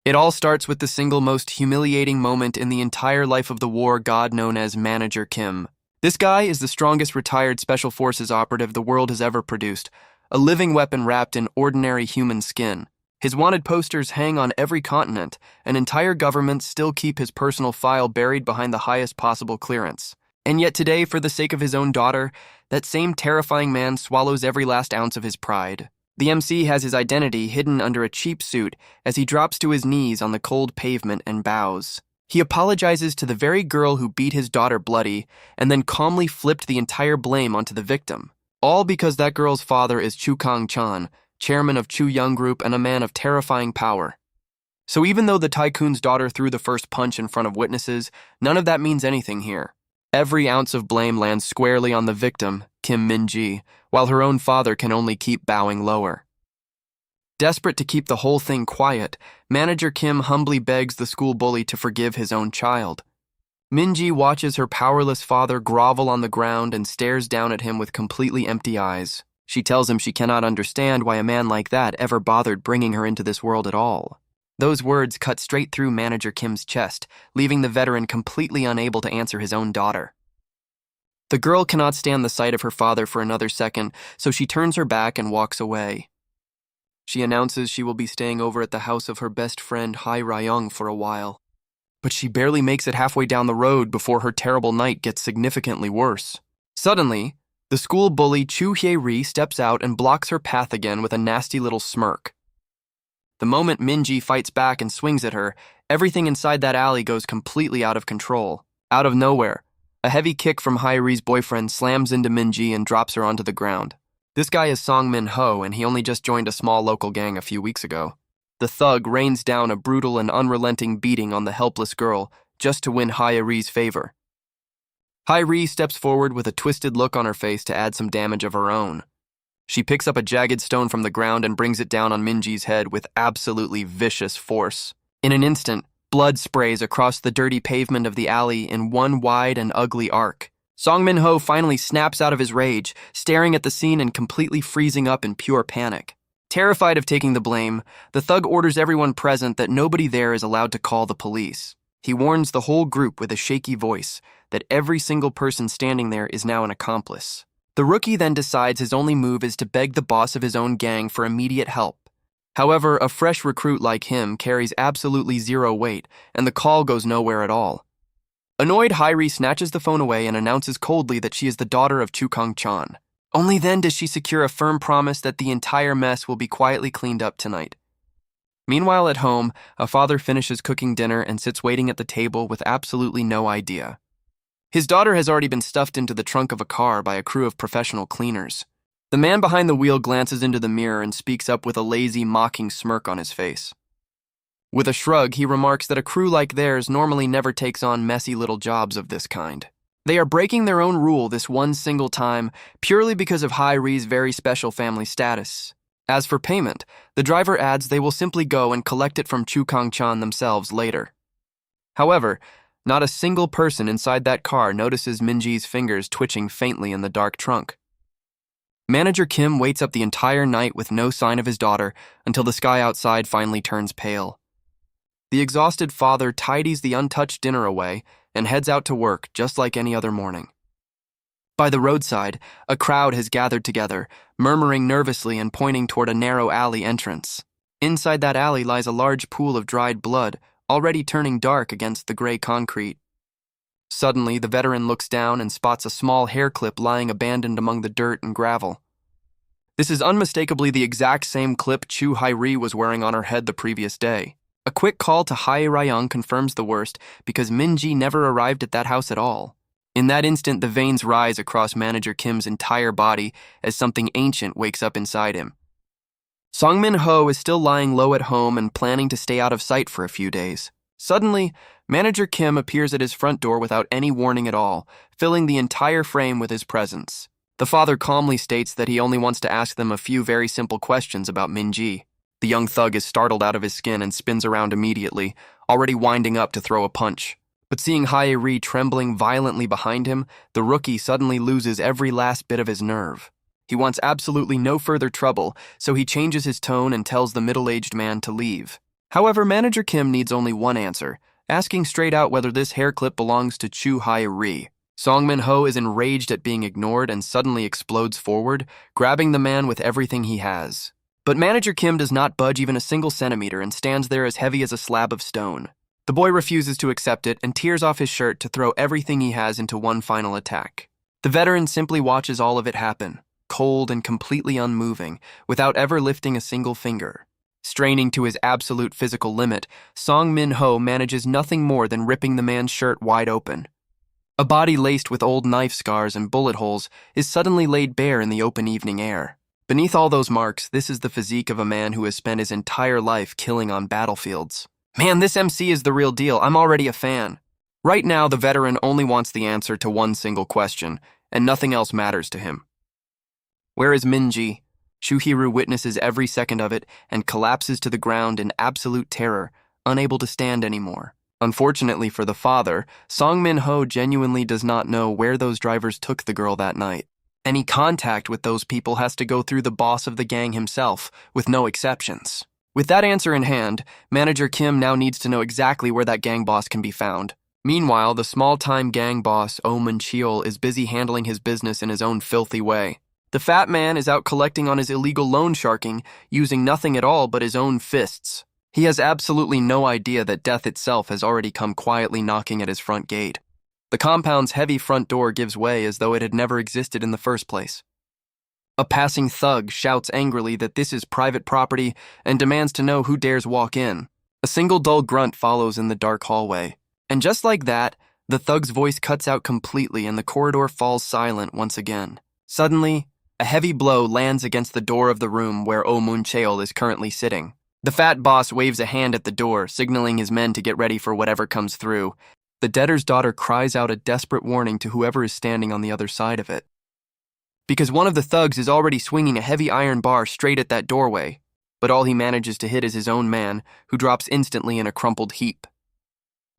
It all starts with the single most humiliating moment in the entire life of the war god known as Manager Kim. This guy is the strongest retired Special Forces operative the world has ever produced, a living weapon wrapped in ordinary human skin. His wanted posters hang on every continent, and entire governments still keep his personal file buried behind the highest possible clearance. And yet today, for the sake of his own daughter, that same terrifying man swallows every last ounce of his pride. The MC has his identity hidden under a cheap suit as he drops to his knees on the cold pavement and bows. He apologizes to the very girl who beat his daughter bloody and then calmly flipped the entire blame onto the victim. All because that girl's father is Chu Kang-chan, chairman of Chu Young Group and a man of terrifying power. So even though the tycoon's daughter threw the first punch in front of witnesses, none of that means anything here. Every ounce of blame lands squarely on the victim, Kim Min-ji, while her own father can only keep bowing lower. Desperate to keep the whole thing quiet, Manager Kim humbly begs the school bully to forgive his own child. Min-ji watches her powerless father grovel on the ground and stares down at him with completely empty eyes. She tells him she cannot understand why a man like that ever bothered bringing her into this world at all. Those words cut straight through Manager Kim's chest, leaving the veteran completely unable to answer his own daughter. The girl cannot stand the sight of her father for another second, so she turns her back and walks away. She announces she will be staying over at the house of her best friend Hai Ryung for a while. But she barely makes it halfway down the road before her terrible night gets significantly worse. Suddenly, the school bully Chu Hye-ri steps out and blocks her path again with a nasty little smirk. The moment Min-ji fights back and swings at her, everything inside that alley goes completely out of control. Out of nowhere, a heavy kick from Hye-ri's boyfriend slams into Min-ji and drops her onto the ground. This guy is Song Min-ho, and he only just joined a small local gang a few weeks ago. The thug rains down a brutal and unrelenting beating on the helpless girl just to win Hye-ri's favor. Hye-ri steps forward with a twisted look on her face to add some damage of her own. She picks up a jagged stone from the ground and brings it down on Min-ji's head with absolutely vicious force. In an instant, blood sprays across the dirty pavement of the alley in one wide and ugly arc. Song Min-ho finally snaps out of his rage, staring at the scene and completely freezing up in pure panic. Terrified of taking the blame, the thug orders everyone present that nobody there is allowed to call the police. He warns the whole group with a shaky voice that every single person standing there is now an accomplice. The rookie then decides his only move is to beg the boss of his own gang for immediate help. However, a fresh recruit like him carries absolutely zero weight, and the call goes nowhere at all. Annoyed, Hye-ri snatches the phone away and announces coldly that she is the daughter of Chu Kang-chan. Only then does she secure a firm promise that the entire mess will be quietly cleaned up tonight. Meanwhile at home, a father finishes cooking dinner and sits waiting at the table with absolutely no idea. His daughter has already been stuffed into the trunk of a car by a crew of professional cleaners. The man behind the wheel glances into the mirror and speaks up with a lazy, mocking smirk on his face. With a shrug, he remarks that a crew like theirs normally never takes on messy little jobs of this kind. They are breaking their own rule this one single time purely because of Hye-ri's very special family status. As for payment, the driver adds they will simply go and collect it from Chu Kang-chan themselves later. However, not a single person inside that car notices Min-ji's fingers twitching faintly in the dark trunk. Manager Kim waits up the entire night with no sign of his daughter until the sky outside finally turns pale. The exhausted father tidies the untouched dinner away and heads out to work just like any other morning. By the roadside, a crowd has gathered together, murmuring nervously and pointing toward a narrow alley entrance. Inside that alley lies a large pool of dried blood, already turning dark against the gray concrete. Suddenly, the veteran looks down and spots a small hair clip lying abandoned among the dirt and gravel. This is unmistakably the exact same clip Chu Hye-ri was wearing on her head the previous day. A quick call to Hai Ryung confirms the worst because Min-ji never arrived at that house at all. In that instant, the veins rise across Manager Kim's entire body as something ancient wakes up inside him. Song Min-ho is still lying low at home and planning to stay out of sight for a few days. Suddenly, Manager Kim appears at his front door without any warning at all, filling the entire frame with his presence. The father calmly states that he only wants to ask them a few very simple questions about Min-ji. The young thug is startled out of his skin and spins around immediately, already winding up to throw a punch. But seeing Hye-ri trembling violently behind him, the rookie suddenly loses every last bit of his nerve. He wants absolutely no further trouble, so he changes his tone and tells the middle-aged man to leave. However, Manager Kim needs only one answer, asking straight out whether this hair clip belongs to Chu Hai-ri. Song Min-ho is enraged at being ignored and suddenly explodes forward, grabbing the man with everything he has. But Manager Kim does not budge even a single centimeter and stands there as heavy as a slab of stone. The boy refuses to accept it and tears off his shirt to throw everything he has into one final attack. The veteran simply watches all of it happen, cold and completely unmoving, without ever lifting a single finger. Straining to his absolute physical limit, Song Min-ho manages nothing more than ripping the man's shirt wide open. A body laced with old knife scars and bullet holes is suddenly laid bare in the open evening air. Beneath all those marks, this is the physique of a man who has spent his entire life killing on battlefields. Man, this MC is the real deal. I'm already a fan. Right now, the veteran only wants the answer to one single question, and nothing else matters to him. Where is Minji? Shuhiru witnesses every second of it and collapses to the ground in absolute terror, unable to stand anymore. Unfortunately for the father, Song Min-ho genuinely does not know where those drivers took the girl that night. Any contact with those people has to go through the boss of the gang himself, with no exceptions. With that answer in hand, Manager Kim now needs to know exactly where that gang boss can be found. Meanwhile, the small-time gang boss, Oh Mun-cheol, is busy handling his business in his own filthy way. The fat man is out collecting on his illegal loan sharking, using nothing at all but his own fists. He has absolutely no idea that death itself has already come quietly knocking at his front gate. The compound's heavy front door gives way as though it had never existed in the first place. A passing thug shouts angrily that this is private property and demands to know who dares walk in. A single dull grunt follows in the dark hallway. And just like that, the thug's voice cuts out completely and the corridor falls silent once again. Suddenly, a heavy blow lands against the door of the room where Oh Mun-cheol is currently sitting. The fat boss waves a hand at the door, signaling his men to get ready for whatever comes through. The debtor's daughter cries out a desperate warning to whoever is standing on the other side of it. Because one of the thugs is already swinging a heavy iron bar straight at that doorway, but all he manages to hit is his own man, who drops instantly in a crumpled heap.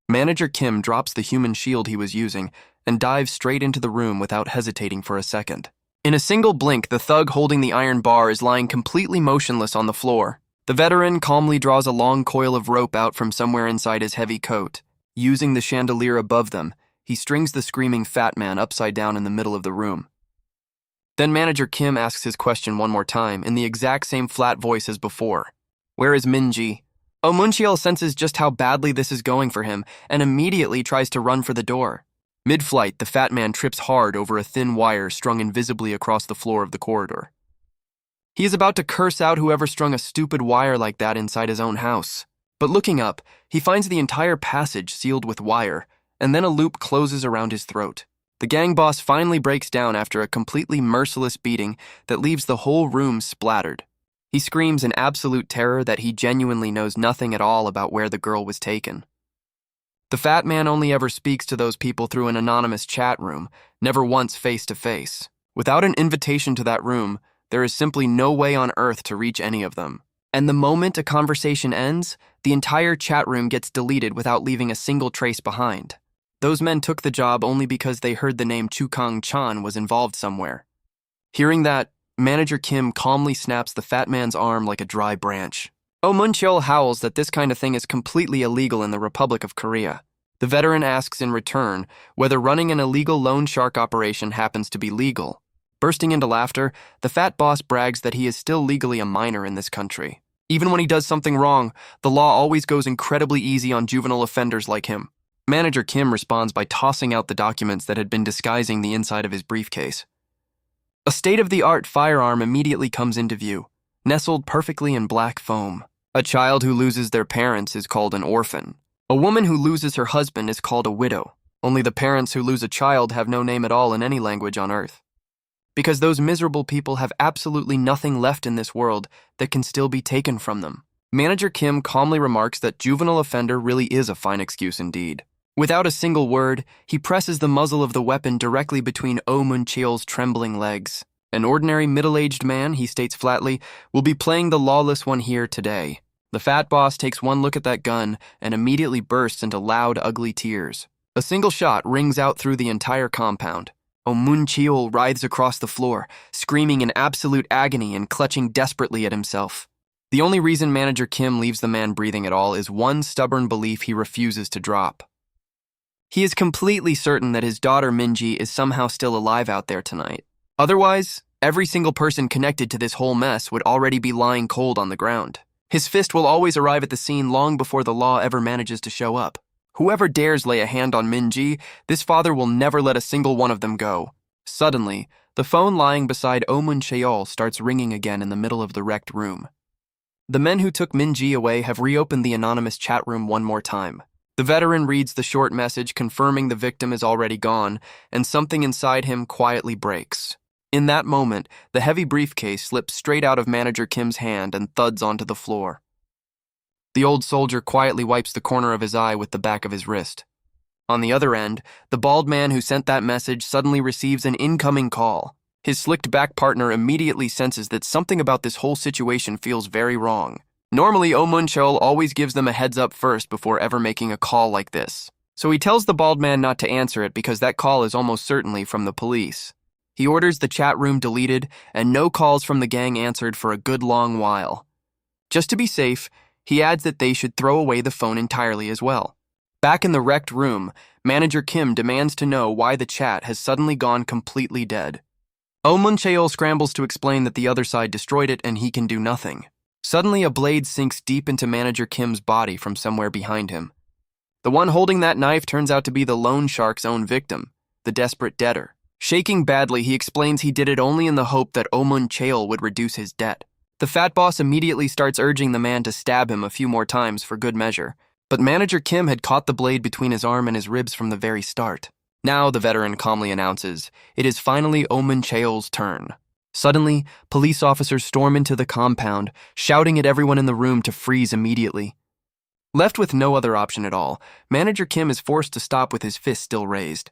Manager Kim drops the human shield he was using and dives straight into the room without hesitating for a second. In a single blink, the thug holding the iron bar is lying completely motionless on the floor. The veteran calmly draws a long coil of rope out from somewhere inside his heavy coat. Using the chandelier above them, he strings the screaming fat man upside down in the middle of the room. Then Manager Kim asks his question one more time in the exact same flat voice as before. Where is Minji? Oh Mun-cheol senses just how badly this is going for him and immediately tries to run for the door. Mid-flight, the fat man trips hard over a thin wire strung invisibly across the floor of the corridor. He is about to curse out whoever strung a stupid wire like that inside his own house. But looking up, he finds the entire passage sealed with wire, and then a loop closes around his throat. The gang boss finally breaks down after a completely merciless beating that leaves the whole room splattered. He screams in absolute terror that he genuinely knows nothing at all about where the girl was taken. The fat man only ever speaks to those people through an anonymous chat room, never once face to face. Without an invitation to that room, there is simply no way on earth to reach any of them. And the moment a conversation ends, the entire chat room gets deleted without leaving a single trace behind. Those men took the job only because they heard the name Chu Kang-chan was involved somewhere. Hearing that, Manager Kim calmly snaps the fat man's arm like a dry branch. Oh Mun-cheol howls that this kind of thing is completely illegal in the Republic of Korea. The veteran asks in return whether running an illegal loan shark operation happens to be legal. Bursting into laughter, the fat boss brags that he is still legally a minor in this country. Even when he does something wrong, the law always goes incredibly easy on juvenile offenders like him. Manager Kim responds by tossing out the documents that had been disguising the inside of his briefcase. A state-of-the-art firearm immediately comes into view, nestled perfectly in black foam. A child who loses their parents is called an orphan. A woman who loses her husband is called a widow. Only the parents who lose a child have no name at all in any language on earth. Because those miserable people have absolutely nothing left in this world that can still be taken from them. Manager Kim calmly remarks that juvenile offender really is a fine excuse indeed. Without a single word, he presses the muzzle of the weapon directly between Oh Mun-cheol's trembling legs. An ordinary middle-aged man, he states flatly, will be playing the lawless one here today. The fat boss takes one look at that gun and immediately bursts into loud, ugly tears. A single shot rings out through the entire compound. Oh Mun-cheol writhes across the floor, screaming in absolute agony and clutching desperately at himself. The only reason Manager Kim leaves the man breathing at all is one stubborn belief he refuses to drop. He is completely certain that his daughter Minji is somehow still alive out there tonight. Otherwise, every single person connected to this whole mess would already be lying cold on the ground. His fist will always arrive at the scene long before the law ever manages to show up. Whoever dares lay a hand on Minji, this father will never let a single one of them go. Suddenly, the phone lying beside Omun Cheol starts ringing again in the middle of the wrecked room. The men who took Minji away have reopened the anonymous chat room one more time. The veteran reads the short message confirming the victim is already gone, and something inside him quietly breaks. In that moment, the heavy briefcase slips straight out of Manager Kim's hand and thuds onto the floor. The old soldier quietly wipes the corner of his eye with the back of his wrist. On the other end, the bald man who sent that message suddenly receives an incoming call. His slicked-back partner immediately senses that something about this whole situation feels very wrong. Normally, Omun Cheol always gives them a heads-up first before ever making a call like this. So he tells the bald man not to answer it because that call is almost certainly from the police. He orders the chat room deleted and no calls from the gang answered for a good long while. Just to be safe, he adds that they should throw away the phone entirely as well. Back in the wrecked room, Manager Kim demands to know why the chat has suddenly gone completely dead. Omun Cheol scrambles to explain that the other side destroyed it and he can do nothing. Suddenly, a blade sinks deep into Manager Kim's body from somewhere behind him. The one holding that knife turns out to be the loan shark's own victim, the desperate debtor. Shaking badly, he explains he did it only in the hope that Omun Cheol would reduce his debt. The fat boss immediately starts urging the man to stab him a few more times for good measure, but Manager Kim had caught the blade between his arm and his ribs from the very start. Now, the veteran calmly announces, it is finally Omun Cheol's turn. Suddenly, police officers storm into the compound, shouting at everyone in the room to freeze immediately. Left with no other option at all, Manager Kim is forced to stop with his fist still raised.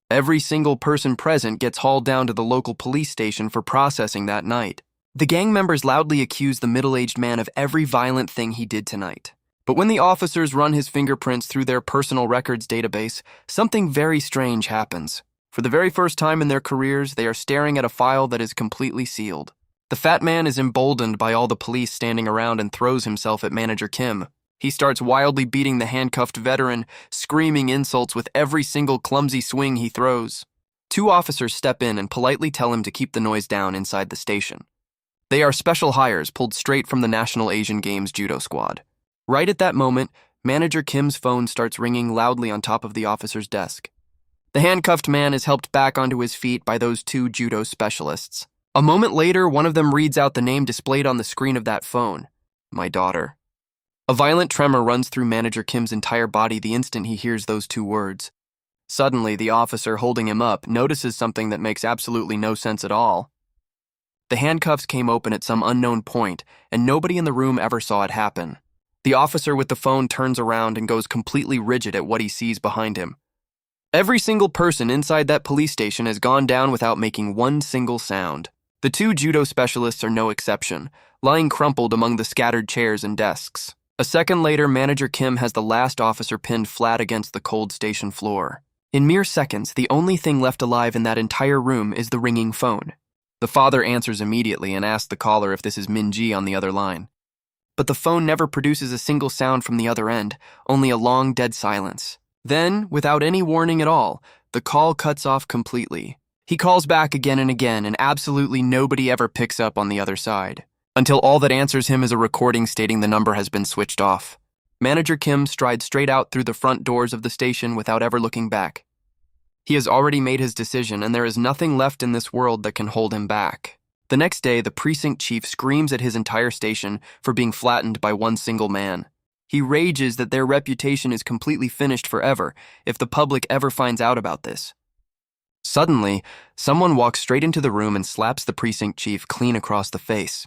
Every single person present gets hauled down to the local police station for processing that night. The gang members loudly accuse the middle-aged man of every violent thing he did tonight. But when the officers run his fingerprints through their personal records database, something very strange happens. For the very first time in their careers, they are staring at a file that is completely sealed. The fat man is emboldened by all the police standing around and throws himself at Manager Kim. He starts wildly beating the handcuffed veteran, screaming insults with every single clumsy swing he throws. Two officers step in and politely tell him to keep the noise down inside the station. They are special hires pulled straight from the National Asian Games judo squad. Right at that moment, Manager Kim's phone starts ringing loudly on top of the officer's desk. The handcuffed man is helped back onto his feet by those two judo specialists. A moment later, one of them reads out the name displayed on the screen of that phone. My daughter. A violent tremor runs through Manager Kim's entire body the instant he hears those two words. Suddenly, the officer holding him up notices something that makes absolutely no sense at all. The handcuffs came open at some unknown point, and nobody in the room ever saw it happen. The officer with the phone turns around and goes completely rigid at what he sees behind him. Every single person inside that police station has gone down without making one single sound. The two judo specialists are no exception, lying crumpled among the scattered chairs and desks. A second later, Manager Kim has the last officer pinned flat against the cold station floor. In mere seconds, the only thing left alive in that entire room is the ringing phone. The father answers immediately and asks the caller if this is Minji on the other line. But the phone never produces a single sound from the other end, only a long dead silence. Then, without any warning at all, the call cuts off completely. He calls back again and again, and absolutely nobody ever picks up on the other side, until all that answers him is a recording stating the number has been switched off. Manager Kim strides straight out through the front doors of the station without ever looking back. He has already made his decision, and there is nothing left in this world that can hold him back. The next day, the precinct chief screams at his entire station for being flattened by one single man. He rages that their reputation is completely finished forever if the public ever finds out about this. Suddenly, someone walks straight into the room and slaps the precinct chief clean across the face.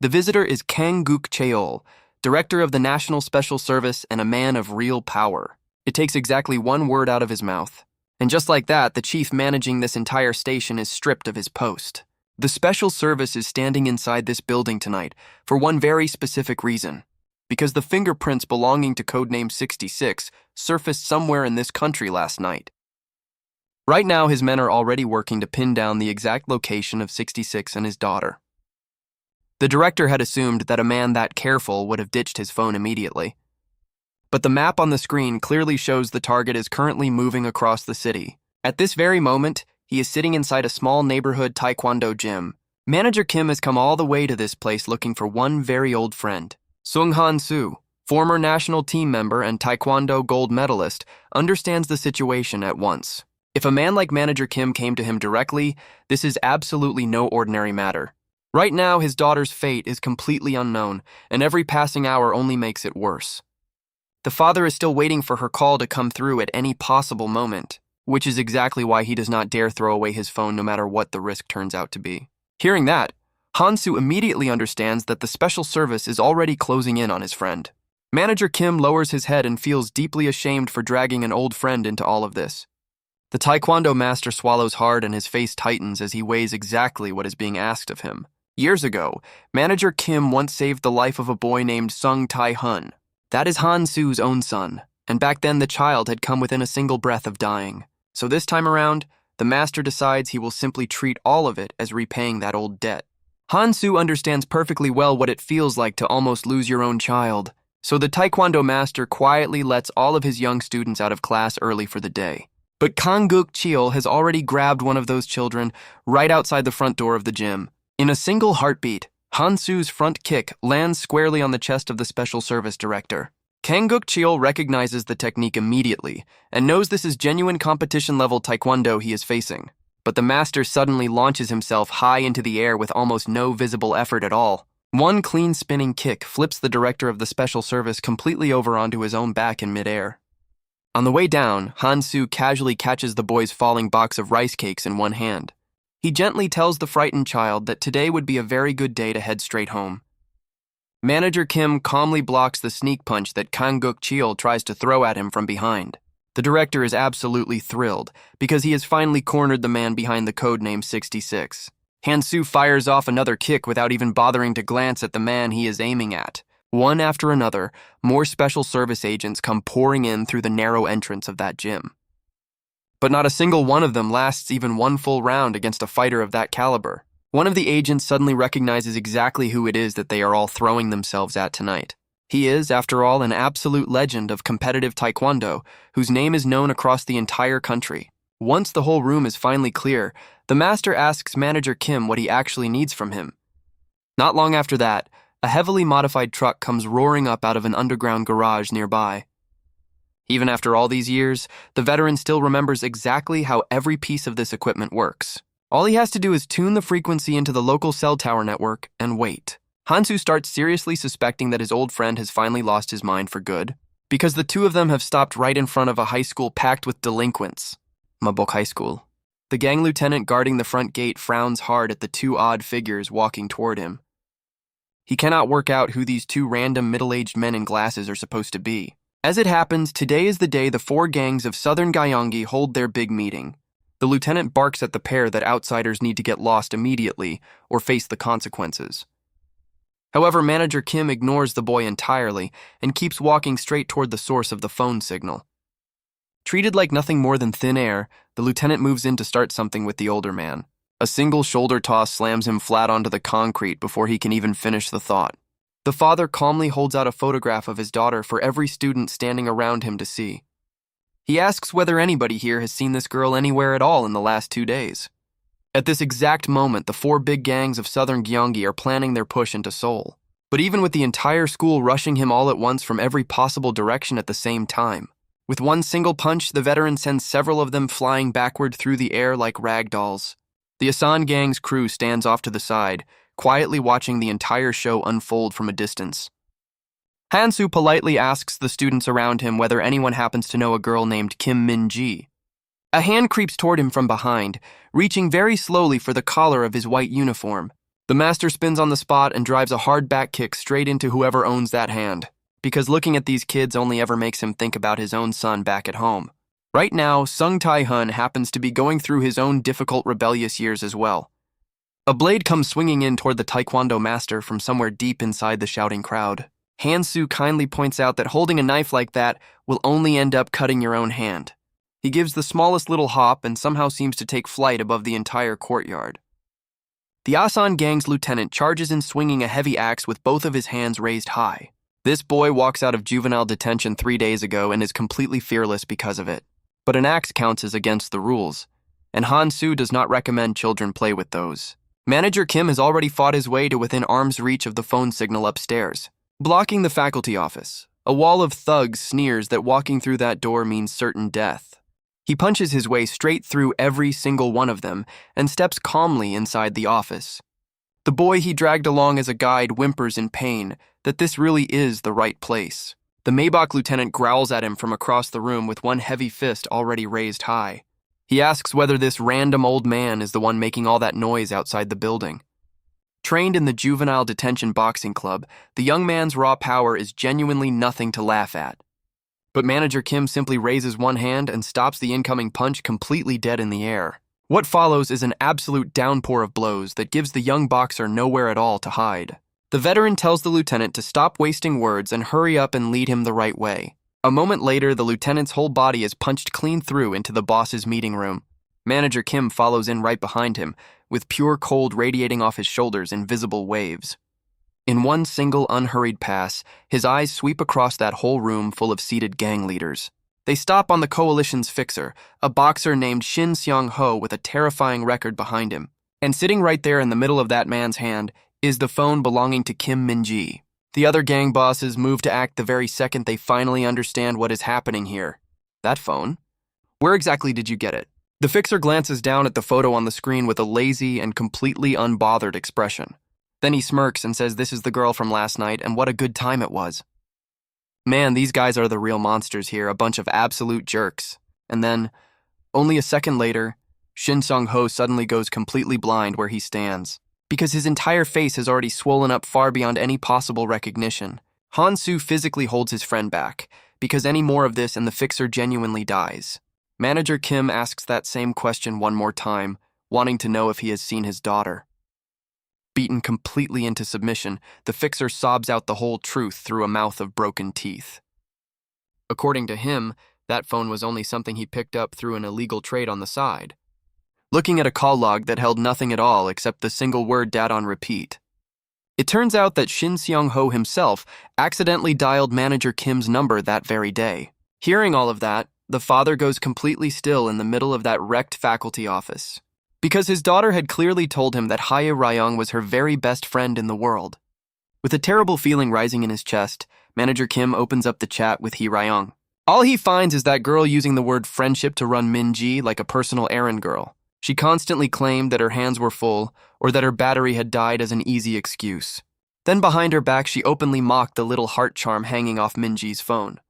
The visitor is Kang Guk Cheol, director of the National Special Service and a man of real power. It takes exactly one word out of his mouth. And just like that, the chief managing this entire station is stripped of his post. The Special Service is standing inside this building tonight for one very specific reason. Because the fingerprints belonging to Codename 66 surfaced somewhere in this country last night. Right now, his men are already working to pin down the exact location of 66 and his daughter. The director had assumed that a man that careful would have ditched his phone immediately. But the map on the screen clearly shows the target is currently moving across the city. At this very moment, he is sitting inside a small neighborhood taekwondo gym. Manager Kim has come all the way to this place looking for one very old friend. Sung Han-soo, former national team member and taekwondo gold medalist, understands the situation at once. If a man like Manager Kim came to him directly, this is absolutely no ordinary matter. Right now, his daughter's fate is completely unknown, and every passing hour only makes it worse. The father is still waiting for her call to come through at any possible moment, which is exactly why he does not dare throw away his phone no matter what the risk turns out to be. Hearing that, Han-soo immediately understands that the special service is already closing in on his friend. Manager Kim lowers his head and feels deeply ashamed for dragging an old friend into all of this. The taekwondo master swallows hard and his face tightens as he weighs exactly what is being asked of him. Years ago, Manager Kim once saved the life of a boy named Sung Tae-hun. That is Han-soo's own son, and back then the child had come within a single breath of dying. So this time around, the master decides he will simply treat all of it as repaying that old debt. Han-soo understands perfectly well what it feels like to almost lose your own child, so the taekwondo master quietly lets all of his young students out of class early for the day. But Kang-guk-cheol has already grabbed one of those children right outside the front door of the gym. In a single heartbeat, Han-soo's front kick lands squarely on the chest of the special service director. Kang-guk-cheol recognizes the technique immediately and knows this is genuine competition-level taekwondo he is facing. But the master suddenly launches himself high into the air with almost no visible effort at all. One clean spinning kick flips the director of the special service completely over onto his own back in midair. On the way down, Han-soo casually catches the boy's falling box of rice cakes in one hand. He gently tells the frightened child that today would be a very good day to head straight home. Manager Kim calmly blocks the sneak punch that Kang-guk-cheol tries to throw at him from behind. The director is absolutely thrilled because he has finally cornered the man behind the codename 66. Han-soo fires off another kick without even bothering to glance at the man he is aiming at. One after another, more special service agents come pouring in through the narrow entrance of that gym. But not a single one of them lasts even one full round against a fighter of that caliber. One of the agents suddenly recognizes exactly who it is that they are all throwing themselves at tonight. He is, after all, an absolute legend of competitive taekwondo, whose name is known across the entire country. Once the whole room is finally clear, the master asks Manager Kim what he actually needs from him. Not long after that, a heavily modified truck comes roaring up out of an underground garage nearby. Even after all these years, the veteran still remembers exactly how every piece of this equipment works. All he has to do is tune the frequency into the local cell tower network and wait. Han-soo starts seriously suspecting that his old friend has finally lost his mind for good, because the two of them have stopped right in front of a high school packed with delinquents. Mabok High School. The gang lieutenant guarding the front gate frowns hard at the two odd figures walking toward him. He cannot work out who these two random middle-aged men in glasses are supposed to be. As it happens, today is the day the four gangs of Southern Gyeonggi hold their big meeting. The lieutenant barks at the pair that outsiders need to get lost immediately or face the consequences. However, Manager Kim ignores the boy entirely and keeps walking straight toward the source of the phone signal. Treated like nothing more than thin air, the lieutenant moves in to start something with the older man. A single shoulder toss slams him flat onto the concrete before he can even finish the thought. The father calmly holds out a photograph of his daughter for every student standing around him to see. He asks whether anybody here has seen this girl anywhere at all in the last 2 days. At this exact moment, the four big gangs of Southern Gyeonggi are planning their push into Seoul. But even with the entire school rushing him all at once from every possible direction at the same time, with one single punch, the veteran sends several of them flying backward through the air like rag dolls. The Asan gang's crew stands off to the side, quietly watching the entire show unfold from a distance. Han-soo politely asks the students around him whether anyone happens to know a girl named Kim Min-ji. A hand creeps toward him from behind, reaching very slowly for the collar of his white uniform. The master spins on the spot and drives a hard back kick straight into whoever owns that hand, because looking at these kids only ever makes him think about his own son back at home. Right now, Sung Tae-hun happens to be going through his own difficult rebellious years as well. A blade comes swinging in toward the taekwondo master from somewhere deep inside the shouting crowd. Han-soo kindly points out that holding a knife like that will only end up cutting your own hand. He gives the smallest little hop and somehow seems to take flight above the entire courtyard. The Asan gang's lieutenant charges in swinging a heavy axe with both of his hands raised high. This boy walks out of juvenile detention 3 days ago and is completely fearless because of it. But an axe counts as against the rules, and Han-soo does not recommend children play with those. Manager Kim has already fought his way to within arm's reach of the phone signal upstairs, blocking the faculty office. A wall of thugs sneers that walking through that door means certain death. He punches his way straight through every single one of them and steps calmly inside the office. The boy he dragged along as a guide whimpers in pain that this really is the right place. The Maybach lieutenant growls at him from across the room with one heavy fist already raised high. He asks whether this random old man is the one making all that noise outside the building. Trained in the juvenile detention boxing club, the young man's raw power is genuinely nothing to laugh at. But Manager Kim simply raises one hand and stops the incoming punch completely dead in the air. What follows is an absolute downpour of blows that gives the young boxer nowhere at all to hide. The veteran tells the lieutenant to stop wasting words and hurry up and lead him the right way. A moment later, the lieutenant's whole body is punched clean through into the boss's meeting room. Manager Kim follows in right behind him, with pure cold radiating off his shoulders in visible waves. In one single unhurried pass, his eyes sweep across that whole room full of seated gang leaders. They stop on the coalition's fixer, a boxer named Shin Seong-ho with a terrifying record behind him. And sitting right there in the middle of that man's hand is the phone belonging to Kim Min-ji. The other gang bosses move to act the very second they finally understand what is happening here. That phone? Where exactly did you get it? The fixer glances down at the photo on the screen with a lazy and completely unbothered expression. Then he smirks and says this is the girl from last night and what a good time it was. Man, these guys are the real monsters here, a bunch of absolute jerks. And then, only a second later, Shin Seong-ho suddenly goes completely blind where he stands, because his entire face has already swollen up far beyond any possible recognition. Han-soo physically holds his friend back, because any more of this and the fixer genuinely dies. Manager Kim asks that same question one more time, wanting to know if he has seen his daughter. Beaten completely into submission, the fixer sobs out the whole truth through a mouth of broken teeth. According to him, that phone was only something he picked up through an illegal trade on the side. Looking at a call log that held nothing at all except the single word dad on repeat. It turns out that Shin Seong-ho himself accidentally dialed Manager Kim's number that very day. Hearing all of that, the father goes completely still in the middle of that wrecked faculty office, because his daughter had clearly told him that Hae Ryung was her very best friend in the world. With a terrible feeling rising in his chest, Manager Kim opens up the chat with Hae Ryung. All he finds is that girl using the word friendship to run Min-ji like a personal errand girl. She constantly claimed that her hands were full or that her battery had died as an easy excuse. Then behind her back, she openly mocked the little heart charm hanging off Min-ji's phone.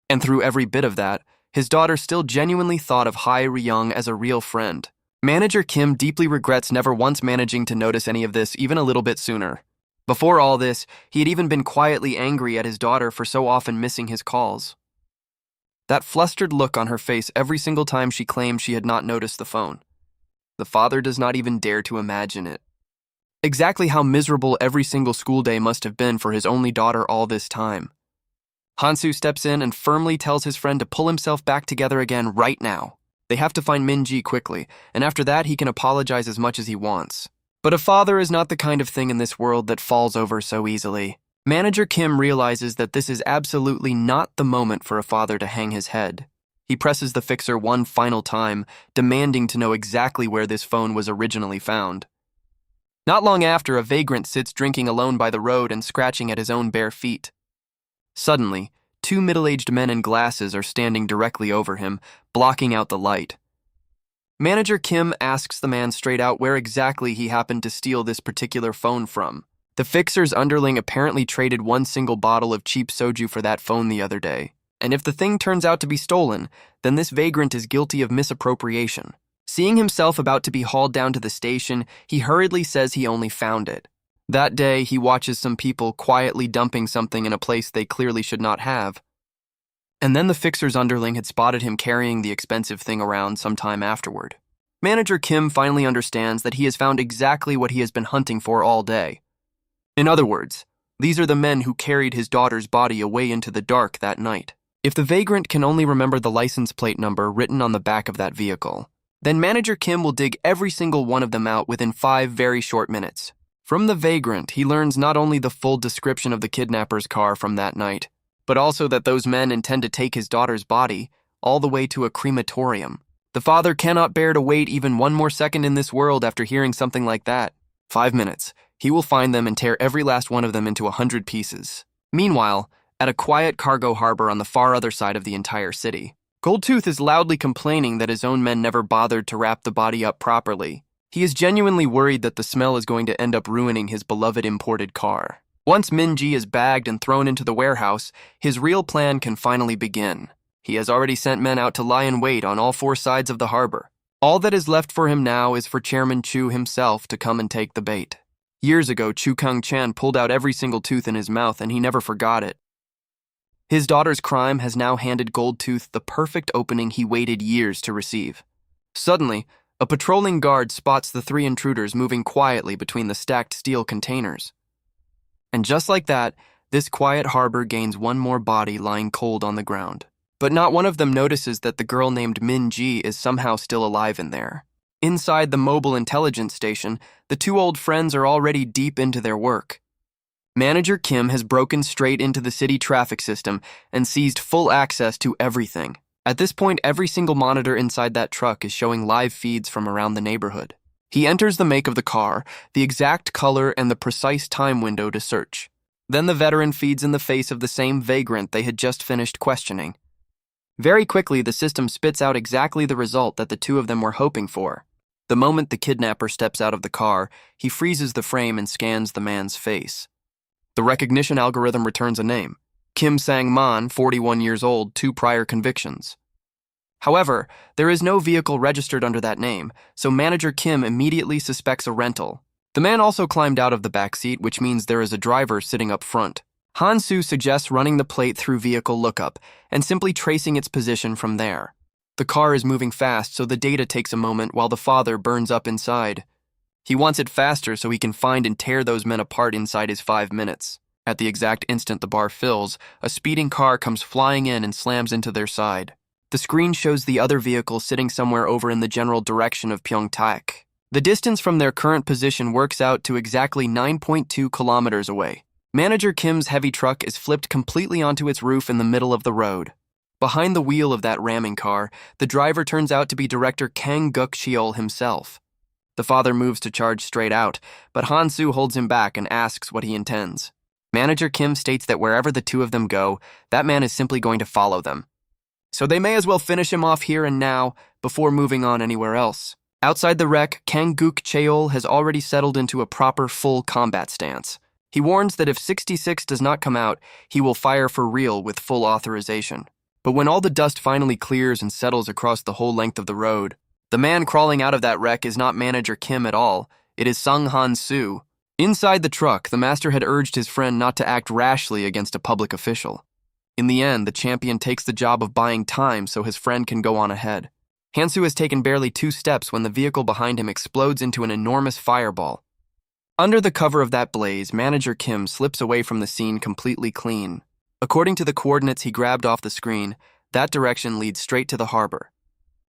And through every bit of that, his daughter still genuinely thought of Hae Ryung as a real friend. Manager Kim deeply regrets never once managing to notice any of this even a little bit sooner. Before all this, he had even been quietly angry at his daughter for so often missing his calls. That flustered look on her face every single time she claimed she had not noticed the phone. The father does not even dare to imagine it. Exactly how miserable every single school day must have been for his only daughter all this time. Han-soo steps in and firmly tells his friend to pull himself back together again right now. They have to find Min-ji quickly, and after that he can apologize as much as he wants. But a father is not the kind of thing in this world that falls over so easily. Manager Kim realizes that this is absolutely not the moment for a father to hang his head. He presses the fixer one final time, demanding to know exactly where this phone was originally found. Not long after, a vagrant sits drinking alone by the road and scratching at his own bare feet. Suddenly, 2 middle-aged men in glasses are standing directly over him, blocking out the light. Manager Kim asks the man straight out where exactly he happened to steal this particular phone from. The fixer's underling apparently traded one single bottle of cheap soju for that phone the other day. And if the thing turns out to be stolen, then this vagrant is guilty of misappropriation. Seeing himself about to be hauled down to the station, he hurriedly says he only found it. That day, he watches some people quietly dumping something in a place they clearly should not have. And then the fixer's underling had spotted him carrying the expensive thing around some time afterward. Manager Kim finally understands that he has found exactly what he has been hunting for all day. In other words, these are the men who carried his daughter's body away into the dark that night. If the vagrant can only remember the license plate number written on the back of that vehicle, Then Manager Kim will dig every single one of them out within 5 very short minutes. From the vagrant, he learns not only the full description of the kidnapper's car from that night, but also that those men intend to take his daughter's body all the way to a crematorium. The father cannot bear to wait even one more second in this world after hearing something like that. 5 minutes. He will find them and tear every last one of them into 100 pieces. Meanwhile, at a quiet cargo harbor on the far other side of the entire city, Goldtooth is loudly complaining that his own men never bothered to wrap the body up properly. He is genuinely worried that the smell is going to end up ruining his beloved imported car. Once Min-ji is bagged and thrown into the warehouse, his real plan can finally begin. He has already sent men out to lie in wait on all 4 sides of the harbor. All that is left for him now is for Chairman Chu himself to come and take the bait. Years ago, Chu Kung-chan pulled out every single tooth in his mouth and he never forgot it. His daughter's crime has now handed Goldtooth the perfect opening he waited years to receive. Suddenly, a patrolling guard spots the 3 intruders moving quietly between the stacked steel containers. And just like that, this quiet harbor gains one more body lying cold on the ground. But not one of them notices that the girl named Min-ji is somehow still alive in there. Inside the mobile intelligence station, the 2 old friends are already deep into their work. Manager Kim has broken straight into the city traffic system and seized full access to everything. At this point, every single monitor inside that truck is showing live feeds from around the neighborhood. He enters the make of the car, the exact color, and the precise time window to search. Then the veteran feeds in the face of the same vagrant they had just finished questioning. Very quickly, the system spits out exactly the result that the 2 of them were hoping for. The moment the kidnapper steps out of the car, he freezes the frame and scans the man's face. The recognition algorithm returns a name: Kim Sang-man, 41 years old, 2 prior convictions. However, there is no vehicle registered under that name, so Manager Kim immediately suspects a rental. The man also climbed out of the back seat, which means there is a driver sitting up front. Han-soo suggests running the plate through vehicle lookup and simply tracing its position from there. The car is moving fast, so the data takes a moment while the father burns up inside. He wants it faster so he can find and tear those men apart inside his 5 minutes. At the exact instant the bar fills, a speeding car comes flying in and slams into their side. The screen shows the other vehicle sitting somewhere over in the general direction of Pyeongtaek. The distance from their current position works out to exactly 9.2 kilometers away. Manager Kim's heavy truck is flipped completely onto its roof in the middle of the road. Behind the wheel of that ramming car, the driver turns out to be Director Kang Guk-cheol himself. The father moves to charge straight out, but Han-soo holds him back and asks what he intends. Manager Kim states that wherever the 2 of them go, that man is simply going to follow them. So they may as well finish him off here and now before moving on anywhere else. Outside the wreck, Kang Guk-cheol has already settled into a proper full combat stance. He warns that if 66 does not come out, he will fire for real with full authorization. But when all the dust finally clears and settles across the whole length of the road, the man crawling out of that wreck is not Manager Kim at all. It is Sung Han-soo. Inside the truck, the master had urged his friend not to act rashly against a public official. In the end, the champion takes the job of buying time so his friend can go on ahead. Han-soo has taken barely 2 steps when the vehicle behind him explodes into an enormous fireball. Under the cover of that blaze, Manager Kim slips away from the scene completely clean. According to the coordinates he grabbed off the screen, that direction leads straight to the harbor.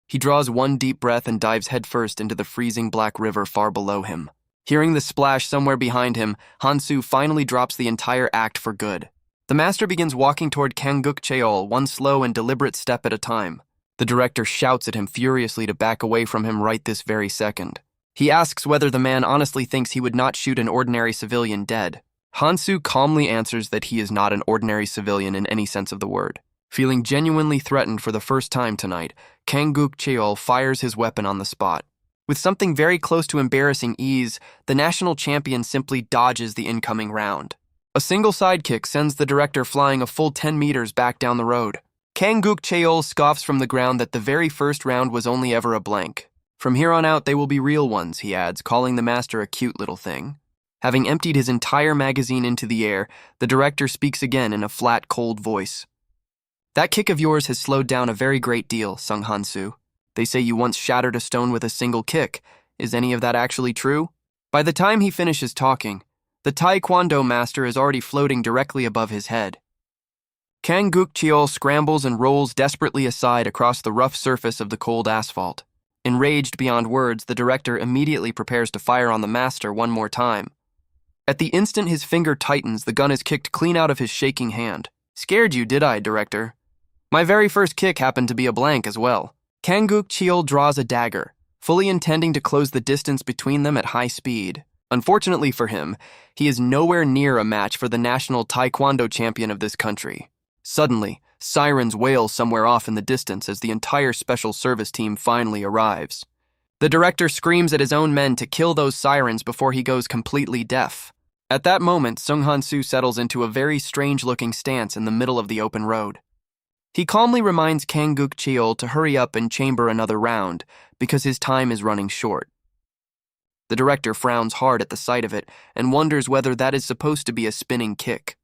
He draws one deep breath and dives headfirst into the freezing black river far below him. Hearing the splash somewhere behind him, Han-soo finally drops the entire act for good. The master begins walking toward Kang Guk-cheol, one slow and deliberate step at a time. The director shouts at him furiously to back away from him right this very second. He asks whether the man honestly thinks he would not shoot an ordinary civilian dead. Han-soo calmly answers that he is not an ordinary civilian in any sense of the word. Feeling genuinely threatened for the first time tonight, Kang Guk-cheol fires his weapon on the spot. With something very close to embarrassing ease, the national champion simply dodges the incoming round. A single sidekick sends the director flying a full 10 meters back down the road. Kang Guk-cheol scoffs from the ground that the very first round was only ever a blank. From here on out, they will be real ones, he adds, calling the master a cute little thing. Having emptied his entire magazine into the air, the director speaks again in a flat, cold voice. That kick of yours has slowed down a very great deal, Sung Han-soo. They say you once shattered a stone with a single kick. Is any of that actually true? By the time he finishes talking, the Taekwondo master is already floating directly above his head. Kang Guk-cheol scrambles and rolls desperately aside across the rough surface of the cold asphalt. Enraged beyond words, the director immediately prepares to fire on the master one more time. At the instant his finger tightens, the gun is kicked clean out of his shaking hand. "Scared you, did I, director?" My very first kick happened to be a blank as well. Kanguk Cheol draws a dagger, fully intending to close the distance between them at high speed. Unfortunately for him, he is nowhere near a match for the national taekwondo champion of this country. Suddenly, sirens wail somewhere off in the distance as the entire special service team finally arrives. The director screams at his own men to kill those sirens before he goes completely deaf. At that moment, Sung Han-soo settles into a very strange-looking stance in the middle of the open road. He calmly reminds Kanguk Cheol to hurry up and chamber another round, because his time is running short. The director frowns hard at the sight of it and wonders whether that is supposed to be a spinning kick.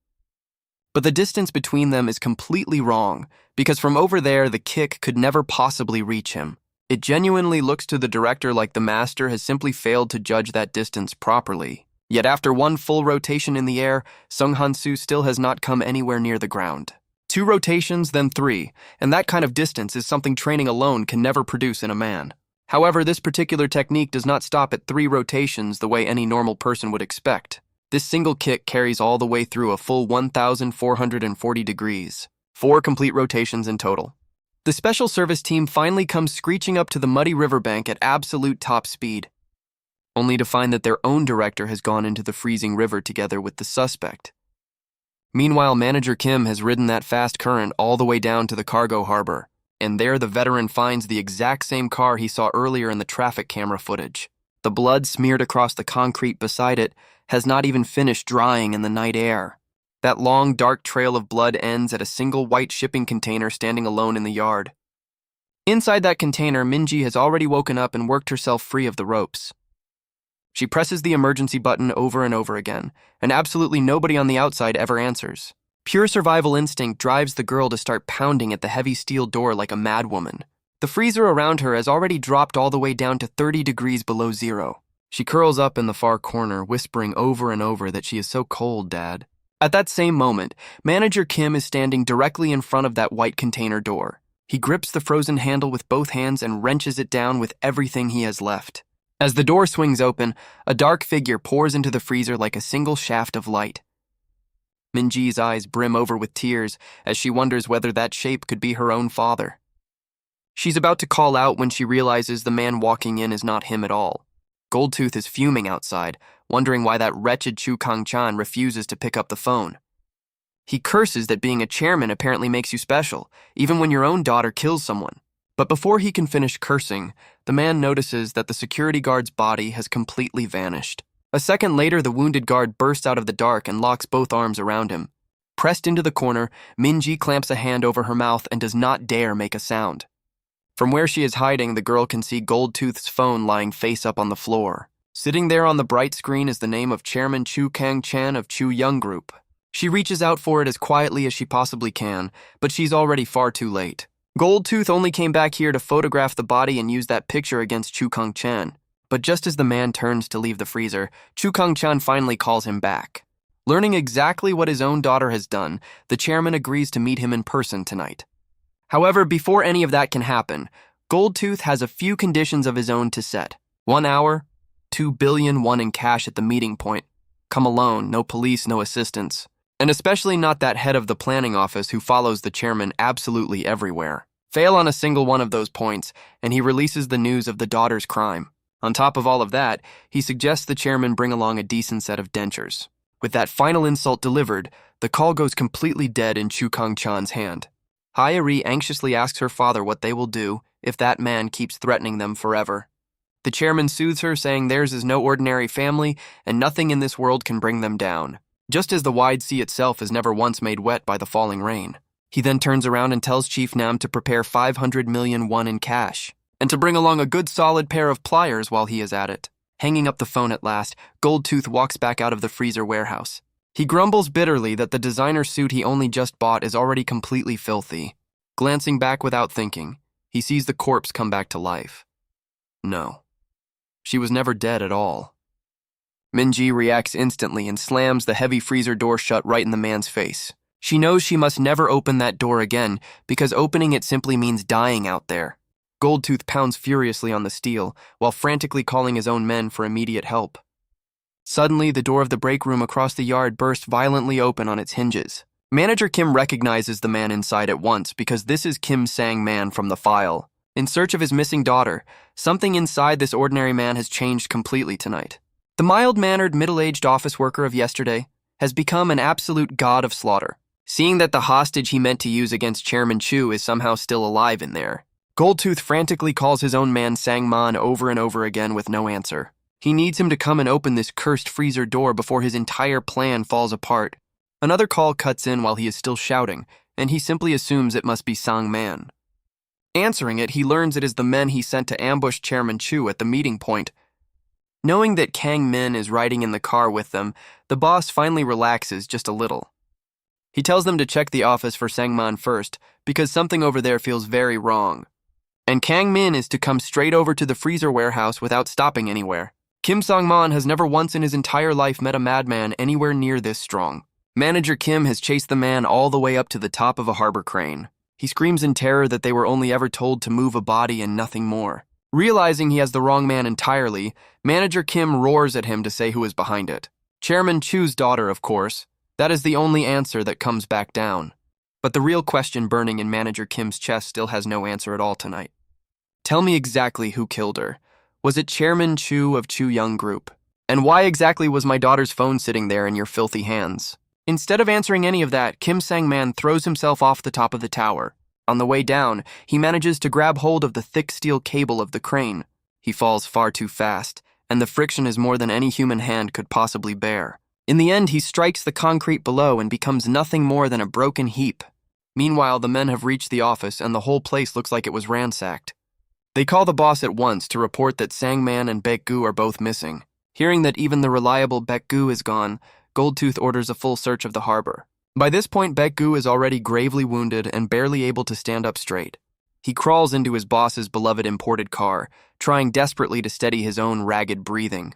But the distance between them is completely wrong, because from over there the kick could never possibly reach him. It genuinely looks to the director like the master has simply failed to judge that distance properly. Yet after one full rotation in the air, Sung Han-soo still has not come anywhere near the ground. 2 rotations, then 3, and that kind of distance is something training alone can never produce in a man. However, this particular technique does not stop at 3 rotations the way any normal person would expect. This single kick carries all the way through a full 1,440 degrees. 4 complete rotations in total. The special service team finally comes screeching up to the muddy riverbank at absolute top speed, only to find that their own director has gone into the freezing river together with the suspect. Meanwhile, Manager Kim has ridden that fast current all the way down to the cargo harbor, and there the veteran finds the exact same car he saw earlier in the traffic camera footage. The blood smeared across the concrete beside it has not even finished drying in the night air. That long, dark trail of blood ends at a single white shipping container standing alone in the yard. Inside that container, Minji has already woken up and worked herself free of the ropes. She presses the emergency button over and over again, and absolutely nobody on the outside ever answers. Pure survival instinct drives the girl to start pounding at the heavy steel door like a madwoman. The freezer around her has already dropped all the way down to 30 degrees below zero. She curls up in the far corner, whispering over and over that she is so cold, Dad. At that same moment, Manager Kim is standing directly in front of that white container door. He grips the frozen handle with both hands and wrenches it down with everything he has left. As the door swings open, a dark figure pours into the freezer like a single shaft of light. Minji's eyes brim over with tears as she wonders whether that shape could be her own father. She's about to call out when she realizes the man walking in is not him at all. Goldtooth is fuming outside, wondering why that wretched Chu Kang-chan refuses to pick up the phone. He curses that being a chairman apparently makes you special, even when your own daughter kills someone. But before he can finish cursing, the man notices that the security guard's body has completely vanished. A second later, the wounded guard bursts out of the dark and locks both arms around him. Pressed into the corner, Minji clamps a hand over her mouth and does not dare make a sound. From where she is hiding, the girl can see Goldtooth's phone lying face up on the floor. Sitting there on the bright screen is the name of Chairman Chu Kang-chan of Chu Young Group. She reaches out for it as quietly as she possibly can, but she's already far too late. Goldtooth only came back here to photograph the body and use that picture against Chu Kang-chan. But just as the man turns to leave the freezer, Chu Kang-chan finally calls him back. Learning exactly what his own daughter has done, the chairman agrees to meet him in person tonight. However, before any of that can happen, Goldtooth has a few conditions of his own to set. 1 hour, 2 billion won in cash at the meeting point. Come alone, no police, no assistance. And especially not that head of the planning office who follows the chairman absolutely everywhere. Fail on a single one of those points, and he releases the news of the daughter's crime. On top of all of that, he suggests the chairman bring along a decent set of dentures. With that final insult delivered, the call goes completely dead in Chu Kang-chan's hand. Hyori anxiously asks her father what they will do if that man keeps threatening them forever. The chairman soothes her, saying theirs is no ordinary family and nothing in this world can bring them down, just as the wide sea itself is never once made wet by the falling rain. He then turns around and tells Chief Nam to prepare 500 million won in cash, and to bring along a good solid pair of pliers while he is at it. Hanging up the phone at last, Goldtooth walks back out of the freezer warehouse. He grumbles bitterly that the designer suit he only just bought is already completely filthy. Glancing back without thinking, he sees the corpse come back to life. No. She was never dead at all. Minji reacts instantly and slams the heavy freezer door shut right in the man's face. She knows she must never open that door again because opening it simply means dying out there. Goldtooth pounds furiously on the steel, while frantically calling his own men for immediate help. Suddenly, the door of the break room across the yard burst violently open on its hinges. Manager Kim recognizes the man inside at once because this is Kim Sang-man from the file. In search of his missing daughter, something inside this ordinary man has changed completely tonight. The mild-mannered, middle-aged office worker of yesterday has become an absolute god of slaughter. Seeing that the hostage he meant to use against Chairman Chu is somehow still alive in there, Goldtooth frantically calls his own man Sang-man over and over again with no answer. He needs him to come and open this cursed freezer door before his entire plan falls apart. Another call cuts in while he is still shouting, and he simply assumes it must be Sang-man. Answering it, he learns it is the men he sent to ambush Chairman Chu at the meeting point. Knowing that Kang Min is riding in the car with them, the boss finally relaxes just a little. He tells them to check the office for Sang-man first, because something over there feels very wrong. And Kang Min is to come straight over to the freezer warehouse without stopping anywhere. Kim Sang-man has never once in his entire life met a madman anywhere near this strong. Manager Kim has chased the man all the way up to the top of a harbor crane. He screams in terror that they were only ever told to move a body and nothing more. Realizing he has the wrong man entirely, Manager Kim roars at him to say who is behind it. Chairman Chu's daughter, of course. That is the only answer that comes back down. But the real question burning in Manager Kim's chest still has no answer at all tonight. Tell me exactly who killed her. Was it Chairman Chu of Chu Young Group? And why exactly was my daughter's phone sitting there in your filthy hands? Instead of answering any of that, Kim Sang-man throws himself off the top of the tower. On the way down, he manages to grab hold of the thick steel cable of the crane. He falls far too fast, and the friction is more than any human hand could possibly bear. In the end, he strikes the concrete below and becomes nothing more than a broken heap. Meanwhile, the men have reached the office, and the whole place looks like it was ransacked. They call the boss at once to report that Sang-man and Baek-gu are both missing. Hearing that even the reliable Baek-gu is gone, Goldtooth orders a full search of the harbor. By this point, Baek-gu is already gravely wounded and barely able to stand up straight. He crawls into his boss's beloved imported car, trying desperately to steady his own ragged breathing.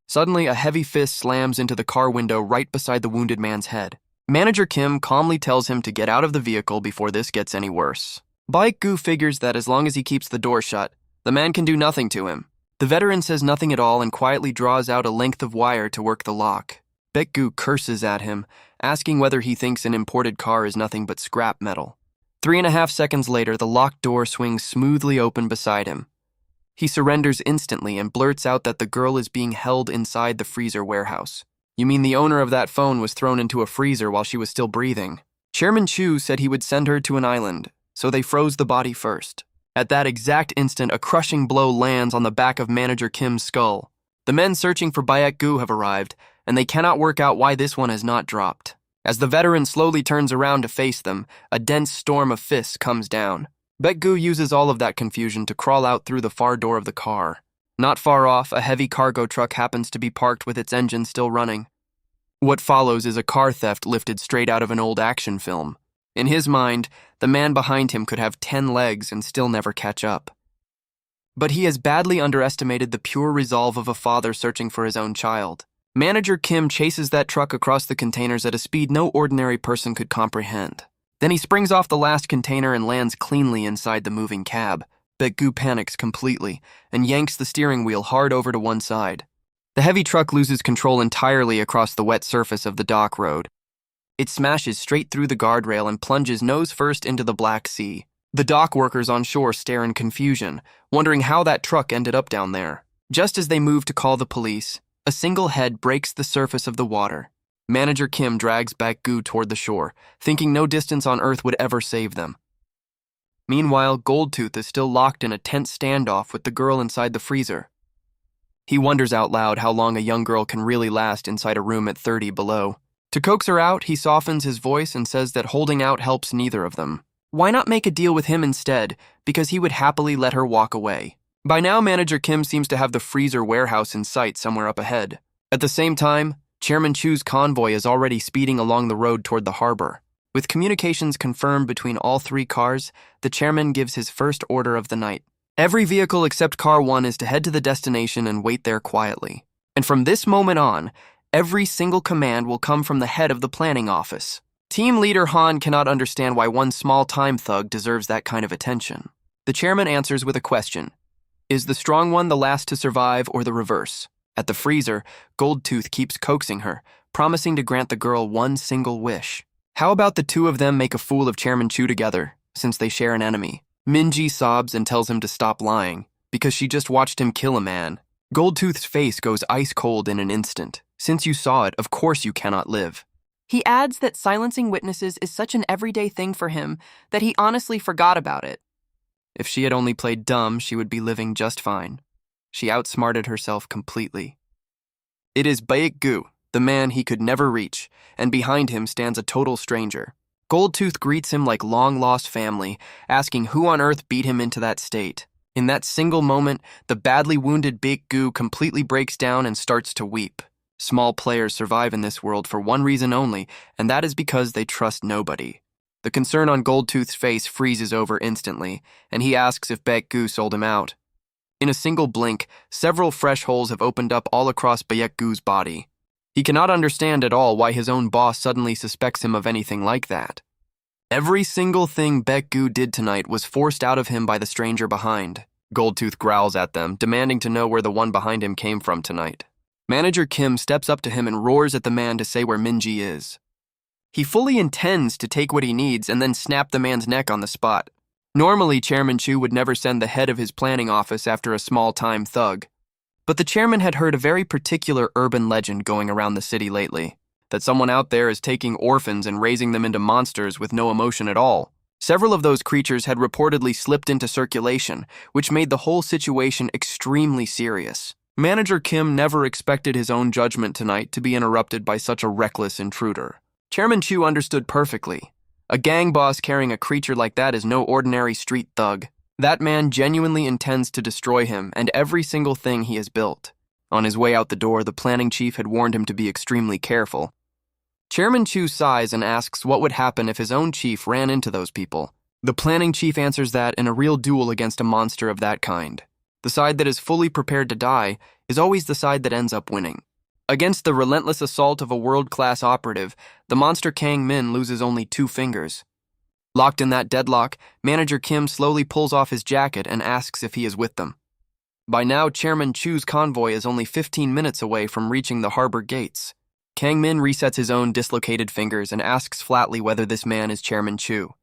Suddenly, a heavy fist slams into the car window right beside the wounded man's head. Manager Kim calmly tells him to get out of the vehicle before this gets any worse. Baek-gu figures that as long as he keeps the door shut, the man can do nothing to him. The veteran says nothing at all and quietly draws out a length of wire to work the lock. Baek-gu curses at him, asking whether he thinks an imported car is nothing but scrap metal. 3.5 seconds later, the locked door swings smoothly open beside him. He surrenders instantly and blurts out that the girl is being held inside the freezer warehouse. You mean the owner of that phone was thrown into a freezer while she was still breathing? Chairman Chu said he would send her to an island, so they froze the body first. At that exact instant, a crushing blow lands on the back of Manager Kim's skull. The men searching for Baek-gu have arrived, and they cannot work out why this one has not dropped. As the veteran slowly turns around to face them, a dense storm of fists comes down. Baek-gu uses all of that confusion to crawl out through the far door of the car. Not far off, a heavy cargo truck happens to be parked with its engine still running. What follows is a car theft lifted straight out of an old action film. In his mind, the man behind him could have 10 legs and still never catch up. But he has badly underestimated the pure resolve of a father searching for his own child. Manager Kim chases that truck across the containers at a speed no ordinary person could comprehend. Then he springs off the last container and lands cleanly inside the moving cab. Baek-gu panics completely and yanks the steering wheel hard over to one side. The heavy truck loses control entirely across the wet surface of the dock road. It smashes straight through the guardrail and plunges nose first into the Black Sea. The dock workers on shore stare in confusion, wondering how that truck ended up down there. Just as they move to call the police, a single head breaks the surface of the water. Manager Kim drags Baek-gu toward the shore, thinking no distance on Earth would ever save them. Meanwhile, Goldtooth is still locked in a tense standoff with the girl inside the freezer. He wonders out loud how long a young girl can really last inside a room at 30 below. To coax her out, he softens his voice and says that holding out helps neither of them. Why not make a deal with him instead, because he would happily let her walk away? By now, Manager Kim seems to have the freezer warehouse in sight somewhere up ahead. At the same time, Chairman Chu's convoy is already speeding along the road toward the harbor. With communications confirmed between all 3 cars, the chairman gives his first order of the night. Every vehicle except Car 1 is to head to the destination and wait there quietly. And from this moment on, every single command will come from the head of the planning office. Team leader Han cannot understand why one small-time thug deserves that kind of attention. The chairman answers with a question. Is the strong one the last to survive or the reverse? At the freezer, Goldtooth keeps coaxing her, promising to grant the girl one single wish. How about the two of them make a fool of Chairman Chu together, since they share an enemy? Minji sobs and tells him to stop lying, because she just watched him kill a man. Goldtooth's face goes ice cold in an instant. Since you saw it, of course you cannot live. He adds that silencing witnesses is such an everyday thing for him that he honestly forgot about it. If she had only played dumb, she would be living just fine. She outsmarted herself completely. It is Baek-gu, the man he could never reach, and behind him stands a total stranger. Goldtooth greets him like long-lost family, asking who on earth beat him into that state. In that single moment, the badly wounded Baek-gu completely breaks down and starts to weep. Small players survive in this world for one reason only, and that is because they trust nobody. The concern on Goldtooth's face freezes over instantly, and he asks if Baek-gu sold him out. In a single blink, several fresh holes have opened up all across Baek-gu's body. He cannot understand at all why his own boss suddenly suspects him of anything like that. Every single thing Baek-gu did tonight was forced out of him by the stranger behind. Goldtooth growls at them, demanding to know where the one behind him came from tonight. Manager Kim steps up to him and roars at the man to say where Minji is. He fully intends to take what he needs and then snap the man's neck on the spot. Normally, Chairman Chu would never send the head of his planning office after a small-time thug. But the chairman had heard a very particular urban legend going around the city lately, that someone out there is taking orphans and raising them into monsters with no emotion at all. Several of those creatures had reportedly slipped into circulation, which made the whole situation extremely serious. Manager Kim never expected his own judgment tonight to be interrupted by such a reckless intruder. Chairman Chu understood perfectly. A gang boss carrying a creature like that is no ordinary street thug. That man genuinely intends to destroy him and every single thing he has built. On his way out the door, the planning chief had warned him to be extremely careful. Chairman Chu sighs and asks what would happen if his own chief ran into those people. The planning chief answers that in a real duel against a monster of that kind, the side that is fully prepared to die is always the side that ends up winning. Against the relentless assault of a world-class operative, the monster Kang Min loses only 2 fingers. Locked in that deadlock, Manager Kim slowly pulls off his jacket and asks if he is with them. By now, Chairman Chu's convoy is only 15 minutes away from reaching the harbor gates. Kang Min resets his own dislocated fingers and asks flatly whether this man is Chairman Chu.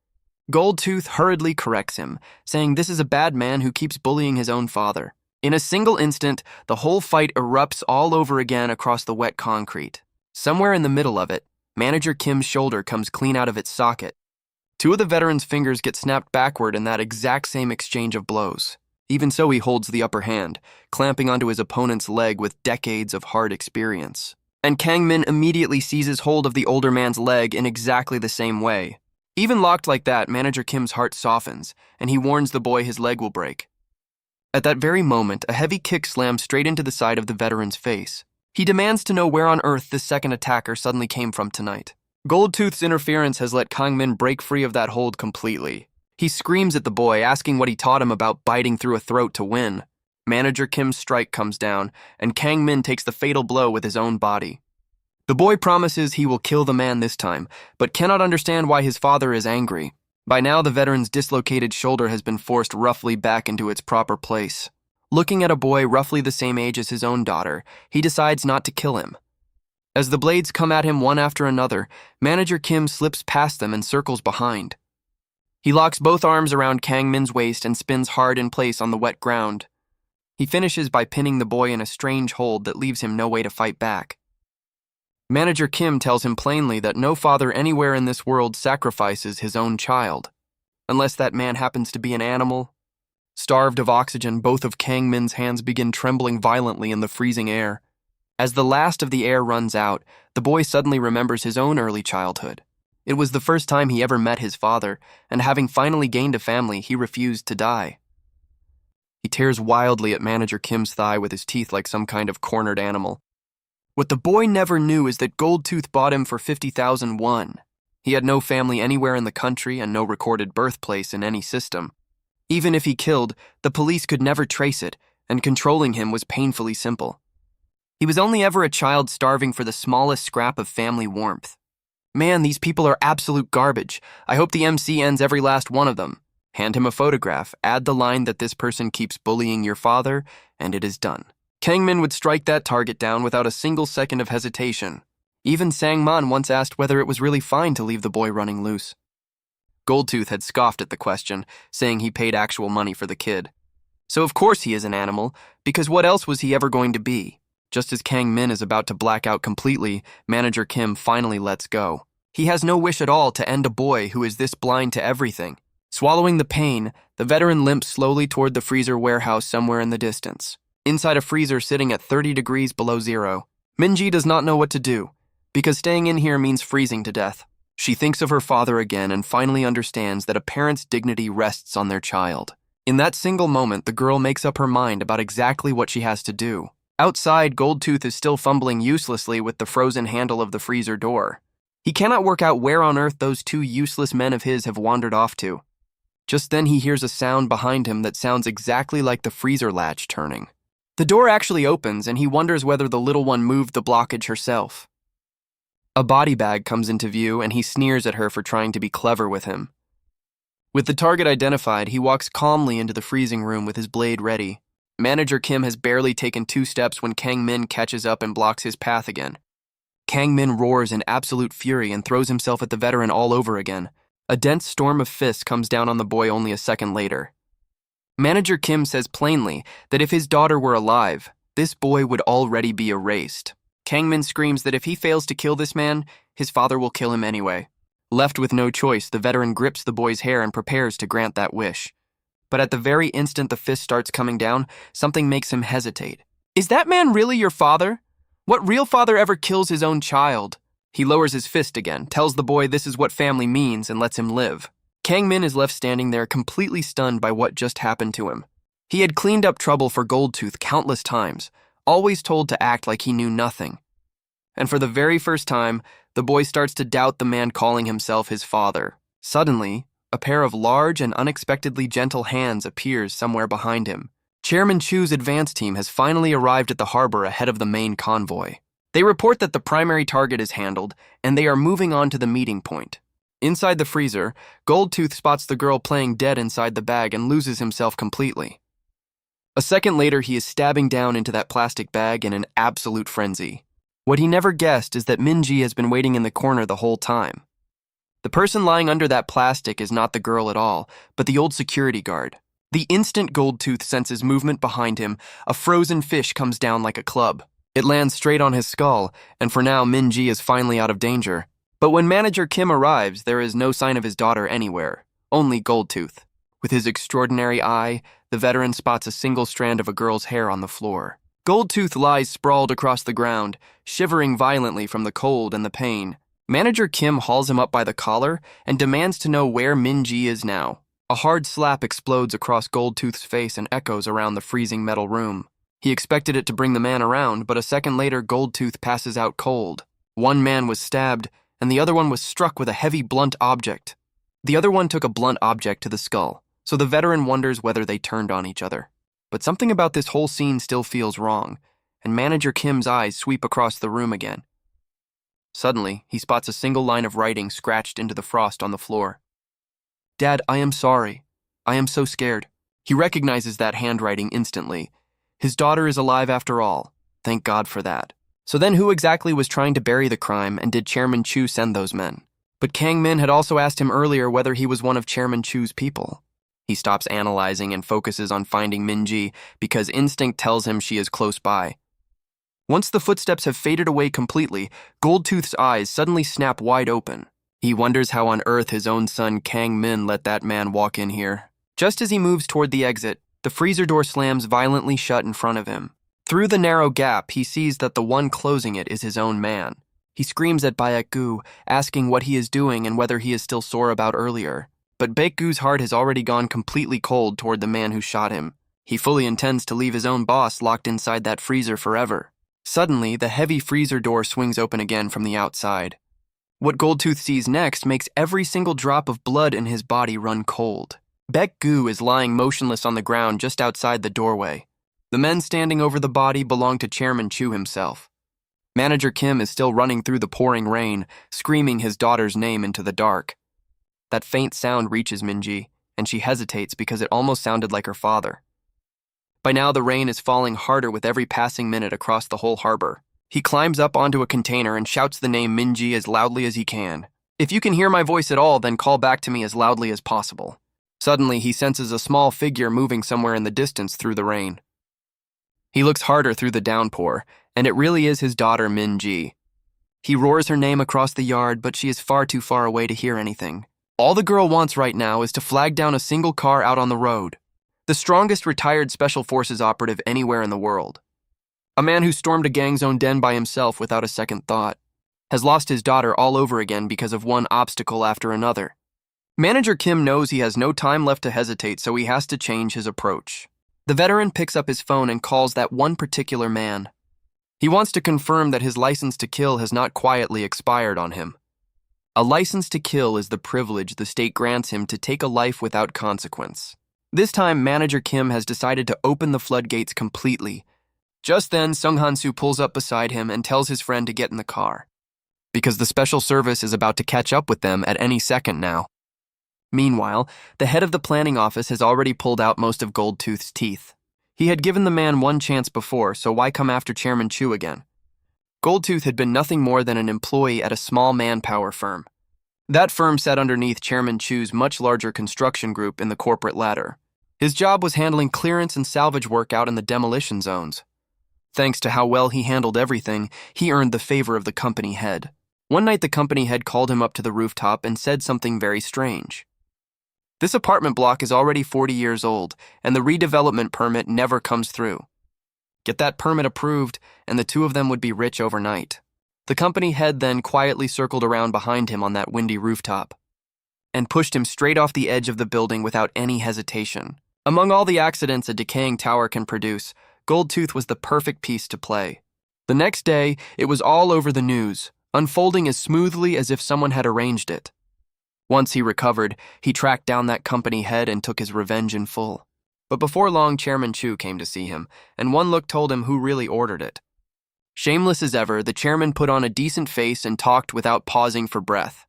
Goldtooth hurriedly corrects him, saying this is a bad man who keeps bullying his own father. In a single instant, the whole fight erupts all over again across the wet concrete. Somewhere in the middle of it, Manager Kim's shoulder comes clean out of its socket. 2 of the veteran's fingers get snapped backward in that exact same exchange of blows. Even so, he holds the upper hand, clamping onto his opponent's leg with decades of hard experience. And Kang Min immediately seizes hold of the older man's leg in exactly the same way. Even locked like that, Manager Kim's heart softens, and he warns the boy his leg will break. At that very moment, a heavy kick slams straight into the side of the veteran's face. He demands to know where on earth this second attacker suddenly came from tonight. Goldtooth's interference has let Kang Min break free of that hold completely. He screams at the boy, asking what he taught him about biting through a throat to win. Manager Kim's strike comes down, and Kang Min takes the fatal blow with his own body. The boy promises he will kill the man this time, but cannot understand why his father is angry. By now, the veteran's dislocated shoulder has been forced roughly back into its proper place. Looking at a boy roughly the same age as his own daughter, he decides not to kill him. As the blades come at him one after another, Manager Kim slips past them and circles behind. He locks both arms around Kang Min's waist and spins hard in place on the wet ground. He finishes by pinning the boy in a strange hold that leaves him no way to fight back. Manager Kim tells him plainly that no father anywhere in this world sacrifices his own child, unless that man happens to be an animal. Starved of oxygen, both of Kang Min's hands begin trembling violently in the freezing air. As the last of the air runs out, the boy suddenly remembers his own early childhood. It was the first time he ever met his father, and having finally gained a family, he refused to die. He tears wildly at Manager Kim's thigh with his teeth like some kind of cornered animal. What the boy never knew is that Goldtooth bought him for 50,000 won. He had no family anywhere in the country and no recorded birthplace in any system. Even if he killed, the police could never trace it, and controlling him was painfully simple. He was only ever a child starving for the smallest scrap of family warmth. Man, these people are absolute garbage. I hope the MC ends every last one of them. Hand him a photograph, add the line that this person keeps bullying your father, and it is done. Kang-min would strike that target down without a single second of hesitation. Even Sang-man once asked whether it was really fine to leave the boy running loose. Goldtooth had scoffed at the question, saying he paid actual money for the kid. So of course he is an animal, because what else was he ever going to be? Just as Kang-min is about to black out completely, Manager Kim finally lets go. He has no wish at all to end a boy who is this blind to everything. Swallowing the pain, the veteran limps slowly toward the freezer warehouse somewhere in the distance. Inside a freezer sitting at 30 degrees below zero, Minji does not know what to do, because staying in here means freezing to death. She thinks of her father again and finally understands that a parent's dignity rests on their child. In that single moment, the girl makes up her mind about exactly what she has to do. Outside, Goldtooth is still fumbling uselessly with the frozen handle of the freezer door. He cannot work out where on earth those two useless men of his have wandered off to. Just then he hears a sound behind him that sounds exactly like the freezer latch turning. The door actually opens and he wonders whether the little one moved the blockage herself. A body bag comes into view and he sneers at her for trying to be clever with him. With the target identified, he walks calmly into the freezing room with his blade ready. Manager Kim has barely taken 2 steps when Kang-min catches up and blocks his path again. Kang-min roars in absolute fury and throws himself at the veteran all over again. A dense storm of fists comes down on the boy only a second later. Manager Kim says plainly that if his daughter were alive, this boy would already be erased. Kang-min screams that if he fails to kill this man, his father will kill him anyway. Left with no choice, the veteran grips the boy's hair and prepares to grant that wish. But at the very instant the fist starts coming down, something makes him hesitate. Is that man really your father? What real father ever kills his own child? He lowers his fist again, tells the boy this is what family means, and lets him live. Kang-min is left standing there completely stunned by what just happened to him. He had cleaned up trouble for Goldtooth countless times, always told to act like he knew nothing. And for the very first time, the boy starts to doubt the man calling himself his father. Suddenly, a pair of large and unexpectedly gentle hands appears somewhere behind him. Chairman Chu's advance team has finally arrived at the harbor ahead of the main convoy. They report that the primary target is handled, and they are moving on to the meeting point. Inside the freezer, Goldtooth spots the girl playing dead inside the bag and loses himself completely. A second later, he is stabbing down into that plastic bag in an absolute frenzy. What he never guessed is that Minji has been waiting in the corner the whole time. The person lying under that plastic is not the girl at all, but the old security guard. The instant Goldtooth senses movement behind him, a frozen fish comes down like a club. It lands straight on his skull, and for now Minji is finally out of danger. But when Manager Kim arrives, there is no sign of his daughter anywhere, only Goldtooth. With his extraordinary eye, the veteran spots a single strand of a girl's hair on the floor. Goldtooth lies sprawled across the ground, shivering violently from the cold and the pain. Manager Kim hauls him up by the collar and demands to know where Minji is now. A hard slap explodes across Goldtooth's face and echoes around the freezing metal room. He expected it to bring the man around, but a second later Goldtooth passes out cold. One man was stabbed, and the other one was struck with a heavy blunt object. The other one took a blunt object to the skull, so the veteran wonders whether they turned on each other. But something about this whole scene still feels wrong, and Manager Kim's eyes sweep across the room again. Suddenly, he spots a single line of writing scratched into the frost on the floor. "Dad, I am sorry. I am so scared." He recognizes that handwriting instantly. His daughter is alive after all. Thank God for that. So then who exactly was trying to bury the crime, and did Chairman Chu send those men? But Kang-min had also asked him earlier whether he was one of Chairman Chu's people. He stops analyzing and focuses on finding Minji because instinct tells him she is close by. Once the footsteps have faded away completely, Goldtooth's eyes suddenly snap wide open. He wonders how on earth his own son Kang-min let that man walk in here. Just as he moves toward the exit, the freezer door slams violently shut in front of him. Through the narrow gap, he sees that the one closing it is his own man. He screams at Baek-gu, asking what he is doing and whether he is still sore about earlier. But Baek-gu's heart has already gone completely cold toward the man who shot him. He fully intends to leave his own boss locked inside that freezer forever. Suddenly, the heavy freezer door swings open again from the outside. What Goldtooth sees next makes every single drop of blood in his body run cold. Baek-gu is lying motionless on the ground just outside the doorway. The men standing over the body belong to Chairman Chu himself. Manager Kim is still running through the pouring rain, screaming his daughter's name into the dark. That faint sound reaches Minji, and she hesitates because it almost sounded like her father. By now, the rain is falling harder with every passing minute across the whole harbor. He climbs up onto a container and shouts the name Minji as loudly as he can. "If you can hear my voice at all, then call back to me as loudly as possible." Suddenly, he senses a small figure moving somewhere in the distance through the rain. He looks harder through the downpour, and it really is his daughter Minji. He roars her name across the yard, but she is far too far away to hear anything. All the girl wants right now is to flag down a single car out on the road. The strongest retired Special Forces operative anywhere in the world. A man who stormed a gang zone den by himself without a second thought. Has lost his daughter all over again because of one obstacle after another. Manager Kim knows he has no time left to hesitate, so he has to change his approach. The veteran picks up his phone and calls that one particular man. He wants to confirm that his license to kill has not quietly expired on him. A license to kill is the privilege the state grants him to take a life without consequence. This time, Manager Kim has decided to open the floodgates completely. Just then, Sung Han-soo pulls up beside him and tells his friend to get in the car, because the special service is about to catch up with them at any second now. Meanwhile, the head of the planning office has already pulled out most of Goldtooth's teeth. He had given the man one chance before, so why come after Chairman Chu again? Goldtooth had been nothing more than an employee at a small manpower firm. That firm sat underneath Chairman Chu's much larger construction group in the corporate ladder. His job was handling clearance and salvage work out in the demolition zones. Thanks to how well he handled everything, he earned the favor of the company head. One night the company head called him up to the rooftop and said something very strange. This apartment block is already 40 years old, and the redevelopment permit never comes through. Get that permit approved, and the two of them would be rich overnight. The company head then quietly circled around behind him on that windy rooftop and pushed him straight off the edge of the building without any hesitation. Among all the accidents a decaying tower can produce, Goldtooth was the perfect piece to play. The next day, it was all over the news, unfolding as smoothly as if someone had arranged it. Once he recovered, he tracked down that company head and took his revenge in full. But before long, Chairman Chu came to see him, and one look told him who really ordered it. Shameless as ever, the chairman put on a decent face and talked without pausing for breath.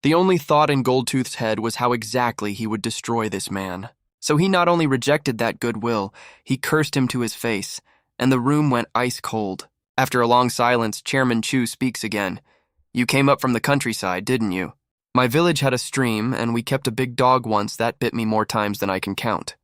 The only thought in Goldtooth's head was how exactly he would destroy this man. So he not only rejected that goodwill, he cursed him to his face, and the room went ice cold. After a long silence, Chairman Chu speaks again. "You came up from the countryside, didn't you? My village had a stream, and we kept a big dog once that bit me more times than I can count.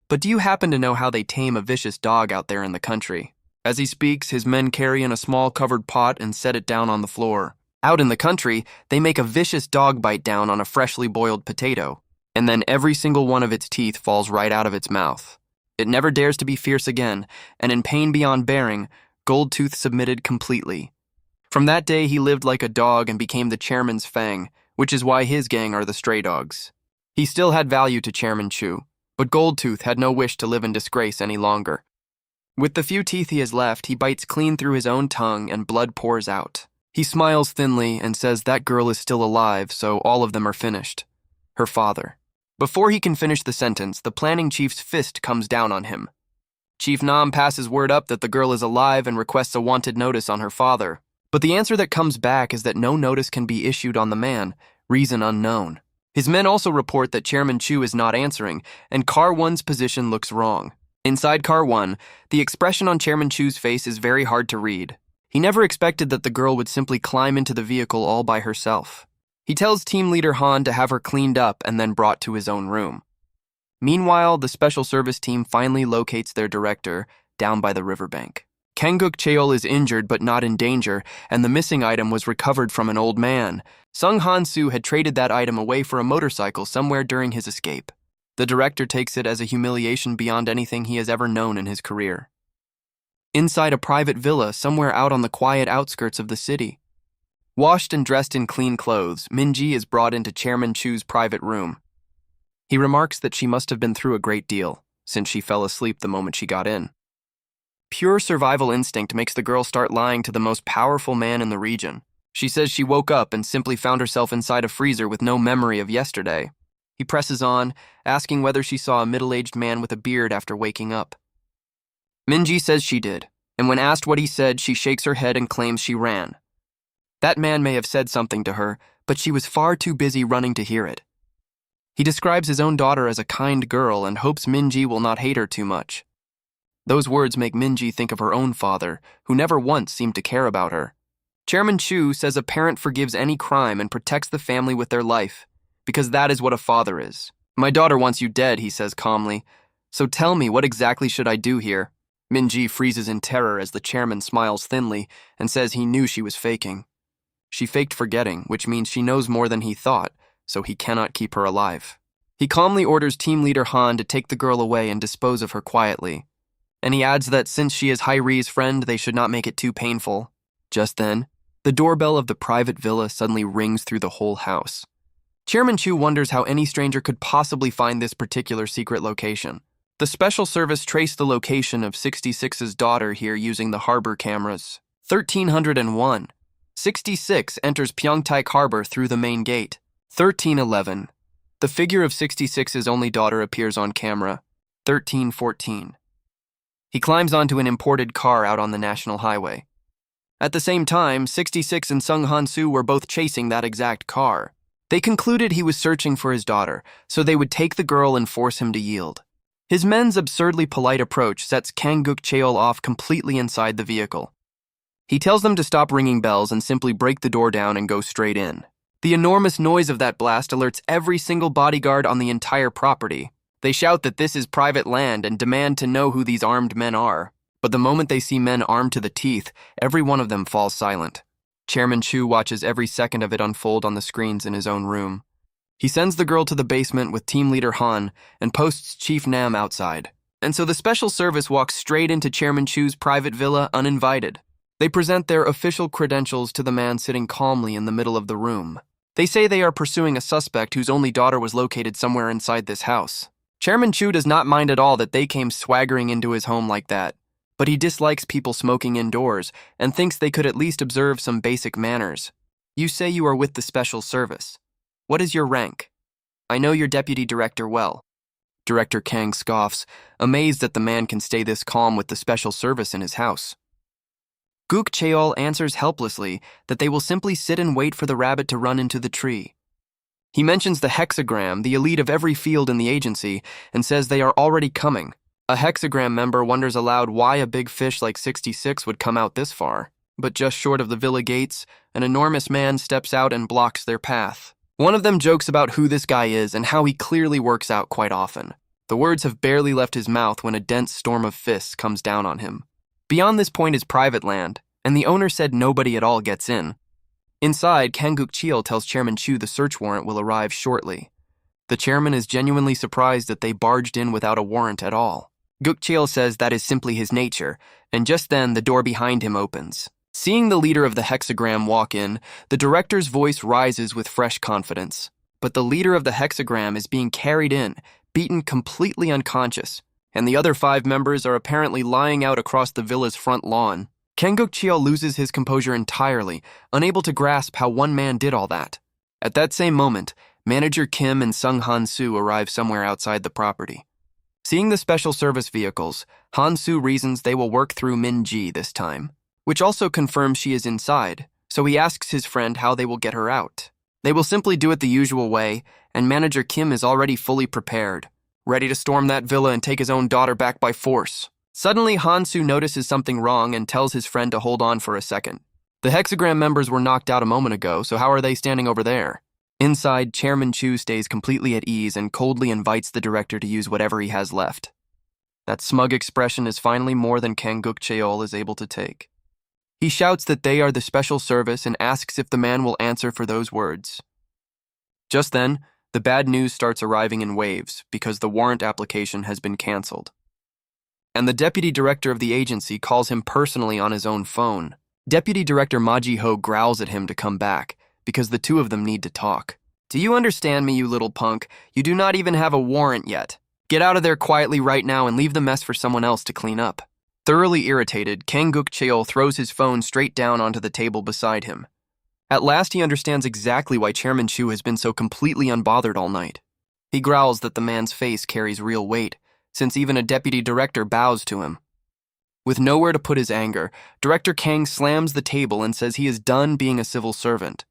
But do you happen to know how they tame a vicious dog out there in the country?" As he speaks, his men carry in a small covered pot and set it down on the floor. Out in the country, they make a vicious dog bite down on a freshly boiled potato, and then every single one of its teeth falls right out of its mouth. It never dares to be fierce again, and in pain beyond bearing, Goldtooth submitted completely. From that day, he lived like a dog and became the chairman's fang, which is why his gang are the stray dogs. He still had value to Chairman Chu, but Goldtooth had no wish to live in disgrace any longer. With the few teeth he has left, he bites clean through his own tongue and blood pours out. He smiles thinly and says that girl is still alive, so all of them are finished. Her father. Before he can finish the sentence, the planning chief's fist comes down on him. Chief Nam passes word up that the girl is alive and requests a wanted notice on her father. But the answer that comes back is that no notice can be issued on the man, reason unknown. His men also report that Chairman Chu is not answering, and Car 1's position looks wrong. Inside Car 1, the expression on Chairman Chu's face is very hard to read. He never expected that the girl would simply climb into the vehicle all by herself. He tells team leader Han to have her cleaned up and then brought to his own room. Meanwhile, the special service team finally locates their director down by the riverbank. Kanguk Cheol is injured but not in danger, and the missing item was recovered from an old man. Sung Han-soo had traded that item away for a motorcycle somewhere during his escape. The director takes it as a humiliation beyond anything he has ever known in his career. Inside a private villa somewhere out on the quiet outskirts of the city. Washed and dressed in clean clothes, Minji is brought into Chairman Chu's private room. He remarks that she must have been through a great deal, since she fell asleep the moment she got in. Pure survival instinct makes the girl start lying to the most powerful man in the region. She says she woke up and simply found herself inside a freezer with no memory of yesterday. He presses on, asking whether she saw a middle-aged man with a beard after waking up. Minji says she did, and when asked what he said, she shakes her head and claims she ran. That man may have said something to her, but she was far too busy running to hear it. He describes his own daughter as a kind girl and hopes Minji will not hate her too much. Those words make Minji think of her own father, who never once seemed to care about her. Chairman Chu says a parent forgives any crime and protects the family with their life, because that is what a father is. My daughter wants you dead, he says calmly. So tell me, what exactly should I do here? Minji freezes in terror as the chairman smiles thinly and says he knew she was faking. She faked forgetting, which means she knows more than he thought, so he cannot keep her alive. He calmly orders Team Leader Han to take the girl away and dispose of her quietly. And he adds that since she is Hyri's friend, they should not make it too painful. Just then, the doorbell of the private villa suddenly rings through the whole house. Chairman Chu wonders how any stranger could possibly find this particular secret location. The special service traced the location of 66's daughter here using the harbor cameras. 1301. 66 enters Pyeongtaek Harbor through the main gate. 1311. The figure of 66's only daughter appears on camera. 1314. He climbs onto an imported car out on the national highway. At the same time, 66 and Sung Han-soo were both chasing that exact car. They concluded he was searching for his daughter, so they would take the girl and force him to yield. His men's absurdly polite approach sets Kang-guk Cheol off completely inside the vehicle. He tells them to stop ringing bells and simply break the door down and go straight in. The enormous noise of that blast alerts every single bodyguard on the entire property. They shout that this is private land and demand to know who these armed men are. But the moment they see men armed to the teeth, every one of them falls silent. Chairman Chu watches every second of it unfold on the screens in his own room. He sends the girl to the basement with Team Leader Han and posts Chief Nam outside. And so the special service walks straight into Chairman Chu's private villa uninvited. They present their official credentials to the man sitting calmly in the middle of the room. They say they are pursuing a suspect whose only daughter was located somewhere inside this house. Chairman Chu does not mind at all that they came swaggering into his home like that, but he dislikes people smoking indoors and thinks they could at least observe some basic manners. You say you are with the special service. What is your rank? I know your deputy director well. Director Kang scoffs, amazed that the man can stay this calm with the special service in his house. Guk Cheol answers helplessly that they will simply sit and wait for the rabbit to run into the tree. He mentions the hexagram, the elite of every field in the agency, and says they are already coming. A hexagram member wonders aloud why a big fish like 66 would come out this far. But just short of the villa gates, an enormous man steps out and blocks their path. One of them jokes about who this guy is and how he clearly works out quite often. The words have barely left his mouth when a dense storm of fists comes down on him. Beyond this point is private land, and the owner said nobody at all gets in. Inside, Kang-guk Cheol tells Chairman Chu the search warrant will arrive shortly. The chairman is genuinely surprised that they barged in without a warrant at all. Guk Cheol says that is simply his nature, and just then the door behind him opens. Seeing the leader of the hexagram walk in, the director's voice rises with fresh confidence. But the leader of the hexagram is being carried in, beaten completely unconscious, and the other 5 members are apparently lying out across the villa's front lawn. Kang-guk Cheol loses his composure entirely, unable to grasp how one man did all that. At that same moment, Manager Kim and Sung Han-soo arrive somewhere outside the property. Seeing the special service vehicles, Han-soo reasons they will work through Min-ji this time, which also confirms she is inside, so he asks his friend how they will get her out. They will simply do it the usual way, and Manager Kim is already fully prepared, ready to storm that villa and take his own daughter back by force. Suddenly, Han-soo notices something wrong and tells his friend to hold on for a second. The hexagram members were knocked out a moment ago, so how are they standing over there? Inside, Chairman Chu stays completely at ease and coldly invites the director to use whatever he has left. That smug expression is finally more than Kang-guk Cheol is able to take. He shouts that they are the special service and asks if the man will answer for those words. Just then, the bad news starts arriving in waves because the warrant application has been canceled. And the deputy director of the agency calls him personally on his own phone. Deputy Director Ma Ji-ho growls at him to come back because the two of them need to talk. Do you understand me, you little punk? You do not even have a warrant yet. Get out of there quietly right now and leave the mess for someone else to clean up. Thoroughly irritated, Kang-guk Cheol throws his phone straight down onto the table beside him. At last he understands exactly why Chairman Chu has been so completely unbothered all night. He growls that the man's face carries real weight, since even a deputy director bows to him. With nowhere to put his anger, Director Kang slams the table and says he is done being a civil servant.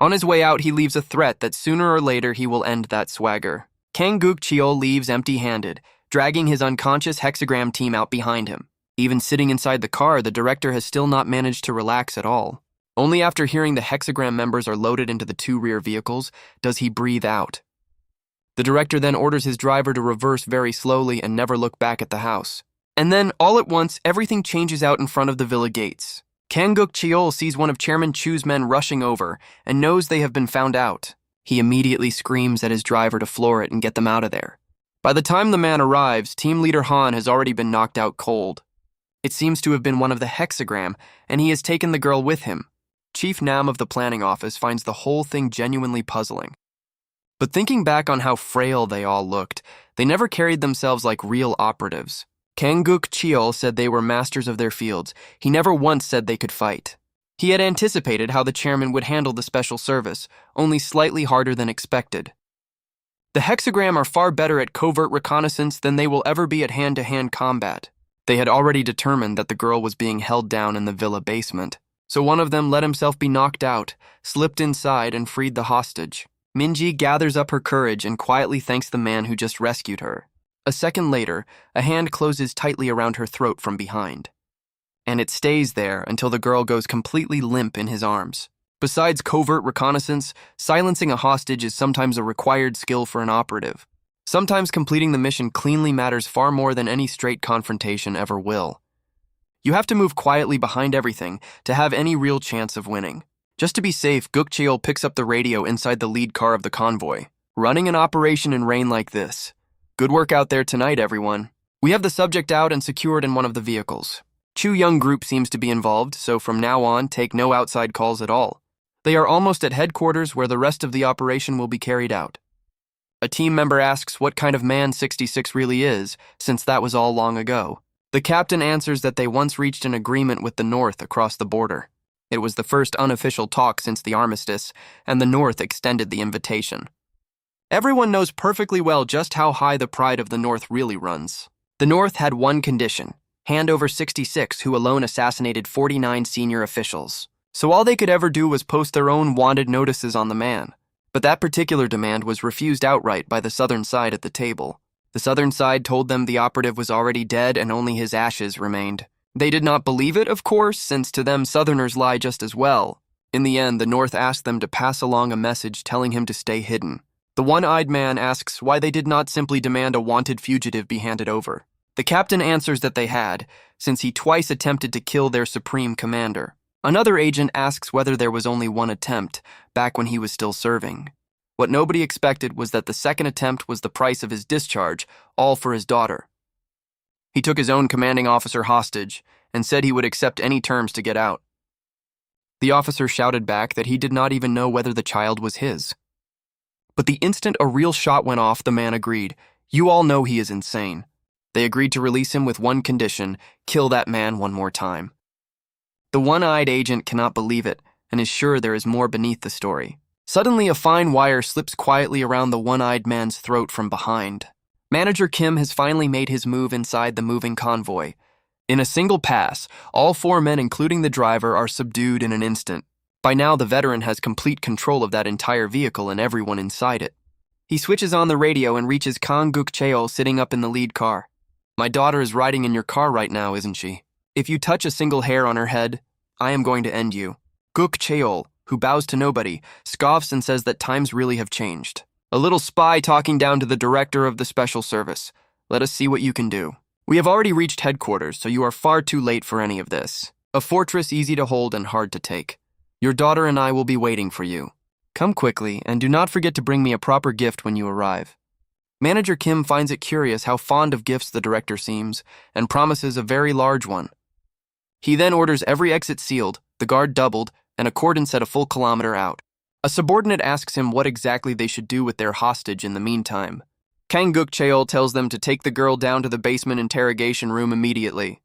On his way out, he leaves a threat that sooner or later he will end that swagger. Kang Guk-cheol leaves empty-handed, dragging his unconscious hexagram team out behind him. Even sitting inside the car, the director has still not managed to relax at all. Only after hearing the hexagram members are loaded into the 2 rear vehicles does he breathe out. The director then orders his driver to reverse very slowly and never look back at the house. And then, all at once, everything changes out in front of the villa gates. Kang Guk-cheol sees one of Chairman Chu's men rushing over and knows they have been found out. He immediately screams at his driver to floor it and get them out of there. By the time the man arrives, Team Leader Han has already been knocked out cold. It seems to have been one of the hexagram, and he has taken the girl with him. Chief Nam of the planning office finds the whole thing genuinely puzzling. But thinking back on how frail they all looked, they never carried themselves like real operatives. Kang Guk-cheol said they were masters of their fields. He never once said they could fight. He had anticipated how the chairman would handle the special service, only slightly harder than expected. The hexagram are far better at covert reconnaissance than they will ever be at hand-to-hand combat. They had already determined that the girl was being held down in the villa basement, so one of them let himself be knocked out, slipped inside, and freed the hostage. Minji gathers up her courage and quietly thanks the man who just rescued her. A second later, a hand closes tightly around her throat from behind. And it stays there until the girl goes completely limp in his arms. Besides covert reconnaissance, silencing a hostage is sometimes a required skill for an operative. Sometimes completing the mission cleanly matters far more than any straight confrontation ever will. You have to move quietly behind everything to have any real chance of winning. Just to be safe, Guk-cheol picks up the radio inside the lead car of the convoy. Running an operation in rain like this. Good work out there tonight, everyone. We have the subject out and secured in one of the vehicles. Chu Young Group seems to be involved, so from now on, take no outside calls at all. They are almost at headquarters where the rest of the operation will be carried out. A team member asks what kind of man 66 really is, since that was all long ago. The captain answers that they once reached an agreement with the North across the border. It was the first unofficial talk since the armistice, and the North extended the invitation. Everyone knows perfectly well just how high the pride of the North really runs. The North had one condition: hand over 66, who alone assassinated 49 senior officials. So all they could ever do was post their own wanted notices on the man. But that particular demand was refused outright by the Southern side at the table. The Southern side told them the operative was already dead and only his ashes remained. They did not believe it, of course, since to them Southerners lie just as well. In the end, the North asked them to pass along a message telling him to stay hidden. The one-eyed man asks why they did not simply demand a wanted fugitive be handed over. The captain answers that they had, since he twice attempted to kill their supreme commander. Another agent asks whether there was only one attempt, back when he was still serving. What nobody expected was that the second attempt was the price of his discharge, all for his daughter. He took his own commanding officer hostage and said he would accept any terms to get out. The officer shouted back that he did not even know whether the child was his. But the instant a real shot went off, the man agreed. You all know he is insane. They agreed to release him with one condition: kill that man one more time. The one-eyed agent cannot believe it and is sure there is more beneath the story. Suddenly, a fine wire slips quietly around the one-eyed man's throat from behind. Manager Kim has finally made his move inside the moving convoy. In a single pass, all 4 men, including the driver, are subdued in an instant. By now, the veteran has complete control of that entire vehicle and everyone inside it. He switches on the radio and reaches Kang Guk-cheol sitting up in the lead car. My daughter is riding in your car right now, isn't she? If you touch a single hair on her head, I am going to end you. Guk-cheol, who bows to nobody, scoffs and says that times really have changed. A little spy talking down to the director of the special service. Let us see what you can do. We have already reached headquarters, so you are far too late for any of this. A fortress easy to hold and hard to take. Your daughter and I will be waiting for you. Come quickly, and do not forget to bring me a proper gift when you arrive. Manager Kim finds it curious how fond of gifts the director seems, and promises a very large one. He then orders every exit sealed, the guard doubled, and a cordon set a full kilometer out. A subordinate asks him what exactly they should do with their hostage in the meantime. Kang Guk-cheol tells them to take the girl down to the basement interrogation room immediately.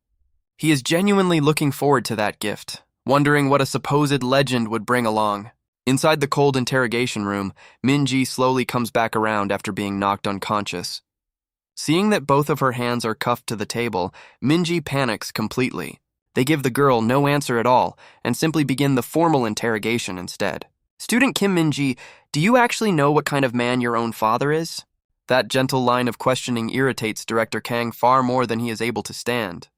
He is genuinely looking forward to that gift, wondering what a supposed legend would bring along. Inside the cold interrogation room, Minji slowly comes back around after being knocked unconscious. Seeing that both of her hands are cuffed to the table, Minji panics completely. They give the girl no answer at all and simply begin the formal interrogation instead. "Student Kim Min-ji, do you actually know what kind of man your own father is?" That gentle line of questioning irritates Director Kang far more than he is able to stand.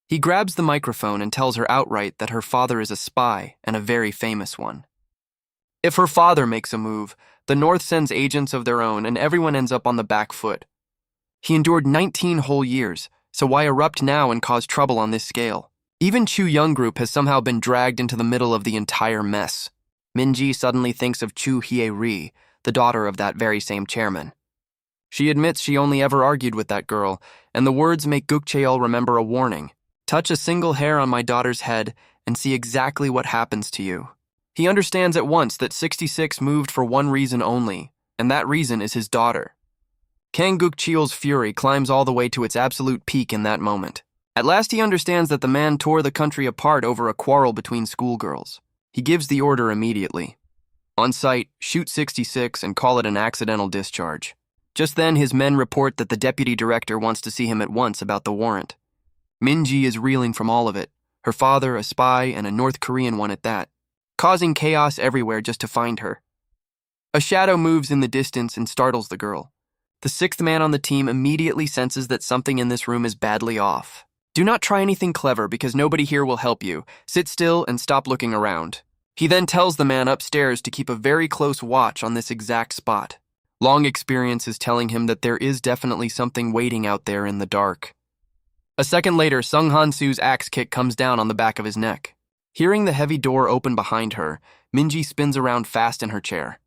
He grabs the microphone and tells her outright that her father is a spy and a very famous one. If her father makes a move, the North sends agents of their own and everyone ends up on the back foot. He endured 19 whole years, so why erupt now and cause trouble on this scale? Even Chu Young Group has somehow been dragged into the middle of the entire mess. Min-ji suddenly thinks of Chu Hye-ri, the daughter of that very same chairman. She admits she only ever argued with that girl, and the words make Guk Cheol remember a warning. Touch a single hair on my daughter's head and see exactly what happens to you. He understands at once that 66 moved for one reason only, and that reason is his daughter. Kang Guk Cheol's fury climbs all the way to its absolute peak in that moment. At last he understands that the man tore the country apart over a quarrel between schoolgirls. He gives the order immediately. On site, shoot 66 and call it an accidental discharge. Just then, his men report that the deputy director wants to see him at once about the warrant. Min-ji is reeling from all of it, her father a spy and a North Korean one at that, causing chaos everywhere just to find her. A shadow moves in the distance and startles the girl. The sixth man on the team immediately senses that something in this room is badly off. Do not try anything clever because nobody here will help you. Sit still and stop looking around. He then tells the man upstairs to keep a very close watch on this exact spot. Long experience is telling him that there is definitely something waiting out there in the dark. A second later, Sung Han-soo's axe kick comes down on the back of his neck. Hearing the heavy door open behind her, Min-ji spins around fast in her chair.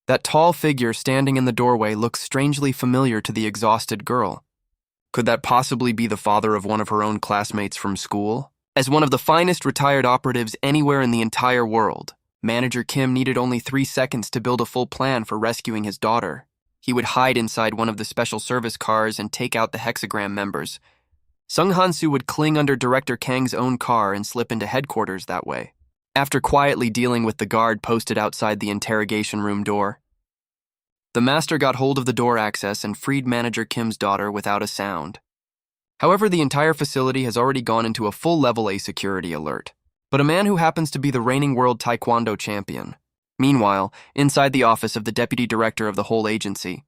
That tall figure standing in the doorway looks strangely familiar to the exhausted girl. Could that possibly be the father of one of her own classmates from school? As one of the finest retired operatives anywhere in the entire world, Manager Kim needed only 3 seconds to build a full plan for rescuing his daughter. He would hide inside one of the special service cars and take out the hexagram members. Sung Han-soo would cling under Director Kang's own car and slip into headquarters that way, after quietly dealing with the guard posted outside the interrogation room door. The master got hold of the door access and freed Manager Kim's daughter without a sound. However, the entire facility has already gone into a full level A security alert, but a man who happens to be the reigning world taekwondo champion. Meanwhile, inside the office of the deputy director of the whole agency,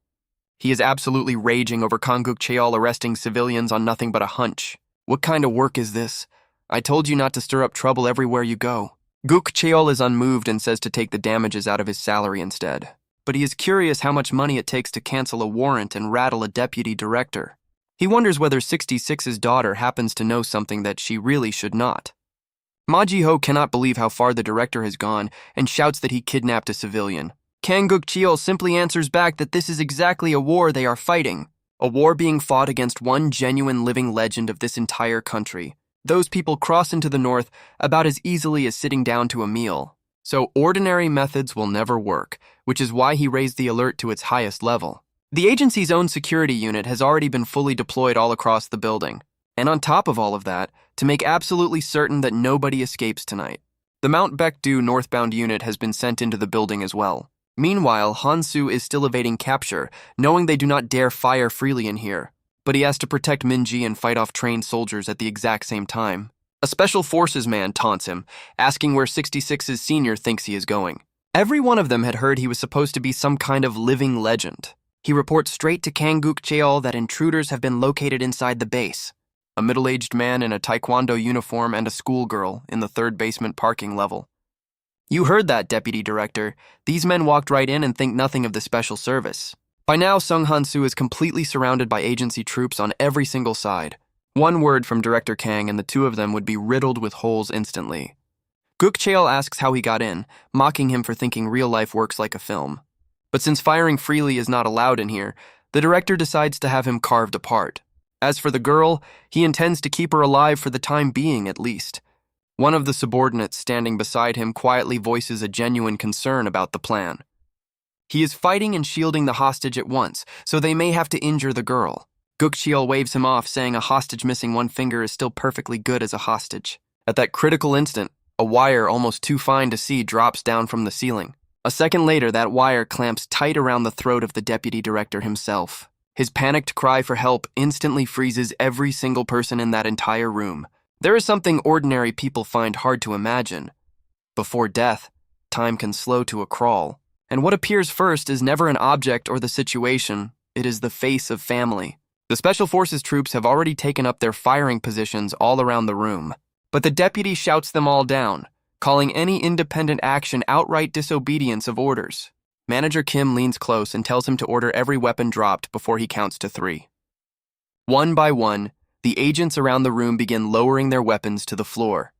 he is absolutely raging over Kang Guk Cheol arresting civilians on nothing but a hunch. What kind of work is this? I told you not to stir up trouble everywhere you go. Guk Cheol is unmoved and says to take the damages out of his salary instead. But he is curious how much money it takes to cancel a warrant and rattle a deputy director. He wonders whether 66's daughter happens to know something that she really should not. Ma Ji-ho cannot believe how far the director has gone and shouts that he kidnapped a civilian. Kang Guk Cheol simply answers back that this is exactly a war they are fighting. A war being fought against one genuine living legend of this entire country. Those people cross into the North about as easily as sitting down to a meal. So ordinary methods will never work, which is why he raised the alert to its highest level. The agency's own security unit has already been fully deployed all across the building. And on top of all of that, to make absolutely certain that nobody escapes tonight, the Mount Baekdu northbound unit has been sent into the building as well. Meanwhile, Han-soo is still evading capture, knowing they do not dare fire freely in here, but he has to protect Min-ji and fight off trained soldiers at the exact same time. A special forces man taunts him, asking where 66's senior thinks he is going. Every one of them had heard he was supposed to be some kind of living legend. He reports straight to Kang Guk Cheol that intruders have been located inside the base. A middle-aged man in a taekwondo uniform and a schoolgirl in the third basement parking level. You heard that, Deputy Director. These men walked right in and think nothing of the special service. By now, Sung Han-soo is completely surrounded by agency troops on every single side. One word from Director Kang and the two of them would be riddled with holes instantly. Guk Cheol asks how he got in, mocking him for thinking real life works like a film. But since firing freely is not allowed in here, the director decides to have him carved apart. As for the girl, he intends to keep her alive for the time being at least. One of the subordinates standing beside him quietly voices a genuine concern about the plan. He is fighting and shielding the hostage at once, so they may have to injure the girl. Guk Cheol waves him off, saying a hostage missing one finger is still perfectly good as a hostage. At that critical instant, a wire almost too fine to see drops down from the ceiling. A second later, that wire clamps tight around the throat of the deputy director himself. His panicked cry for help instantly freezes every single person in that entire room. There is something ordinary people find hard to imagine. Before death, time can slow to a crawl. And what appears first is never an object or the situation, it is the face of family. The Special Forces troops have already taken up their firing positions all around the room, but the deputy shouts them all down, calling any independent action outright disobedience of orders. Manager Kim leans close and tells him to order every weapon dropped before he counts to 3. One by one, the agents around the room begin lowering their weapons to the floor.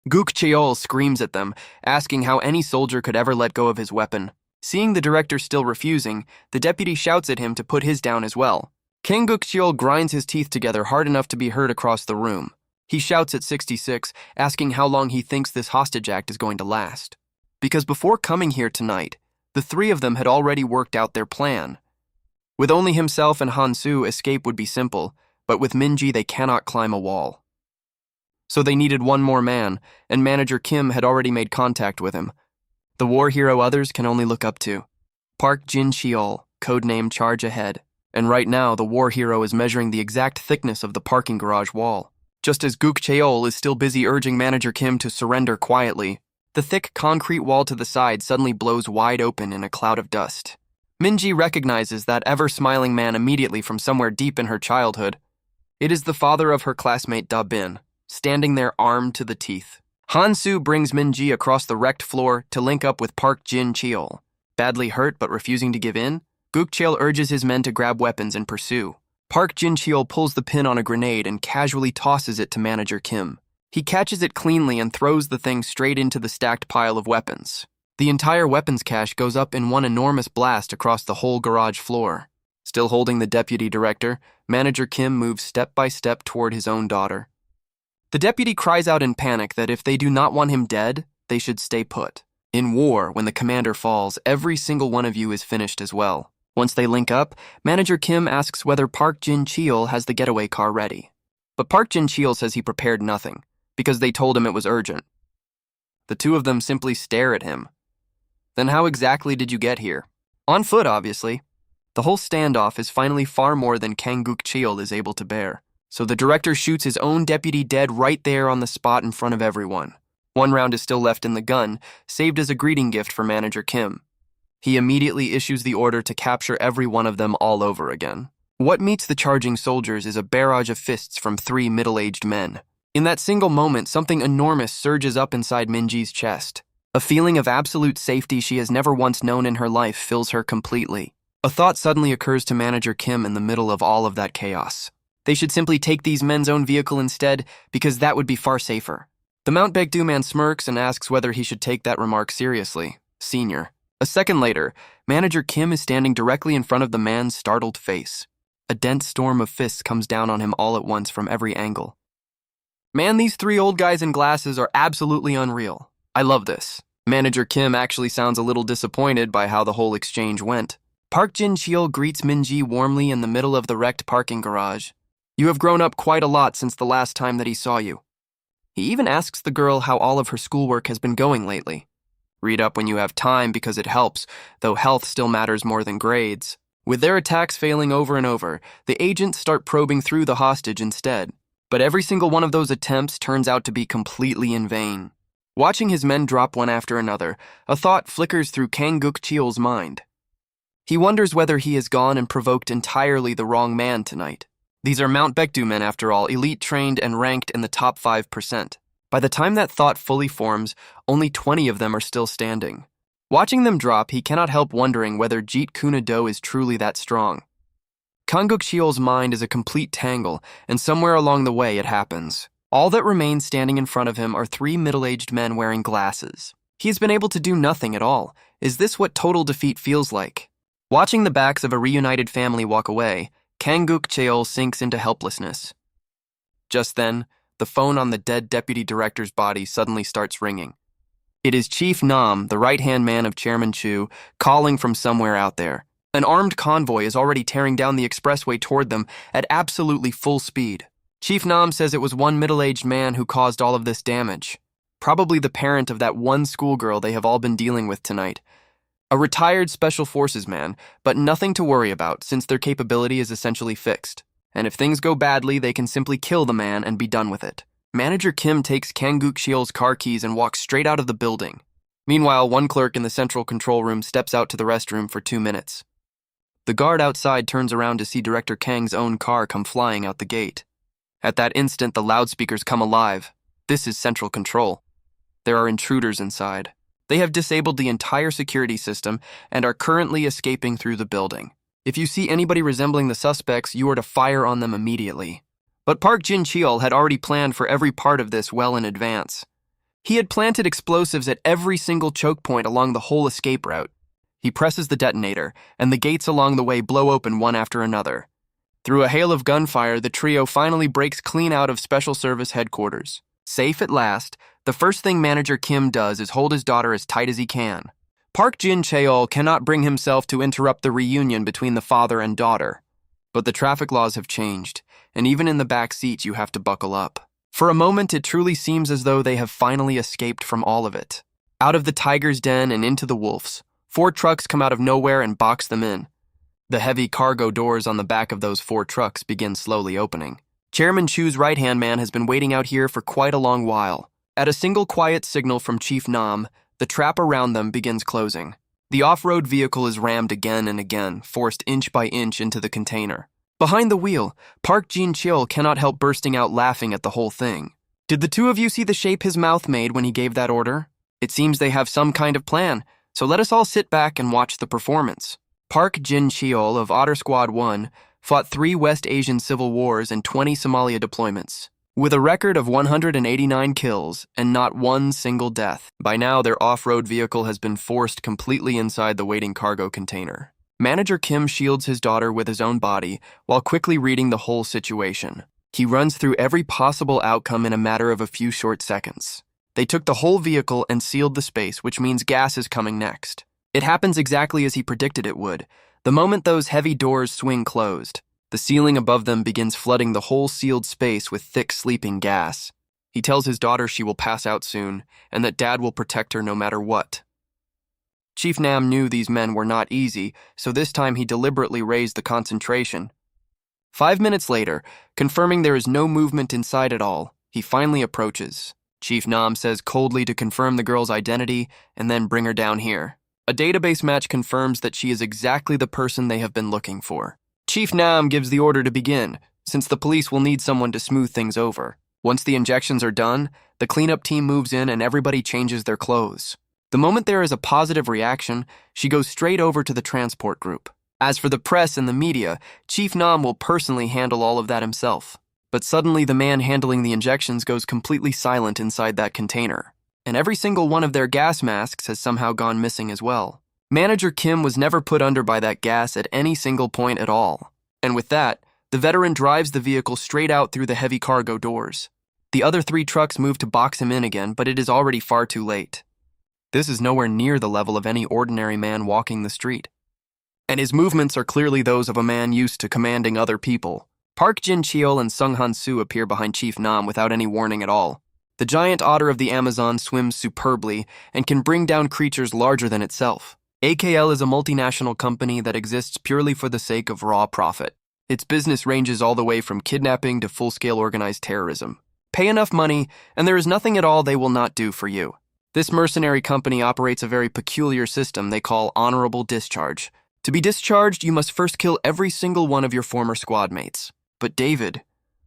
Guk Cheol screams at them, asking how any soldier could ever let go of his weapon. Seeing the director still refusing, the deputy shouts at him to put his down as well. King Guk Cheol grinds his teeth together hard enough to be heard across the room. He shouts at 66, asking how long he thinks this hostage act is going to last. Because before coming here tonight, the 3 of them had already worked out their plan. With only himself and Han-soo, escape would be simple, but with Minji they cannot climb a wall. So they needed one more man, and Manager Kim had already made contact with him. The war hero others can only look up to. Park Jin-cheol, codename Charge Ahead, and right now the war hero is measuring the exact thickness of the parking garage wall. Just as Guk Cheol is still busy urging Manager Kim to surrender quietly, the thick concrete wall to the side suddenly blows wide open in a cloud of dust. Minji recognizes that ever-smiling man immediately from somewhere deep in her childhood. It is the father of her classmate Da Bin, standing there armed to the teeth. Han-soo brings Minji across the wrecked floor to link up with Park Jin-cheol. Badly hurt but refusing to give in, Guk Cheol urges his men to grab weapons and pursue. Park Jin-cheol pulls the pin on a grenade and casually tosses it to Manager Kim. He catches it cleanly and throws the thing straight into the stacked pile of weapons. The entire weapons cache goes up in one enormous blast across the whole garage floor. Still holding the deputy director, Manager Kim moves step by step toward his own daughter. The deputy cries out in panic that if they do not want him dead, they should stay put. In war, when the commander falls, every single one of you is finished as well. Once they link up, Manager Kim asks whether Park Jin-cheol has the getaway car ready. But Park Jin-cheol says he prepared nothing, because they told him it was urgent. The 2 of them simply stare at him. Then how exactly did you get here? On foot, obviously. The whole standoff is finally far more than Kang Guk Cheol is able to bear, so the director shoots his own deputy dead right there on the spot in front of everyone. 1 round is still left in the gun, saved as a greeting gift for Manager Kim. He immediately issues the order to capture every one of them all over again. What meets the charging soldiers is a barrage of fists from 3 middle-aged men. In that single moment, something enormous surges up inside Minji's chest. A feeling of absolute safety she has never once known in her life fills her completely. A thought suddenly occurs to Manager Kim in the middle of all of that chaos. They should simply take these men's own vehicle instead, because that would be far safer. The Mount Baekdu man smirks and asks whether he should take that remark seriously. Senior. A second later, Manager Kim is standing directly in front of the man's startled face. A dense storm of fists comes down on him all at once from every angle. Man, these 3 old guys in glasses are absolutely unreal. I love this. Manager Kim actually sounds a little disappointed by how the whole exchange went. Park Jin-cheol greets Minji warmly in the middle of the wrecked parking garage. You have grown up quite a lot since the last time that he saw you. He even asks the girl how all of her schoolwork has been going lately. Read up when you have time because it helps, though health still matters more than grades. With their attacks failing over and over, the agents start probing through the hostage instead. But every single one of those attempts turns out to be completely in vain. Watching his men drop one after another, a thought flickers through Kang Guk Cheol's mind. He wonders whether he has gone and provoked entirely the wrong man tonight. These are Mount Baekdu men, after all, elite trained and ranked in the top 5%. By the time that thought fully forms, only 20 of them are still standing. Watching them drop, he cannot help wondering whether Jeet Kune Do is truly that strong. Kang Guk Cheol's mind is a complete tangle, and somewhere along the way it happens. All that remains standing in front of him are 3 middle-aged men wearing glasses. He has been able to do nothing at all. Is this what total defeat feels like? Watching the backs of a reunited family walk away, Kang Guk Cheol sinks into helplessness. Just then, the phone on the dead deputy director's body suddenly starts ringing. It is Chief Nam, the right-hand man of Chairman Chu, calling from somewhere out there. An armed convoy is already tearing down the expressway toward them at absolutely full speed. Chief Nam says it was one middle-aged man who caused all of this damage. Probably the parent of that one schoolgirl they have all been dealing with tonight. A retired Special Forces man, but nothing to worry about since their capability is essentially fixed. And if things go badly, they can simply kill the man and be done with it. Manager Kim takes Kang Guk Cheol's car keys and walks straight out of the building. Meanwhile, one clerk in the central control room steps out to the restroom for 2 minutes. The guard outside turns around to see Director Kang's own car come flying out the gate. At that instant, the loudspeakers come alive. This is central control. There are intruders inside. They have disabled the entire security system and are currently escaping through the building. If you see anybody resembling the suspects, you are to fire on them immediately. But Park Jin-cheol had already planned for every part of this well in advance. He had planted explosives at every single choke point along the whole escape route. He presses the detonator, and the gates along the way blow open one after another. Through a hail of gunfire, the trio finally breaks clean out of Special Service headquarters. Safe at last, the first thing Manager Kim does is hold his daughter as tight as he can. Park Jin-cheol cannot bring himself to interrupt the reunion between the father and daughter. But the traffic laws have changed, and even in the back seat you have to buckle up. For a moment, it truly seems as though they have finally escaped from all of it. Out of the tiger's den and into the wolf's, 4 trucks come out of nowhere and box them in. The heavy cargo doors on the back of those 4 trucks begin slowly opening. Chairman Chu's right-hand man has been waiting out here for quite a long while. At a single quiet signal from Chief Nam, the trap around them begins closing. The off-road vehicle is rammed again and again, forced inch by inch into the container. Behind the wheel, Park Jin-cheol cannot help bursting out laughing at the whole thing. Did the two of you see the shape his mouth made when he gave that order? It seems they have some kind of plan, so let us all sit back and watch the performance. Park Jin-cheol of Otter Squad 1 fought 3 West Asian civil wars and 20 Somalia deployments, with a record of 189 kills and not one single death. By now, their off-road vehicle has been forced completely inside the waiting cargo container. Manager Kim shields his daughter with his own body while quickly reading the whole situation. He runs through every possible outcome in a matter of a few short seconds. They took the whole vehicle and sealed the space, which means gas is coming next. It happens exactly as he predicted it would. The moment those heavy doors swing closed, the ceiling above them begins flooding the whole sealed space with thick sleeping gas. He tells his daughter she will pass out soon, and that Dad will protect her no matter what. Chief Nam knew these men were not easy, so this time he deliberately raised the concentration. 5 minutes later, confirming there is no movement inside at all, he finally approaches. Chief Nam says coldly to confirm the girl's identity and then bring her down here. A database match confirms that she is exactly the person they have been looking for. Chief Nam gives the order to begin, since the police will need someone to smooth things over. Once the injections are done, the cleanup team moves in and everybody changes their clothes. The moment there is a positive reaction, she goes straight over to the transport group. As for the press and the media, Chief Nam will personally handle all of that himself. But suddenly the man handling the injections goes completely silent inside that container, and every single one of their gas masks has somehow gone missing as well. Manager Kim was never put under by that gas at any single point at all. And with that, the veteran drives the vehicle straight out through the heavy cargo doors. The other 3 trucks move to box him in again, but it is already far too late. This is nowhere near the level of any ordinary man walking the street. And his movements are clearly those of a man used to commanding other people. Park Jin-cheol and Sung Han-soo appear behind Chief Nam without any warning at all. The giant otter of the Amazon swims superbly and can bring down creatures larger than itself. AKL is a multinational company that exists purely for the sake of raw profit. Its business ranges all the way from kidnapping to full-scale organized terrorism. Pay enough money, and there is nothing at all they will not do for you. This mercenary company operates a very peculiar system they call honorable discharge. To be discharged, you must first kill every single one of your former squad mates. But David,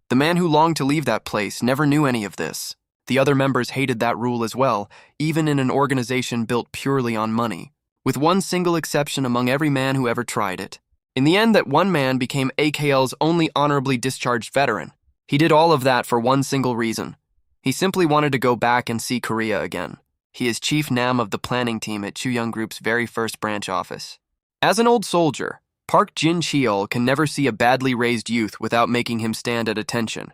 the man who longed to leave that place, never knew any of this. The other members hated that rule as well, even in an organization built purely on money, with one single exception among every man who ever tried it. In the end, that one man became AKL's only honorably discharged veteran. He did all of that for one single reason. He simply wanted to go back and see Korea again. He is Chief Nam of the planning team at Chuyung Group's very first branch office. As an old soldier, Park Jin-cheol can never see a badly raised youth without making him stand at attention.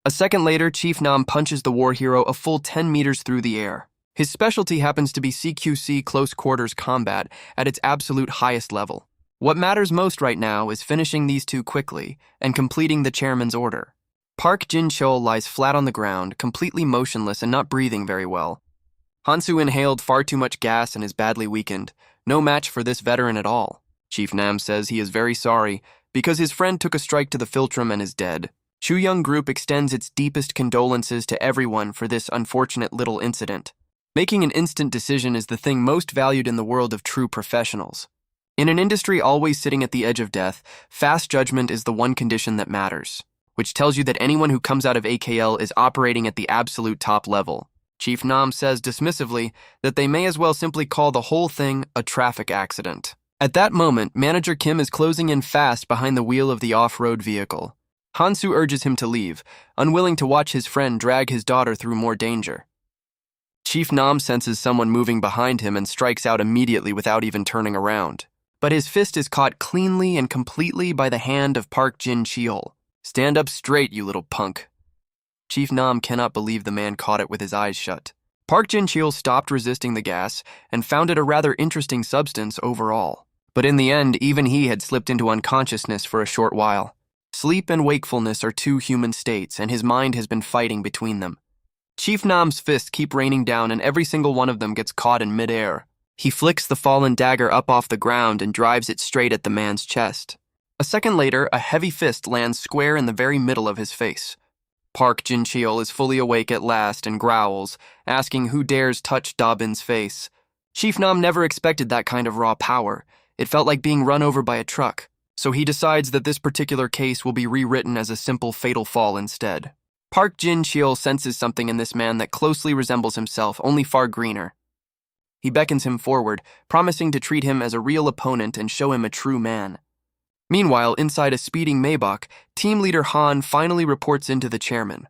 A second later, Chief Nam punches the war hero a full 10 meters through the air. His specialty happens to be CQC close quarters combat at its absolute highest level. What matters most right now is finishing these two quickly and completing the chairman's order. Park Jin-cheol lies flat on the ground, completely motionless and not breathing very well. Hansu inhaled far too much gas and is badly weakened. No match for this veteran at all. Chief Nam says he is very sorry because his friend took a strike to the philtrum and is dead. Chuyung Group extends its deepest condolences to everyone for this unfortunate little incident. Making an instant decision is the thing most valued in the world of true professionals. In an industry always sitting at the edge of death, fast judgment is the one condition that matters, which tells you that anyone who comes out of AKL is operating at the absolute top level. Chief Nam says dismissively that they may as well simply call the whole thing a traffic accident. At that moment, Manager Kim is closing in fast behind the wheel of the off-road vehicle. Hansu urges him to leave, unwilling to watch his friend drag his daughter through more danger. Chief Nam senses someone moving behind him and strikes out immediately without even turning around. But his fist is caught cleanly and completely by the hand of Park Jin-cheol. "Stand up straight, you little punk." Chief Nam cannot believe the man caught it with his eyes shut. Park Jin-cheol stopped resisting the gas and found it a rather interesting substance overall. But in the end, even he had slipped into unconsciousness for a short while. Sleep and wakefulness are two human states, and his mind has been fighting between them. Chief Nam's fists keep raining down, and every single one of them gets caught in midair. He flicks the fallen dagger up off the ground and drives it straight at the man's chest. A second later, a heavy fist lands square in the very middle of his face. Park Jin-cheol is fully awake at last and growls, asking who dares touch Dobbin's face. Chief Nam never expected that kind of raw power. It felt like being run over by a truck, so he decides that this particular case will be rewritten as a simple fatal fall instead. Park Jin-cheol senses something in this man that closely resembles himself, only far greener. He beckons him forward, promising to treat him as a real opponent and show him a true man. Meanwhile, inside a speeding Maybach, team leader Han finally reports into the chairman.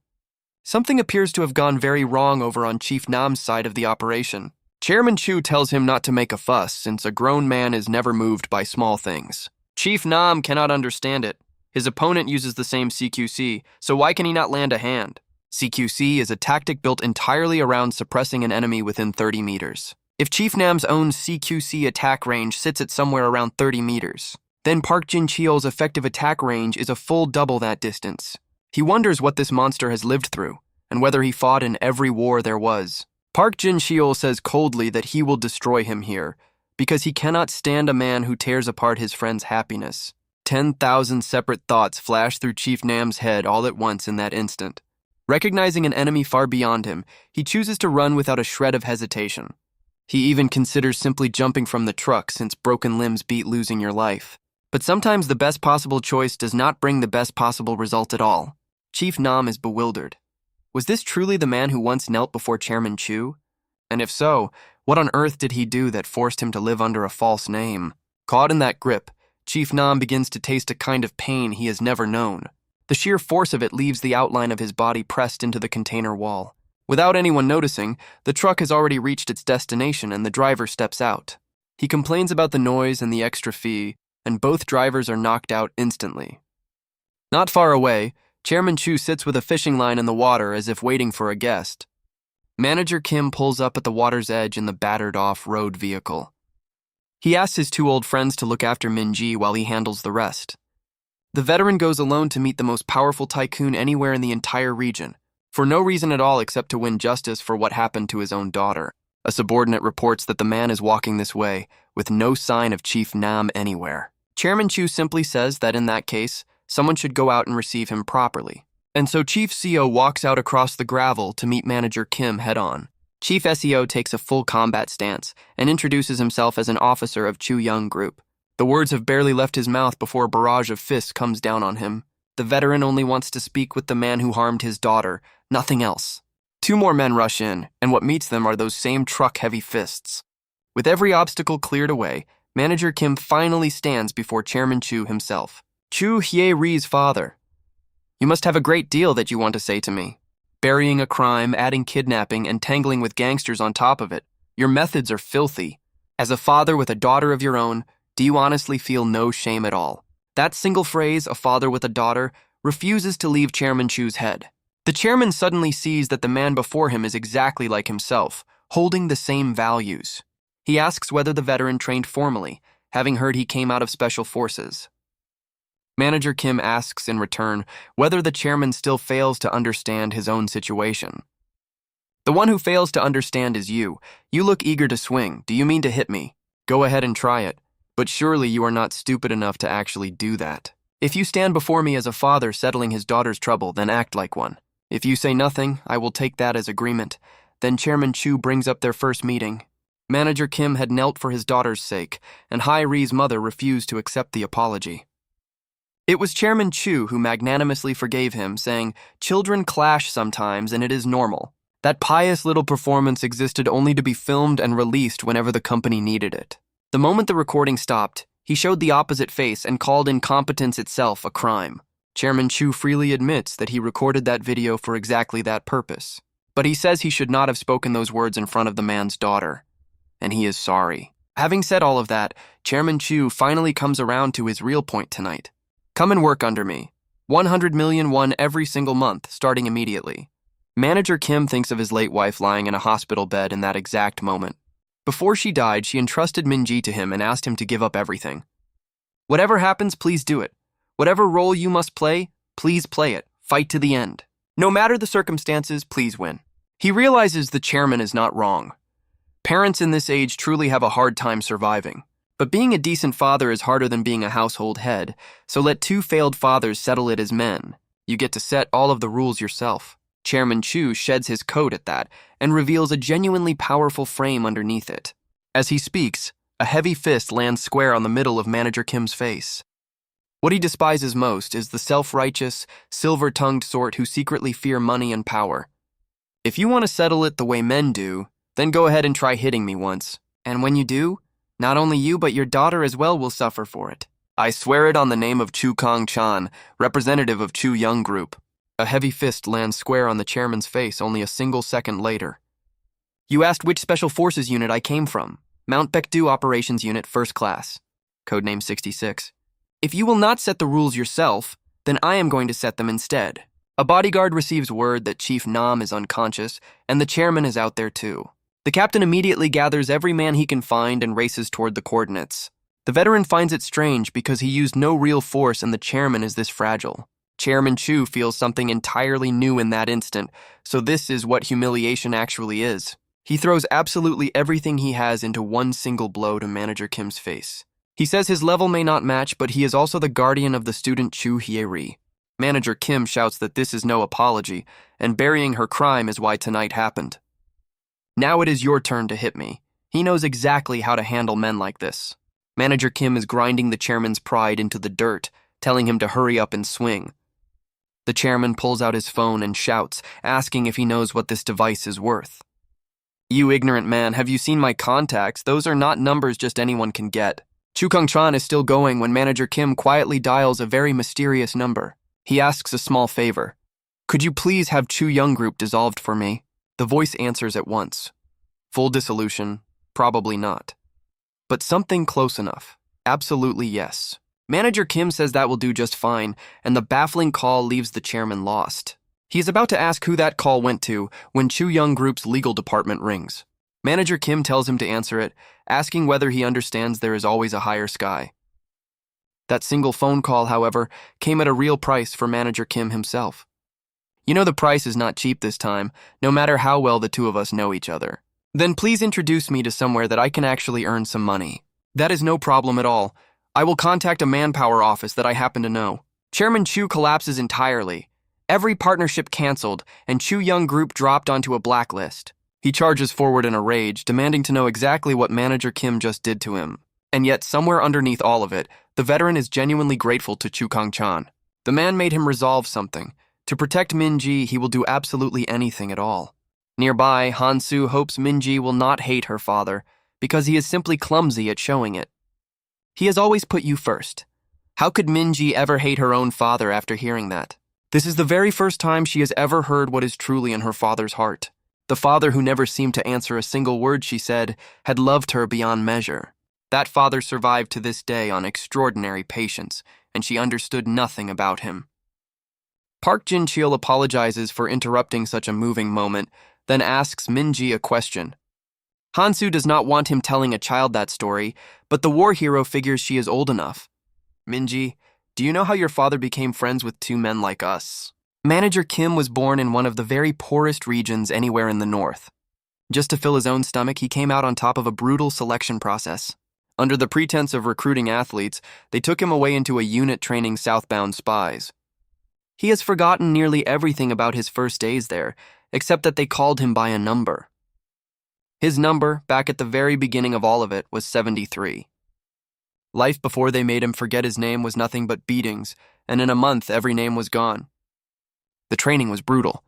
Something appears to have gone very wrong over on Chief Nam's side of the operation. Chairman Chu tells him not to make a fuss, since a grown man is never moved by small things. Chief Nam cannot understand it. His opponent uses the same CQC, so why can he not land a hand? CQC is a tactic built entirely around suppressing an enemy within 30 meters. If Chief Nam's own CQC attack range sits at somewhere around 30 meters, then Park Jin-cheol's effective attack range is a full double that distance. He wonders what this monster has lived through, and whether he fought in every war there was. Park Jin-cheol says coldly that he will destroy him here, because he cannot stand a man who tears apart his friend's happiness. 10,000 separate thoughts flash through Chief Nam's head all at once in that instant. Recognizing an enemy far beyond him, he chooses to run without a shred of hesitation. He even considers simply jumping from the truck, since broken limbs beat losing your life. But sometimes the best possible choice does not bring the best possible result at all. Chief Nam is bewildered. Was this truly the man who once knelt before Chairman Chu? And if so, what on earth did he do that forced him to live under a false name? Caught in that grip, Chief Nam begins to taste a kind of pain he has never known. The sheer force of it leaves the outline of his body pressed into the container wall. Without anyone noticing, the truck has already reached its destination and the driver steps out. He complains about the noise and the extra fee, and both drivers are knocked out instantly. Not far away, Chairman Chu sits with a fishing line in the water as if waiting for a guest. Manager Kim pulls up at the water's edge in the battered off-road vehicle. He asks his two old friends to look after Min-ji while he handles the rest. The veteran goes alone to meet the most powerful tycoon anywhere in the entire region, for no reason at all except to win justice for what happened to his own daughter. A subordinate reports that the man is walking this way, with no sign of Chief Nam anywhere. Chairman Chu simply says that in that case, someone should go out and receive him properly. And so Chief SEO walks out across the gravel to meet Manager Kim head-on. Chief SEO takes a full combat stance and introduces himself as an officer of Chu Young Group. The words have barely left his mouth before a barrage of fists comes down on him. The veteran only wants to speak with the man who harmed his daughter, nothing else. Two more men rush in, and what meets them are those same truck-heavy fists. With every obstacle cleared away, Manager Kim finally stands before Chairman Chu himself. Chu Hye-ri's father. You must have a great deal that you want to say to me. Burying a crime, adding kidnapping, and tangling with gangsters on top of it. Your methods are filthy. As a father with a daughter of your own, do you honestly feel no shame at all? That single phrase, a father with a daughter, refuses to leave Chairman Chu's head. The chairman suddenly sees that the man before him is exactly like himself, holding the same values. He asks whether the veteran trained formally, having heard he came out of special forces. Manager Kim asks in return whether the chairman still fails to understand his own situation. The one who fails to understand is you. You look eager to swing. Do you mean to hit me? Go ahead and try it. But surely you are not stupid enough to actually do that. If you stand before me as a father settling his daughter's trouble, then act like one. If you say nothing, I will take that as agreement. Then Chairman Chu brings up their first meeting. Manager Kim had knelt for his daughter's sake, and Hai-Ri's mother refused to accept the apology. It was Chairman Chu who magnanimously forgave him, saying, "Children clash sometimes, and it is normal." That pious little performance existed only to be filmed and released whenever the company needed it. The moment the recording stopped, he showed the opposite face and called incompetence itself a crime. Chairman Chu freely admits that he recorded that video for exactly that purpose. But he says he should not have spoken those words in front of the man's daughter. And he is sorry. Having said all of that, Chairman Chu finally comes around to his real point tonight. Come and work under me. 100 million won every single month, starting immediately. Manager Kim thinks of his late wife lying in a hospital bed in that exact moment. Before she died, she entrusted Min-ji to him and asked him to give up everything. Whatever happens, please do it. Whatever role you must play, please play it. Fight to the end. No matter the circumstances, please win. He realizes the chairman is not wrong. Parents in this age truly have a hard time surviving. But being a decent father is harder than being a household head, so let two failed fathers settle it as men. You get to set all of the rules yourself. Chairman Chu sheds his coat at that and reveals a genuinely powerful frame underneath it. As he speaks, a heavy fist lands square on the middle of Manager Kim's face. What he despises most is the self-righteous, silver-tongued sort who secretly fear money and power. If you want to settle it the way men do, then go ahead and try hitting me once. And when you do, not only you but your daughter as well will suffer for it. I swear it on the name of Chu Kang-chan, representative of Chu Young Group. A heavy fist lands square on the chairman's face only a single second later. You asked which Special Forces unit I came from. Mount Baekdu Operations Unit First Class. Codename 66. If you will not set the rules yourself, then I am going to set them instead. A bodyguard receives word that Chief Nam is unconscious, and the chairman is out there too. The captain immediately gathers every man he can find and races toward the coordinates. The veteran finds it strange because he used no real force and the chairman is this fragile. Chairman Chu feels something entirely new in that instant, so this is what humiliation actually is. He throws absolutely everything he has into one single blow to Manager Kim's face. He says his level may not match, but he is also the guardian of the student Chu Hye-ri. Manager Kim shouts that this is no apology, and burying her crime is why tonight happened. Now it is your turn to hit me. He knows exactly how to handle men like this. Manager Kim is grinding the chairman's pride into the dirt, telling him to hurry up and swing. The chairman pulls out his phone and shouts, asking if he knows what this device is worth. You ignorant man, have you seen my contacts? Those are not numbers just anyone can get. Chu Kang-chan is still going when Manager Kim quietly dials a very mysterious number. He asks a small favor. Could you please have Chu Young Group dissolved for me? The voice answers at once. Full dissolution? Probably not. But something close enough. Absolutely yes. Manager Kim says that will do just fine, and the baffling call leaves the chairman lost. He is about to ask who that call went to when Chu Young Group's legal department rings. Manager Kim tells him to answer it, asking whether he understands there is always a higher sky. That single phone call, however, came at a real price for Manager Kim himself. You know the price is not cheap this time, no matter how well the two of us know each other. Then please introduce me to somewhere that I can actually earn some money. That is no problem at all. I will contact a manpower office that I happen to know. Chairman Chu collapses entirely. Every partnership canceled, and Chu Young Group dropped onto a blacklist. He charges forward in a rage, demanding to know exactly what Manager Kim just did to him. And yet, somewhere underneath all of it, the veteran is genuinely grateful to Chu Kang-chan. The man made him resolve something. To protect Min-ji, he will do absolutely anything at all. Nearby, Han-soo hopes Min-ji will not hate her father, because he is simply clumsy at showing it. He has always put you first. How could Min-ji ever hate her own father after hearing that? This is the very first time she has ever heard what is truly in her father's heart. The father who never seemed to answer a single word she said had loved her beyond measure. That father survived to this day on extraordinary patience, and she understood nothing about him. Park Jin-cheol apologizes for interrupting such a moving moment, then asks Min-ji a question. Han-soo does not want him telling a child that story, but the war hero figures she is old enough. Min-ji, do you know how your father became friends with two men like us? Manager Kim was born in one of the very poorest regions anywhere in the north. Just to fill his own stomach, he came out on top of a brutal selection process. Under the pretense of recruiting athletes, they took him away into a unit training southbound spies. He has forgotten nearly everything about his first days there, except that they called him by a number. His number, back at the very beginning of all of it, was 73. Life before they made him forget his name was nothing but beatings, and in a month every name was gone. The training was brutal.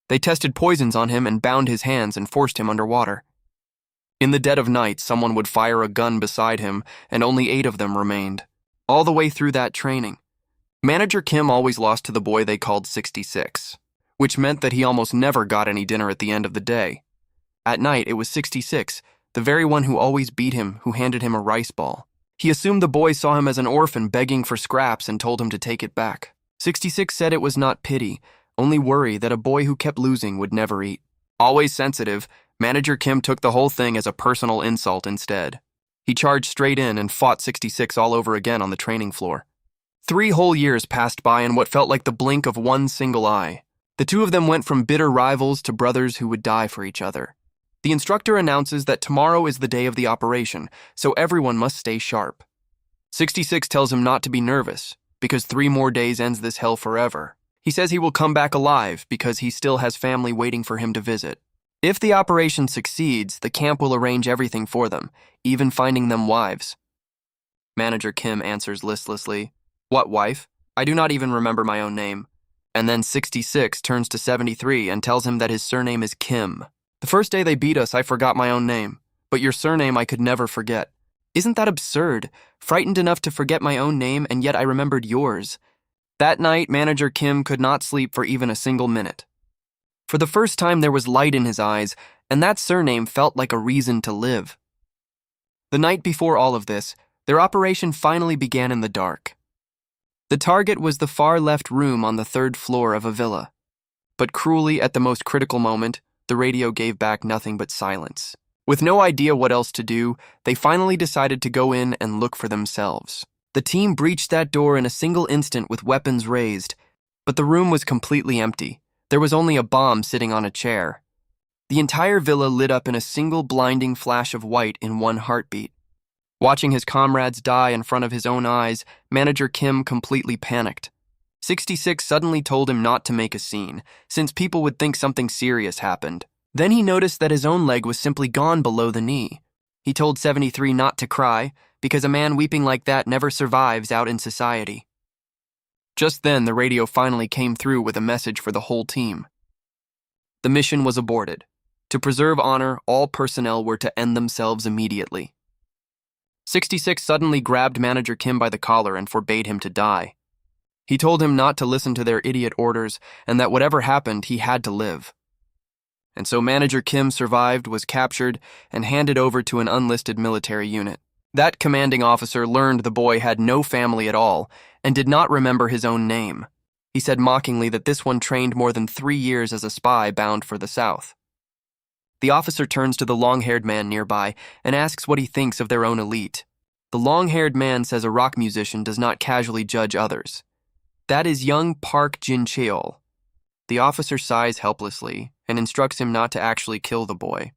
They tested poisons on him and bound his hands and forced him underwater. In the dead of night, someone would fire a gun beside him, and only 8 of them remained. All the way through that training, Manager Kim always lost to the boy they called 66, which meant that he almost never got any dinner at the end of the day. At night, it was 66, the very one who always beat him, who handed him a rice ball. He assumed the boy saw him as an orphan begging for scraps and told him to take it back. 66 said it was not pity, only worry that a boy who kept losing would never eat. Always sensitive, Manager Kim took the whole thing as a personal insult instead. He charged straight in and fought 66 all over again on the training floor. 3 whole years passed by in what felt like the blink of one single eye. The two of them went from bitter rivals to brothers who would die for each other. The instructor announces that tomorrow is the day of the operation, so everyone must stay sharp. 66 tells him not to be nervous, because 3 more days ends this hell forever. He says he will come back alive because he still has family waiting for him to visit. If the operation succeeds, the camp will arrange everything for them, even finding them wives. Manager Kim answers listlessly, "What wife? I do not even remember my own name." And then 66 turns to 73 and tells him that his surname is Kim. "The first day they beat us, I forgot my own name, but your surname I could never forget." Isn't that absurd? Frightened enough to forget my own name, and yet I remembered yours. That night, Manager Kim could not sleep for even a single minute. For the first time, there was light in his eyes, and that surname felt like a reason to live. The night before all of this, their operation finally began in the dark. The target was the far left room on the 3rd floor of a villa. But cruelly, at the most critical moment, the radio gave back nothing but silence. With no idea what else to do, they finally decided to go in and look for themselves. The team breached that door in a single instant with weapons raised, but the room was completely empty. There was only a bomb sitting on a chair. The entire villa lit up in a single blinding flash of white in one heartbeat. Watching his comrades die in front of his own eyes, Manager Kim completely panicked. 66 suddenly told him not to make a scene, since people would think something serious happened. Then he noticed that his own leg was simply gone below the knee. He told 73 not to cry, because a man weeping like that never survives out in society. Just then, the radio finally came through with a message for the whole team. The mission was aborted. To preserve honor, all personnel were to end themselves immediately. 66 suddenly grabbed Manager Kim by the collar and forbade him to die. He told him not to listen to their idiot orders and that whatever happened, he had to live. And so Manager Kim survived, was captured, and handed over to an unlisted military unit. That commanding officer learned the boy had no family at all and did not remember his own name. He said mockingly that this one trained more than 3 years as a spy bound for the South. The officer turns to the long-haired man nearby and asks what he thinks of their own elite. The long-haired man says a rock musician does not casually judge others. That is young Park Jin-cheol. The officer sighs helplessly and instructs him not to actually kill the boy,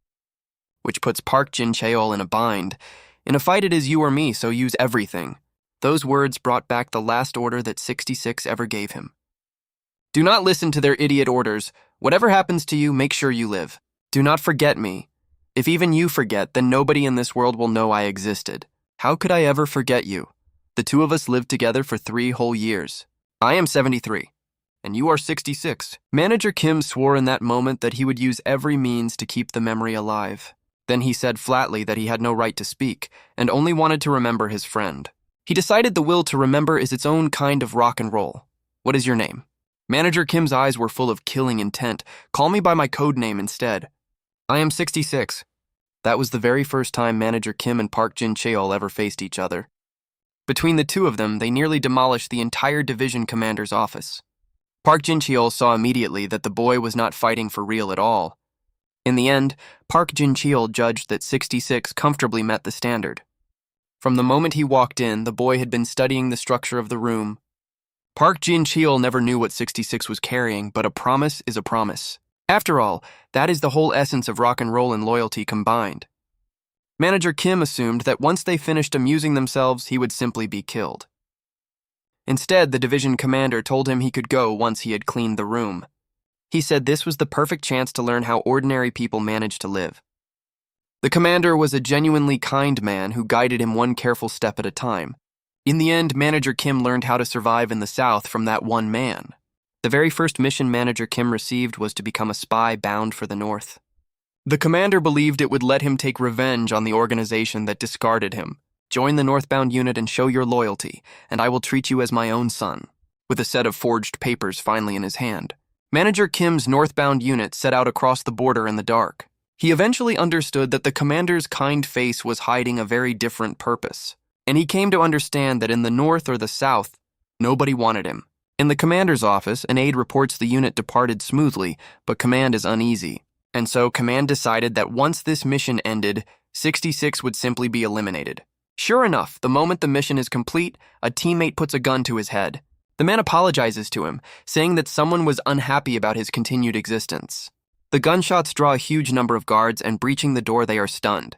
which puts Park Jin-cheol in a bind. In a fight it is you or me, so use everything. Those words brought back the last order that 66 ever gave him. Do not listen to their idiot orders. Whatever happens to you, make sure you live. Do not forget me. If even you forget, then nobody in this world will know I existed. How could I ever forget you? The two of us lived together for 3 whole years. I am 73, and you are 66. Manager Kim swore in that moment that he would use every means to keep the memory alive. Then he said flatly that he had no right to speak and only wanted to remember his friend. He decided the will to remember is its own kind of rock and roll. What is your name? Manager Kim's eyes were full of killing intent. Call me by my code name instead. I am 66. That was the very first time Manager Kim and Park Jin-cheol ever faced each other. Between the two of them, they nearly demolished the entire division commander's office. Park Jin-cheol saw immediately that the boy was not fighting for real at all. In the end, Park Jin-cheol judged that 66 comfortably met the standard. From the moment he walked in, the boy had been studying the structure of the room. Park Jin-cheol never knew what 66 was carrying, but a promise is a promise. After all, that is the whole essence of rock and roll and loyalty combined. Manager Kim assumed that once they finished amusing themselves, he would simply be killed. Instead, the division commander told him he could go once he had cleaned the room. He said this was the perfect chance to learn how ordinary people manage to live. The commander was a genuinely kind man who guided him one careful step at a time. In the end, Manager Kim learned how to survive in the South from that one man. The very first mission Manager Kim received was to become a spy bound for the North. The commander believed it would let him take revenge on the organization that discarded him. Join the northbound unit and show your loyalty, and I will treat you as my own son. With a set of forged papers finally in his hand, Manager Kim's northbound unit set out across the border in the dark. He eventually understood that the commander's kind face was hiding a very different purpose, and he came to understand that in the North or the South, nobody wanted him. In the commander's office, an aide reports the unit departed smoothly, but command is uneasy. And so command decided that once this mission ended, 66 would simply be eliminated. Sure enough, the moment the mission is complete, a teammate puts a gun to his head. The man apologizes to him, saying that someone was unhappy about his continued existence. The gunshots draw a huge number of guards, and breaching the door, they are stunned.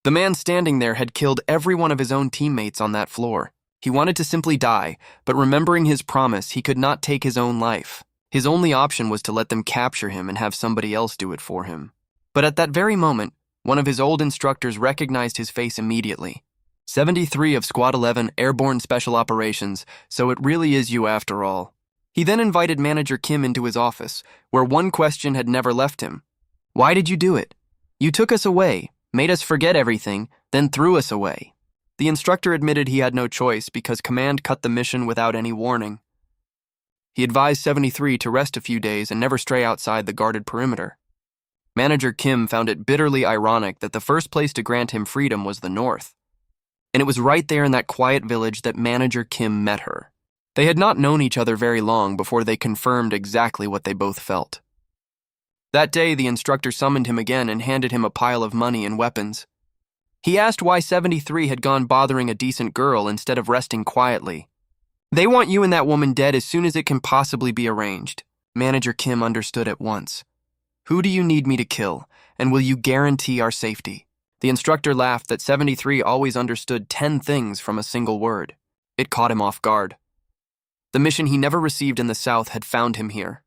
The man standing there had killed every one of his own teammates on that floor. He wanted to simply die, but remembering his promise, he could not take his own life. His only option was to let them capture him and have somebody else do it for him. But at that very moment, one of his old instructors recognized his face immediately. 73 of Squad 11 Airborne Special Operations, so it really is you after all. He then invited Manager Kim into his office, where one question had never left him. Why did you do it? You took us away, made us forget everything, then threw us away. The instructor admitted he had no choice because command cut the mission without any warning. He advised 73 to rest a few days and never stray outside the guarded perimeter. Manager Kim found it bitterly ironic that the first place to grant him freedom was the North. And it was right there in that quiet village that Manager Kim met her. They had not known each other very long before they confirmed exactly what they both felt. That day, the instructor summoned him again and handed him a pile of money and weapons. He asked why 73 had gone bothering a decent girl instead of resting quietly. They want you and that woman dead as soon as it can possibly be arranged. Manager Kim understood at once. Who do you need me to kill, and will you guarantee our safety? The instructor laughed that 73 always understood 10 things from a single word. It caught him off guard. The mission he never received in the South had found him here.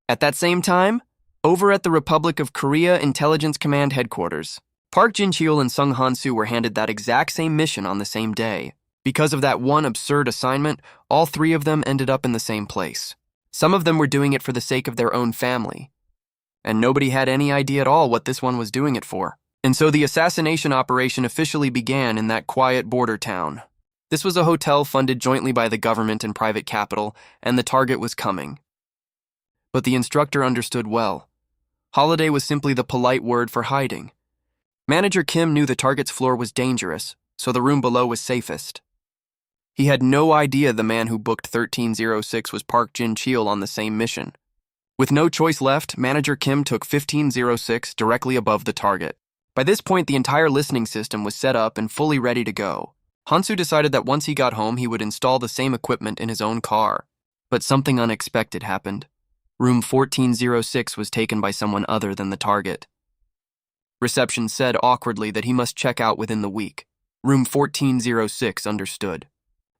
At that same time, over at the Republic of Korea Intelligence Command Headquarters, Park Jin-cheol and Sung Han-soo were handed that exact same mission on the same day. Because of that one absurd assignment, all three of them ended up in the same place. Some of them were doing it for the sake of their own family. And nobody had any idea at all what this one was doing it for. And so the assassination operation officially began in that quiet border town. This was a hotel funded jointly by the government and private capital, and the target was coming. But the instructor understood well. Holiday was simply the polite word for hiding. Manager Kim knew the target's floor was dangerous, so the room below was safest. He had no idea the man who booked 1306 was Park Jin-cheol on the same mission. With no choice left, Manager Kim took 1506 directly above the target. By this point, the entire listening system was set up and fully ready to go. Han-soo decided that once he got home, he would install the same equipment in his own car. But something unexpected happened. Room 1406 was taken by someone other than the target. Reception said awkwardly that he must check out within the week. Room 1406 understood.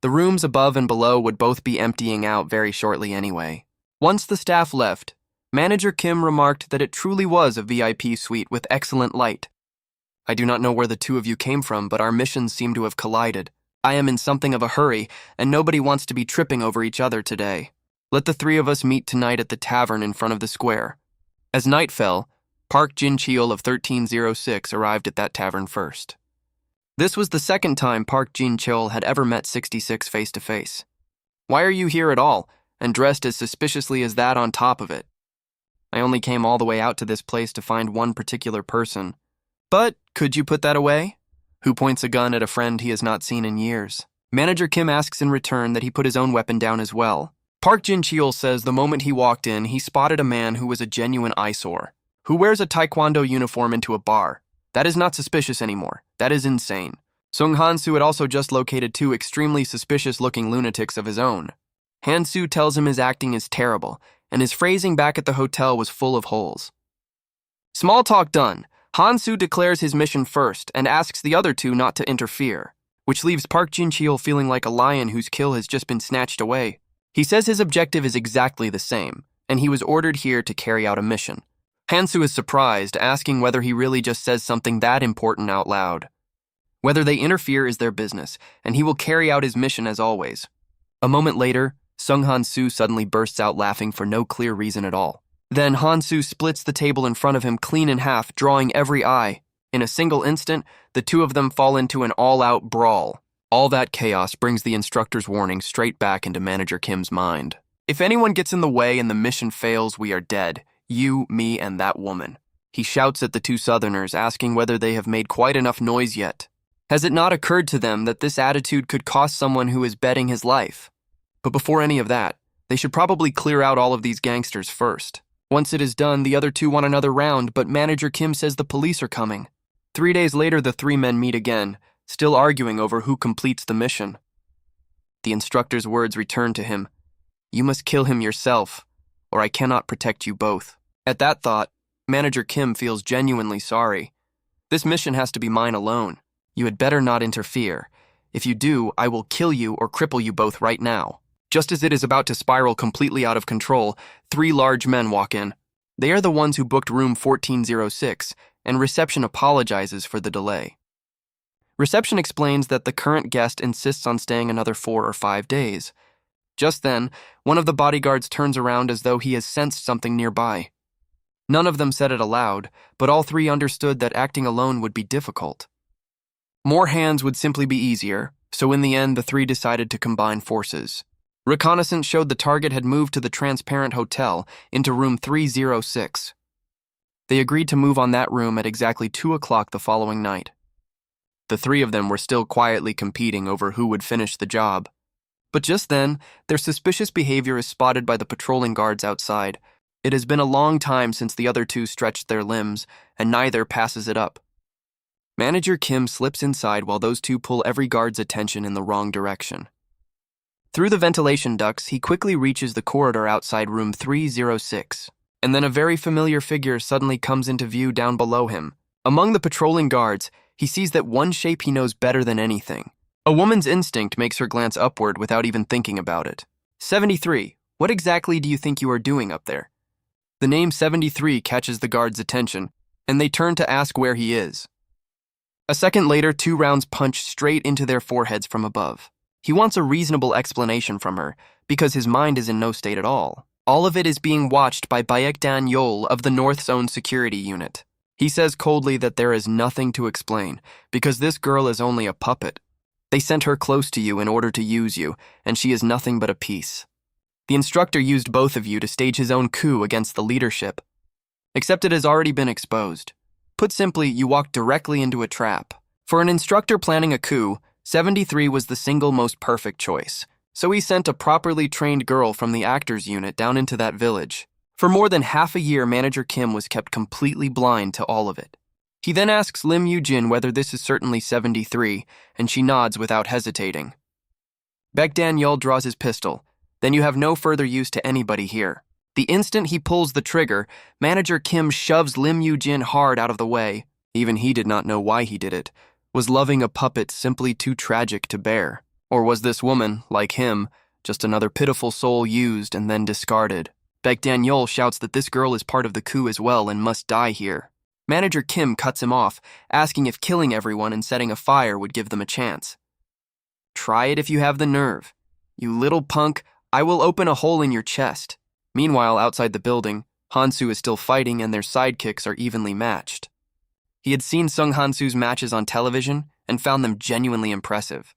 The rooms above and below would both be emptying out very shortly anyway. Once the staff left, Manager Kim remarked that it truly was a VIP suite with excellent light. I do not know where the two of you came from, but our missions seem to have collided. I am in something of a hurry, and nobody wants to be tripping over each other today. Let the three of us meet tonight at the tavern in front of the square. As night fell, Park Jin-cheol of 1306 arrived at that tavern first. This was the second time Park Jin-cheol had ever met 66 face-to-face. Why are you here at all, and dressed as suspiciously as that on top of it? I only came all the way out to this place to find one particular person. But could you put that away? Who points a gun at a friend he has not seen in years? Manager Kim asks in return that he put his own weapon down as well. Park Jin-cheol says the moment he walked in, he spotted a man who was a genuine eyesore, who wears a taekwondo uniform into a bar. That is not suspicious anymore. That is insane. Sung Han-soo had also just located two extremely suspicious-looking lunatics of his own. Han-soo tells him his acting is terrible, and his phrasing back at the hotel was full of holes. Small talk done, Han-soo declares his mission first and asks the other two not to interfere, which leaves Park Jin-cheol feeling like a lion whose kill has just been snatched away. He says his objective is exactly the same, and he was ordered here to carry out a mission. Hansu is surprised, asking whether he really just says something that important out loud. Whether they interfere is their business, and he will carry out his mission as always. A moment later, Sung Han-soo suddenly bursts out laughing for no clear reason at all. Then Han-soo splits the table in front of him clean in half, drawing every eye. In a single instant, the two of them fall into an all-out brawl. All that chaos brings the instructor's warning straight back into Manager Kim's mind. If anyone gets in the way and the mission fails, we are dead. You, me, and that woman. He shouts at the two Southerners, asking whether they have made quite enough noise yet. Has it not occurred to them that this attitude could cost someone who is betting his life? But before any of that, they should probably clear out all of these gangsters first. Once it is done, the other two want another round, but Manager Kim says the police are coming. 3 days later, the three men meet again, still arguing over who completes the mission. The instructor's words return to him. You must kill him yourself, or I cannot protect you both. At that thought, Manager Kim feels genuinely sorry. This mission has to be mine alone. You had better not interfere. If you do, I will kill you or cripple you both right now. Just as it is about to spiral completely out of control, 3 large men walk in. They are the ones who booked room 1406, and reception apologizes for the delay. Reception explains that the current guest insists on staying another 4 or 5 days. Just then, one of the bodyguards turns around as though he has sensed something nearby. None of them said it aloud, but all 3 understood that acting alone would be difficult. More hands would simply be easier, so in the end the 3 decided to combine forces. Reconnaissance showed the target had moved to the Transparent Hotel into room 306. They agreed to move on that room at exactly 2 o'clock the following night. The 3 of them were still quietly competing over who would finish the job. But just then, their suspicious behavior is spotted by the patrolling guards outside. It has been a long time since the other 2 stretched their limbs, and neither passes it up. Manager Kim slips inside while those 2 pull every guard's attention in the wrong direction. Through the ventilation ducts, he quickly reaches the corridor outside room 306, and then a very familiar figure suddenly comes into view down below him. Among the patrolling guards, he sees that one shape he knows better than anything. A woman's instinct makes her glance upward without even thinking about it. 73, what exactly do you think you are doing up there? The name 73 catches the guard's attention, and they turn to ask where he is. A second later, 2 rounds punch straight into their foreheads from above. He wants a reasonable explanation from her, because his mind is in no state at all. All of it is being watched by Baekdan Yol of the North's own security unit. He says coldly that there is nothing to explain, because this girl is only a puppet. They sent her close to you in order to use you, and she is nothing but a piece. The instructor used both of you to stage his own coup against the leadership. Except it has already been exposed. Put simply, you walked directly into a trap. For an instructor planning a coup, 73 was the single most perfect choice. So he sent a properly trained girl from the actors unit down into that village. For more than half a year, Manager Kim was kept completely blind to all of it. He then asks Lim Yoo-jin whether this is certainly 73, and she nods without hesitating. Baekdan Yul draws his pistol. Then you have no further use to anybody here. The instant he pulls the trigger, Manager Kim shoves Lim Yoo-jin hard out of the way. Even he did not know why he did it. Was loving a puppet simply too tragic to bear? Or was this woman, like him, just another pitiful soul used and then discarded? Baekdan Yul shouts that this girl is part of the coup as well and must die here. Manager Kim cuts him off, asking if killing everyone and setting a fire would give them a chance. Try it if you have the nerve. You little punk, I will open a hole in your chest. Meanwhile, outside the building, Hansu is still fighting and their sidekicks are evenly matched. He had seen Sung Han-soo's matches on television and found them genuinely impressive.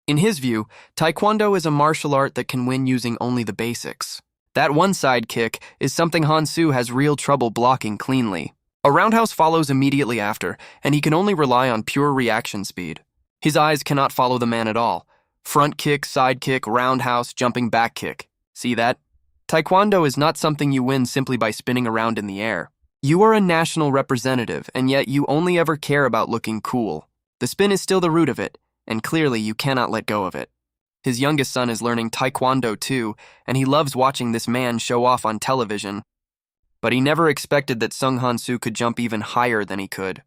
In his view, Taekwondo is a martial art that can win using only the basics. That one sidekick is something Han-soo has real trouble blocking cleanly. A roundhouse follows immediately after, and he can only rely on pure reaction speed. His eyes cannot follow the man at all. Front kick, side kick, roundhouse, jumping back kick. See that? Taekwondo is not something you win simply by spinning around in the air. You are a national representative, and yet you only ever care about looking cool. The spin is still the root of it, and clearly you cannot let go of it. His youngest son is learning Taekwondo too, and he loves watching this man show off on television. But he never expected that Sung Han-soo could jump even higher than he could.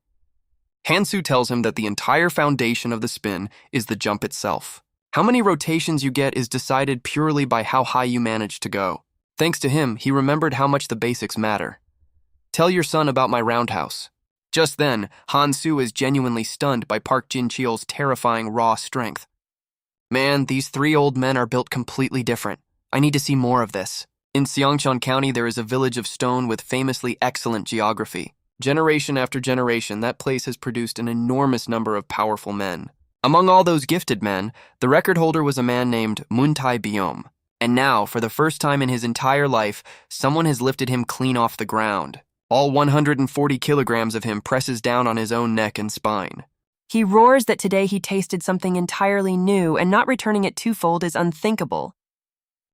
Han-soo tells him that the entire foundation of the spin is the jump itself. How many rotations you get is decided purely by how high you manage to go. Thanks to him, he remembered how much the basics matter. Tell your son about my roundhouse. Just then, Han-soo is genuinely stunned by Park Jin-cheol's terrifying raw strength. Man, these three old men are built completely different. I need to see more of this. In Seongcheon County, there is a village of stone with famously excellent geography. Generation after generation, that place has produced an enormous number of powerful men. Among all those gifted men, the record holder was a man named Moon Tae-byom. And now, for the first time in his entire life, someone has lifted him clean off the ground. All 140 kilograms of him presses down on his own neck and spine. He roars that today he tasted something entirely new, and not returning it twofold is unthinkable.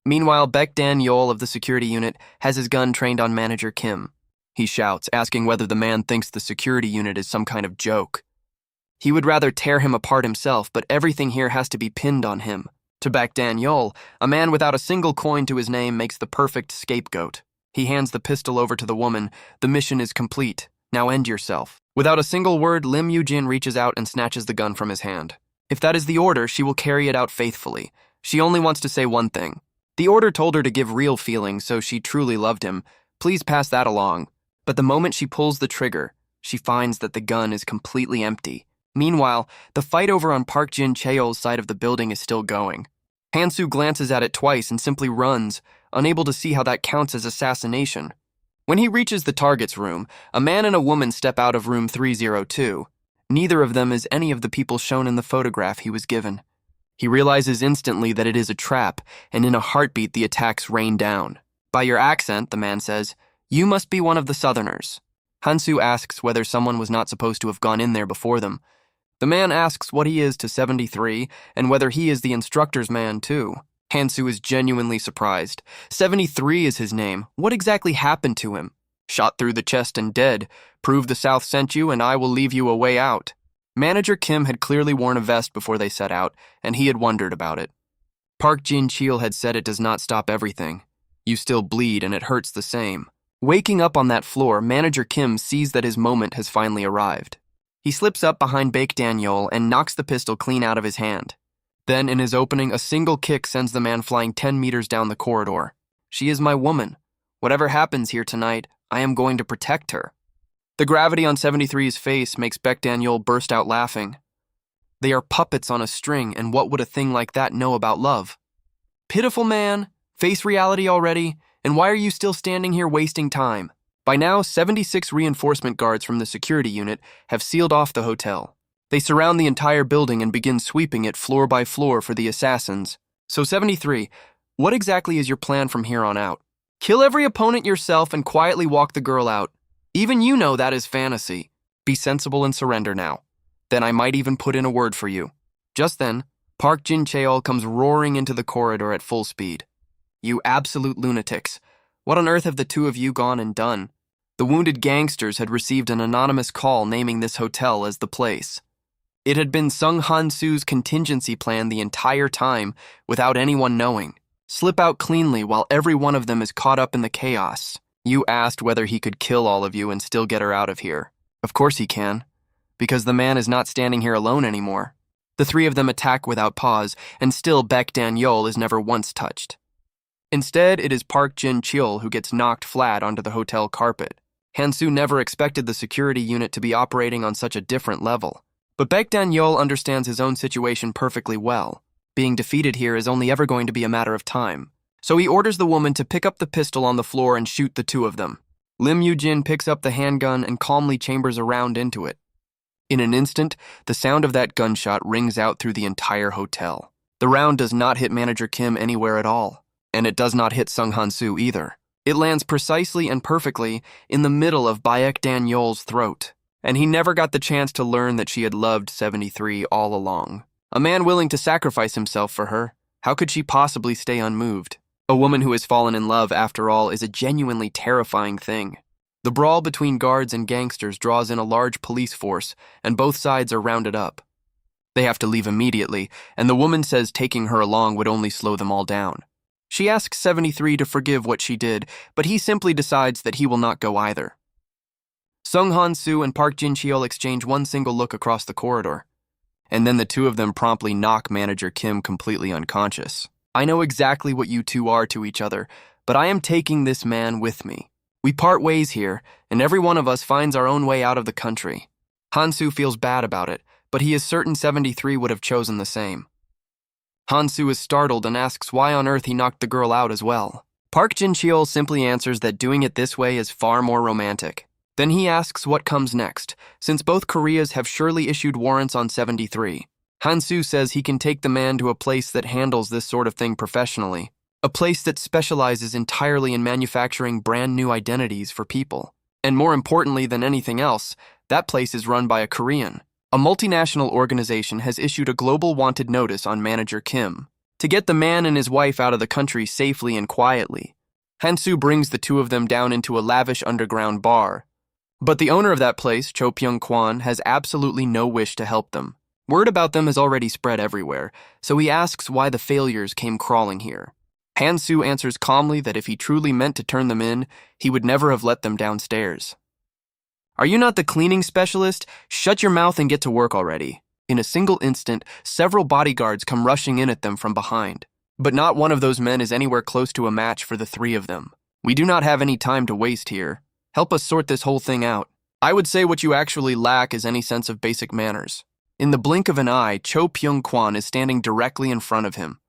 Meanwhile, Baek Dan-yeol of the security unit has his gun trained on Manager Kim. He shouts, asking whether the man thinks the security unit is some kind of joke. He would rather tear him apart himself, but everything here has to be pinned on him. To Baek Dan-yeol, a man without a single coin to his name makes the perfect scapegoat. He hands the pistol over to the woman. The mission is complete. Now end yourself. Without a single word, Lim Yoo-jin reaches out and snatches the gun from his hand. If that is the order, she will carry it out faithfully. She only wants to say one thing. The order told her to give real feelings, so she truly loved him. Please pass that along. But the moment she pulls the trigger, she finds that the gun is completely empty. Meanwhile, the fight over on Park Jin-cheol's side of the building is still going. Han-soo glances at it twice and simply runs, unable to see how that counts as assassination. When he reaches the target's room, a man and a woman step out of room 302. Neither of them is any of the people shown in the photograph he was given. He realizes instantly that it is a trap, and in a heartbeat the attacks rain down. By your accent, the man says, you must be one of the Southerners. Han-soo asks whether someone was not supposed to have gone in there before them. The man asks what he is to 73 and whether he is the instructor's man too. Han-soo is genuinely surprised. 73 is his name. What exactly happened to him? Shot through the chest and dead. Prove the South sent you and I will leave you a way out. Manager Kim had clearly worn a vest before they set out, and he had wondered about it. Park Jin-cheol had said it does not stop everything. You still bleed and it hurts the same. Waking up on that floor, Manager Kim sees that his moment has finally arrived. He slips up behind Baek Dan-yeol and knocks the pistol clean out of his hand. Then, in his opening, a single kick sends the man flying 10 meters down the corridor. She is my woman. Whatever happens here tonight, I am going to protect her. The gravity on 73's face makes Baek Dan-yeol burst out laughing. They are puppets on a string, and what would a thing like that know about love? Pitiful man, face reality already, and why are you still standing here wasting time? By now, 76 reinforcement guards from the security unit have sealed off the hotel. They surround the entire building and begin sweeping it floor by floor for the assassins. So 73, what exactly is your plan from here on out? Kill every opponent yourself and quietly walk the girl out. Even you know that is fantasy. Be sensible and surrender now. Then I might even put in a word for you. Just then, Park Jin-cheol comes roaring into the corridor at full speed. You absolute lunatics. What on earth have the two of you gone and done? The wounded gangsters had received an anonymous call naming this hotel as the place. It had been Sung Han-soo's contingency plan the entire time, without anyone knowing. Slip out cleanly while every one of them is caught up in the chaos. You asked whether he could kill all of you and still get her out of here. Of course he can, because the man is not standing here alone anymore. The three of them attack without pause, and still Baek Dan-yeol is never once touched. Instead, it is Park Jin-cheol who gets knocked flat onto the hotel carpet. Han-soo never expected the security unit to be operating on such a different level. But Baek Dan-yeol understands his own situation perfectly well. Being defeated here is only ever going to be a matter of time. So he orders the woman to pick up the pistol on the floor and shoot the two of them. Lim Yoo-jin picks up the handgun and calmly chambers a round into it. In an instant, the sound of that gunshot rings out through the entire hotel. The round does not hit Manager Kim anywhere at all. And it does not hit Sung Han-soo either. It lands precisely and perfectly in the middle of Baek Dan-yeol's throat. And he never got the chance to learn that she had loved 73 all along. A man willing to sacrifice himself for her, how could she possibly stay unmoved? A woman who has fallen in love, after all, is a genuinely terrifying thing. The brawl between guards and gangsters draws in a large police force, and both sides are rounded up. They have to leave immediately, and the woman says taking her along would only slow them all down. She asks 73 to forgive what she did, but he simply decides that he will not go either. Sung Han-soo and Park Jin-cheol exchange one single look across the corridor, and then the two of them promptly knock Manager Kim completely unconscious. I know exactly what you two are to each other, but I am taking this man with me. We part ways here, and every one of us finds our own way out of the country. Hansu feels bad about it, but he is certain 73 would have chosen the same. Hansu is startled and asks why on earth he knocked the girl out as well. Park Jin-cheol simply answers that doing it this way is far more romantic. Then he asks what comes next, since both Koreas have surely issued warrants on 73. Hansu says he can take the man to a place that handles this sort of thing professionally, a place that specializes entirely in manufacturing brand new identities for people. And more importantly than anything else, that place is run by a Korean. A multinational organization has issued a global wanted notice on manager Kim to get the man and his wife out of the country safely and quietly. Hansu brings the two of them down into a lavish underground bar. But the owner of that place, Cho Pyung-kwan, has absolutely no wish to help them. Word about them has already spread everywhere, so he asks why the failures came crawling here. Hansu answers calmly that if he truly meant to turn them in, he would never have let them downstairs. Are you not the cleaning specialist? Shut your mouth and get to work already. In a single instant, several bodyguards come rushing in at them from behind. But not one of those men is anywhere close to a match for the three of them. We do not have any time to waste here. Help us sort this whole thing out. I would say what you actually lack is any sense of basic manners. In the blink of an eye, Cho Pyung-kwan is standing directly in front of him.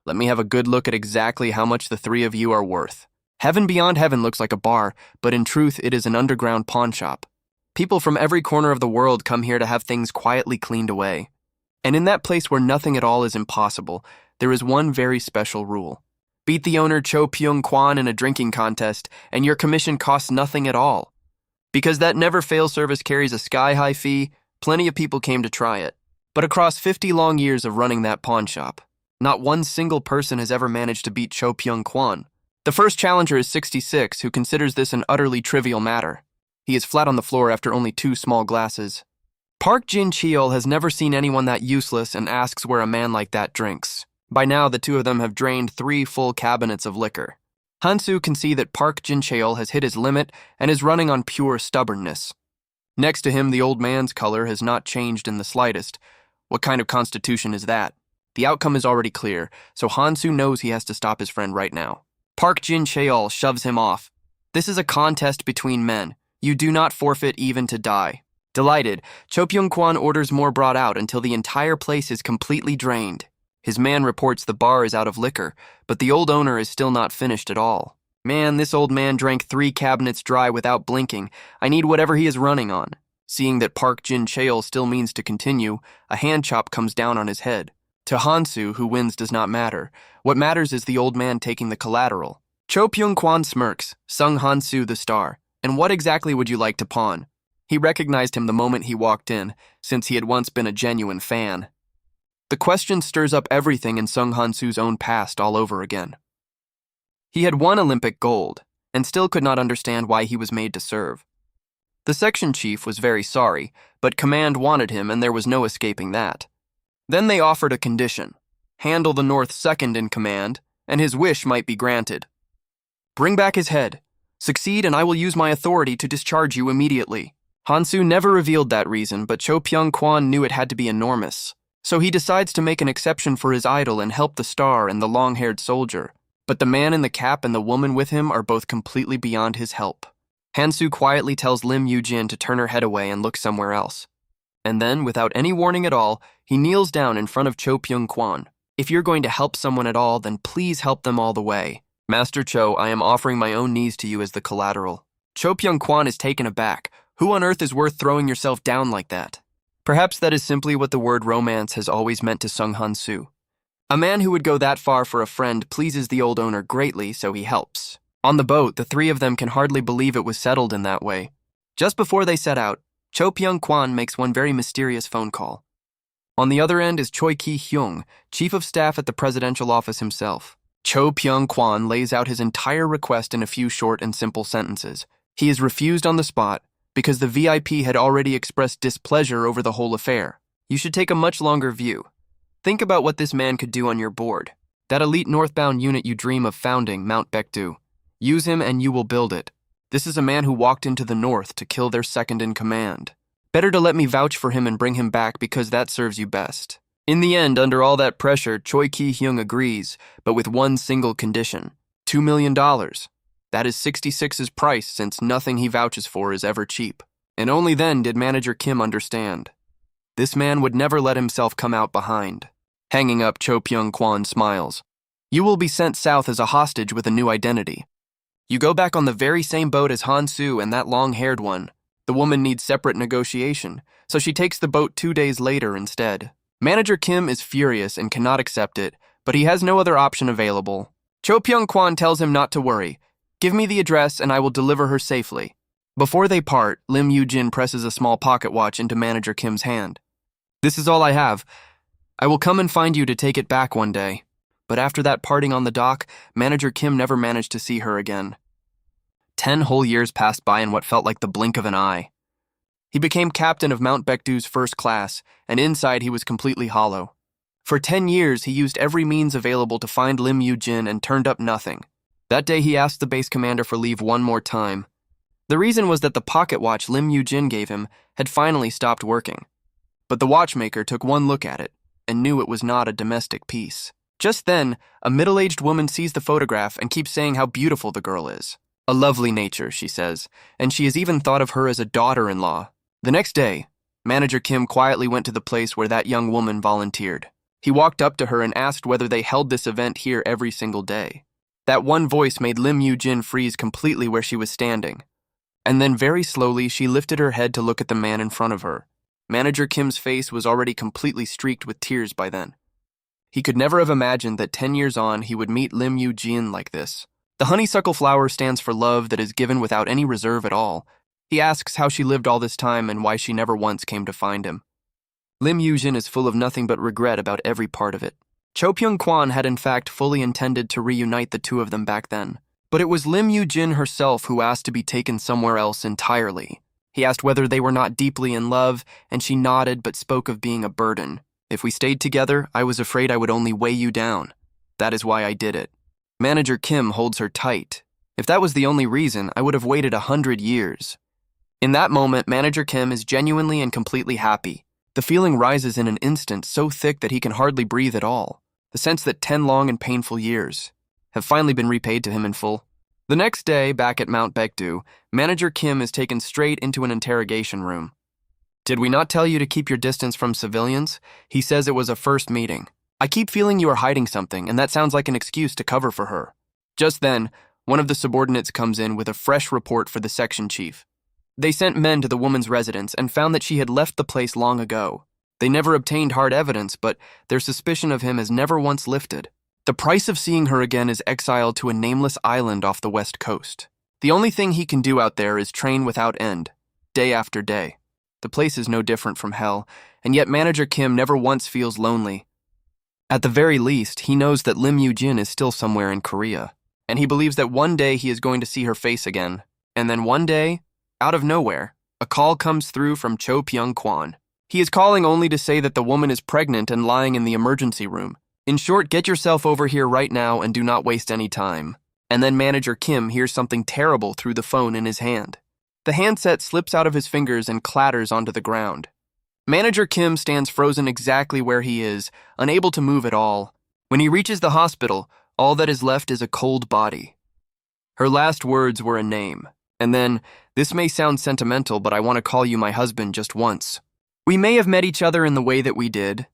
Let me have a good look at exactly how much the three of you are worth. Heaven Beyond Heaven looks like a bar, but in truth it is an underground pawn shop. People from every corner of the world come here to have things quietly cleaned away. And in that place where nothing at all is impossible, there is one very special rule. Beat the owner Cho Pyung-kwan in a drinking contest, and your commission costs nothing at all. Because that never-fail service carries a sky-high fee, plenty of people came to try it. But across 50 long years of running that pawn shop, not one single person has ever managed to beat Cho Pyung-kwan. The first challenger is 66, who considers this an utterly trivial matter. He is flat on the floor after only 2 small glasses. Park Jin-cheol has never seen anyone that useless and asks where a man like that drinks. By now, the two of them have drained 3 full cabinets of liquor. Hansu can see that Park Jin-cheol has hit his limit and is running on pure stubbornness. Next to him, the old man's color has not changed in the slightest. What kind of constitution is that? The outcome is already clear, so Hansu knows he has to stop his friend right now. Park Jin-cheol shoves him off. This is a contest between men. You do not forfeit even to die. Delighted, Cho Pyung-kwan orders more brought out until the entire place is completely drained. His man reports the bar is out of liquor, but the old owner is still not finished at all. Man, this old man drank 3 cabinets dry without blinking. I need whatever he is running on. Seeing that Park Jin-cheol still means to continue, a hand chop comes down on his head. To Hansu, who wins does not matter. What matters is the old man taking the collateral. Cho Pyung-kwan smirks, Sung Hansu the star. And what exactly would you like to pawn? He recognized him the moment he walked in, since he had once been a genuine fan. The question stirs up everything in Sung Hansu's own past all over again. He had won Olympic gold, and still could not understand why he was made to serve. The section chief was very sorry, but command wanted him and there was no escaping that. Then they offered a condition. Handle the North's second in command, and his wish might be granted. Bring back his head. Succeed and I will use my authority to discharge you immediately. Hansu never revealed that reason, but Cho Pyung-kwan knew it had to be enormous. So he decides to make an exception for his idol and help the star and the long-haired soldier. But the man in the cap and the woman with him are both completely beyond his help. Hansu quietly tells Lim Yu-jin to turn her head away and look somewhere else. And then, without any warning at all, he kneels down in front of Cho Pyung-kwan. If you're going to help someone at all, then please help them all the way. Master Cho, I am offering my own knees to you as the collateral. Cho Pyung-kwan is taken aback. Who on earth is worth throwing yourself down like that? Perhaps that is simply what the word romance has always meant to Sung Hansu. A man who would go that far for a friend pleases the old owner greatly, so he helps. On the boat, the three of them can hardly believe it was settled in that way. Just before they set out, Cho Pyung-kwan makes one very mysterious phone call. On the other end is Choi Ki-hyung, chief of staff at the presidential office himself. Cho Pyung-kwan lays out his entire request in a few short and simple sentences. He is refused on the spot because the VIP had already expressed displeasure over the whole affair. You should take a much longer view. Think about what this man could do on your board. That elite northbound unit you dream of founding, Mount Baekdu. Use him and you will build it. This is a man who walked into the north to kill their second in command. Better to let me vouch for him and bring him back because that serves you best. In the end, under all that pressure, Choi Ki-hyung agrees, but with one single condition. $2 million. That is 66's price, since nothing he vouches for is ever cheap. And only then did Manager Kim understand. This man would never let himself come out behind. Hanging up, Cho Pyung-kwan smiles. You will be sent south as a hostage with a new identity. You go back on the very same boat as Han Soo and that long-haired one. The woman needs separate negotiation, so she takes the boat 2 days later instead. Manager Kim is furious and cannot accept it, but he has no other option available. Cho Pyung-kwan tells him not to worry. Give me the address and I will deliver her safely. Before they part, Lim Yoo-jin presses a small pocket watch into Manager Kim's hand. This is all I have. I will come and find you to take it back one day. But after that parting on the dock, Manager Kim never managed to see her again. 10 whole years passed by in what felt like the blink of an eye. He became captain of Mount Baekdu's first class, and inside he was completely hollow. For 10 years, he used every means available to find Lim Yoo-jin and turned up nothing. That day, he asked the base commander for leave one more time. The reason was that the pocket watch Lim Yoo-jin gave him had finally stopped working. But the watchmaker took one look at it and knew it was not a domestic piece. Just then, a middle-aged woman sees the photograph and keeps saying how beautiful the girl is. A lovely nature, she says, and she has even thought of her as a daughter-in-law. The next day, Manager Kim quietly went to the place where that young woman volunteered. He walked up to her and asked whether they held this event here every single day. That one voice made Lim Yoo-jin freeze completely where she was standing. And then very slowly, she lifted her head to look at the man in front of her. Manager Kim's face was already completely streaked with tears by then. He could never have imagined that 10 years on, he would meet Lim Yoo-jin like this. The honeysuckle flower stands for love that is given without any reserve at all. He asks how she lived all this time and why she never once came to find him. Lim Yoo-jin is full of nothing but regret about every part of it. Cho Pyung-kwan had in fact fully intended to reunite the two of them back then. But it was Lim Yoo-jin herself who asked to be taken somewhere else entirely. He asked whether they were not deeply in love, and she nodded but spoke of being a burden. If we stayed together, I was afraid I would only weigh you down. That is why I did it. Manager Kim holds her tight. If that was the only reason, I would have waited 100 years. In that moment, Manager Kim is genuinely and completely happy. The feeling rises in an instant so thick that he can hardly breathe at all. The sense that 10 long and painful years have finally been repaid to him in full. The next day, back at Mount Baekdu, Manager Kim is taken straight into an interrogation room. Did we not tell you to keep your distance from civilians? He says it was a first meeting. I keep feeling you are hiding something, and that sounds like an excuse to cover for her. Just then, one of the subordinates comes in with a fresh report for the section chief. They sent men to the woman's residence and found that she had left the place long ago. They never obtained hard evidence, but their suspicion of him has never once lifted. The price of seeing her again is exile to a nameless island off the west coast. The only thing he can do out there is train without end, day after day. The place is no different from hell, and yet Manager Kim never once feels lonely. At the very least, he knows that Lim Yoo-jin is still somewhere in Korea, and he believes that one day he is going to see her face again. And then one day, out of nowhere, a call comes through from Cho Pyung-kwan. He is calling only to say that the woman is pregnant and lying in the emergency room. In short, get yourself over here right now and do not waste any time. And then Manager Kim hears something terrible through the phone in his hand. The handset slips out of his fingers and clatters onto the ground. Manager Kim stands frozen exactly where he is, unable to move at all. When he reaches the hospital, all that is left is a cold body. Her last words were a name. And then, this may sound sentimental, but I want to call you my husband just once. We may have met each other in the way that we did,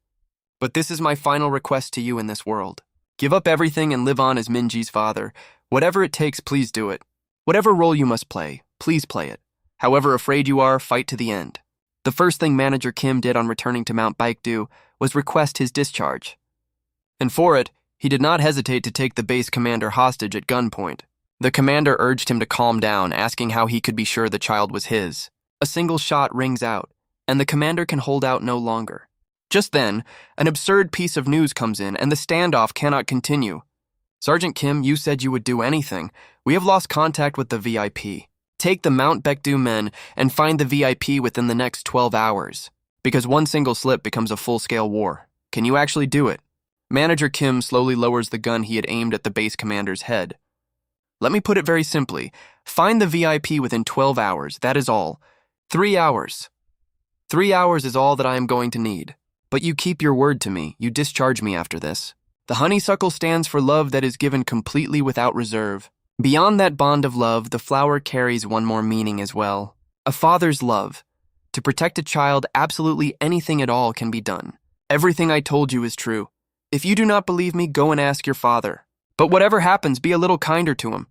but this is my final request to you in this world. Give up everything and live on as Minji's father. Whatever it takes, please do it. Whatever role you must play, please play it. However afraid you are, fight to the end. The first thing Manager Kim did on returning to Mount Baekdu was request his discharge. And for it, he did not hesitate to take the base commander hostage at gunpoint. The commander urged him to calm down, asking how he could be sure the child was his. A single shot rings out, and the commander can hold out no longer. Just then, an absurd piece of news comes in, and the standoff cannot continue. Sergeant Kim, you said you would do anything. We have lost contact with the VIP. Take the Mount Baekdu men and find the VIP within the next 12 hours. Because one single slip becomes a full-scale war. Can you actually do it? Manager Kim slowly lowers the gun he had aimed at the base commander's head. Let me put it very simply. Find the VIP within 12 hours, that is all. 3 hours. 3 hours is all that I am going to need. But you keep your word to me, you discharge me after this. The honeysuckle stands for love that is given completely without reserve. Beyond that bond of love, the flower carries one more meaning as well. A father's love. To protect a child, absolutely anything at all can be done. Everything I told you is true. If you do not believe me, go and ask your father. But whatever happens, be a little kinder to him.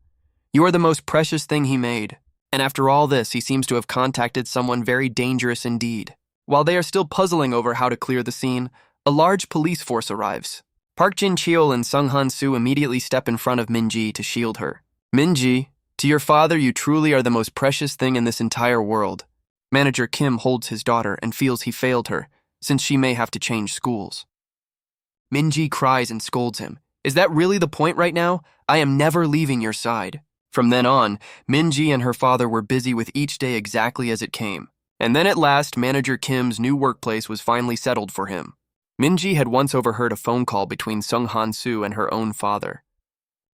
You are the most precious thing he made. And after all this, he seems to have contacted someone very dangerous indeed. While they are still puzzling over how to clear the scene, a large police force arrives. Park Jin-cheol and Sung Han-soo immediately step in front of Min-ji to shield her. Min-ji, to your father, you truly are the most precious thing in this entire world. Manager Kim holds his daughter and feels he failed her, since she may have to change schools. Min-ji cries and scolds him. Is that really the point right now? I am never leaving your side. From then on, Min-ji and her father were busy with each day exactly as it came. And then at last, Manager Kim's new workplace was finally settled for him. Min-ji had once overheard a phone call between Sung Han-soo and her own father.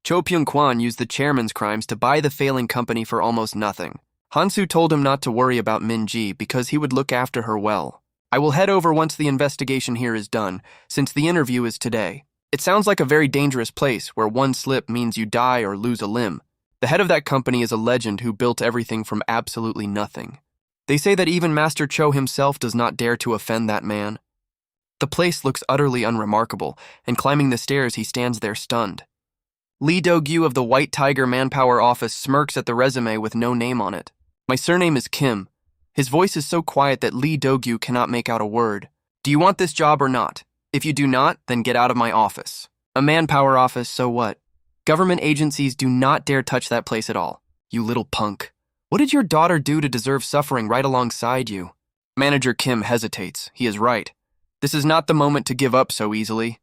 Cho Pyung-kwan used the chairman's crimes to buy the failing company for almost nothing. Han-soo told him not to worry about Min-ji because he would look after her well. I will head over once the investigation here is done, since the interview is today. It sounds like a very dangerous place where one slip means you die or lose a limb. The head of that company is a legend who built everything from absolutely nothing. They say that even Master Cho himself does not dare to offend that man. The place looks utterly unremarkable, and climbing the stairs he stands there stunned. Lee Do-gyu of the White Tiger Manpower office smirks at the resume with no name on it. My surname is Kim. His voice is so quiet that Lee Do-gyu cannot make out a word. Do you want this job or not? If you do not, then get out of my office. A manpower office, so what? Government agencies do not dare touch that place at all. You little punk. What did your daughter do to deserve suffering right alongside you? Manager Kim hesitates. He is right. This is not the moment to give up so easily.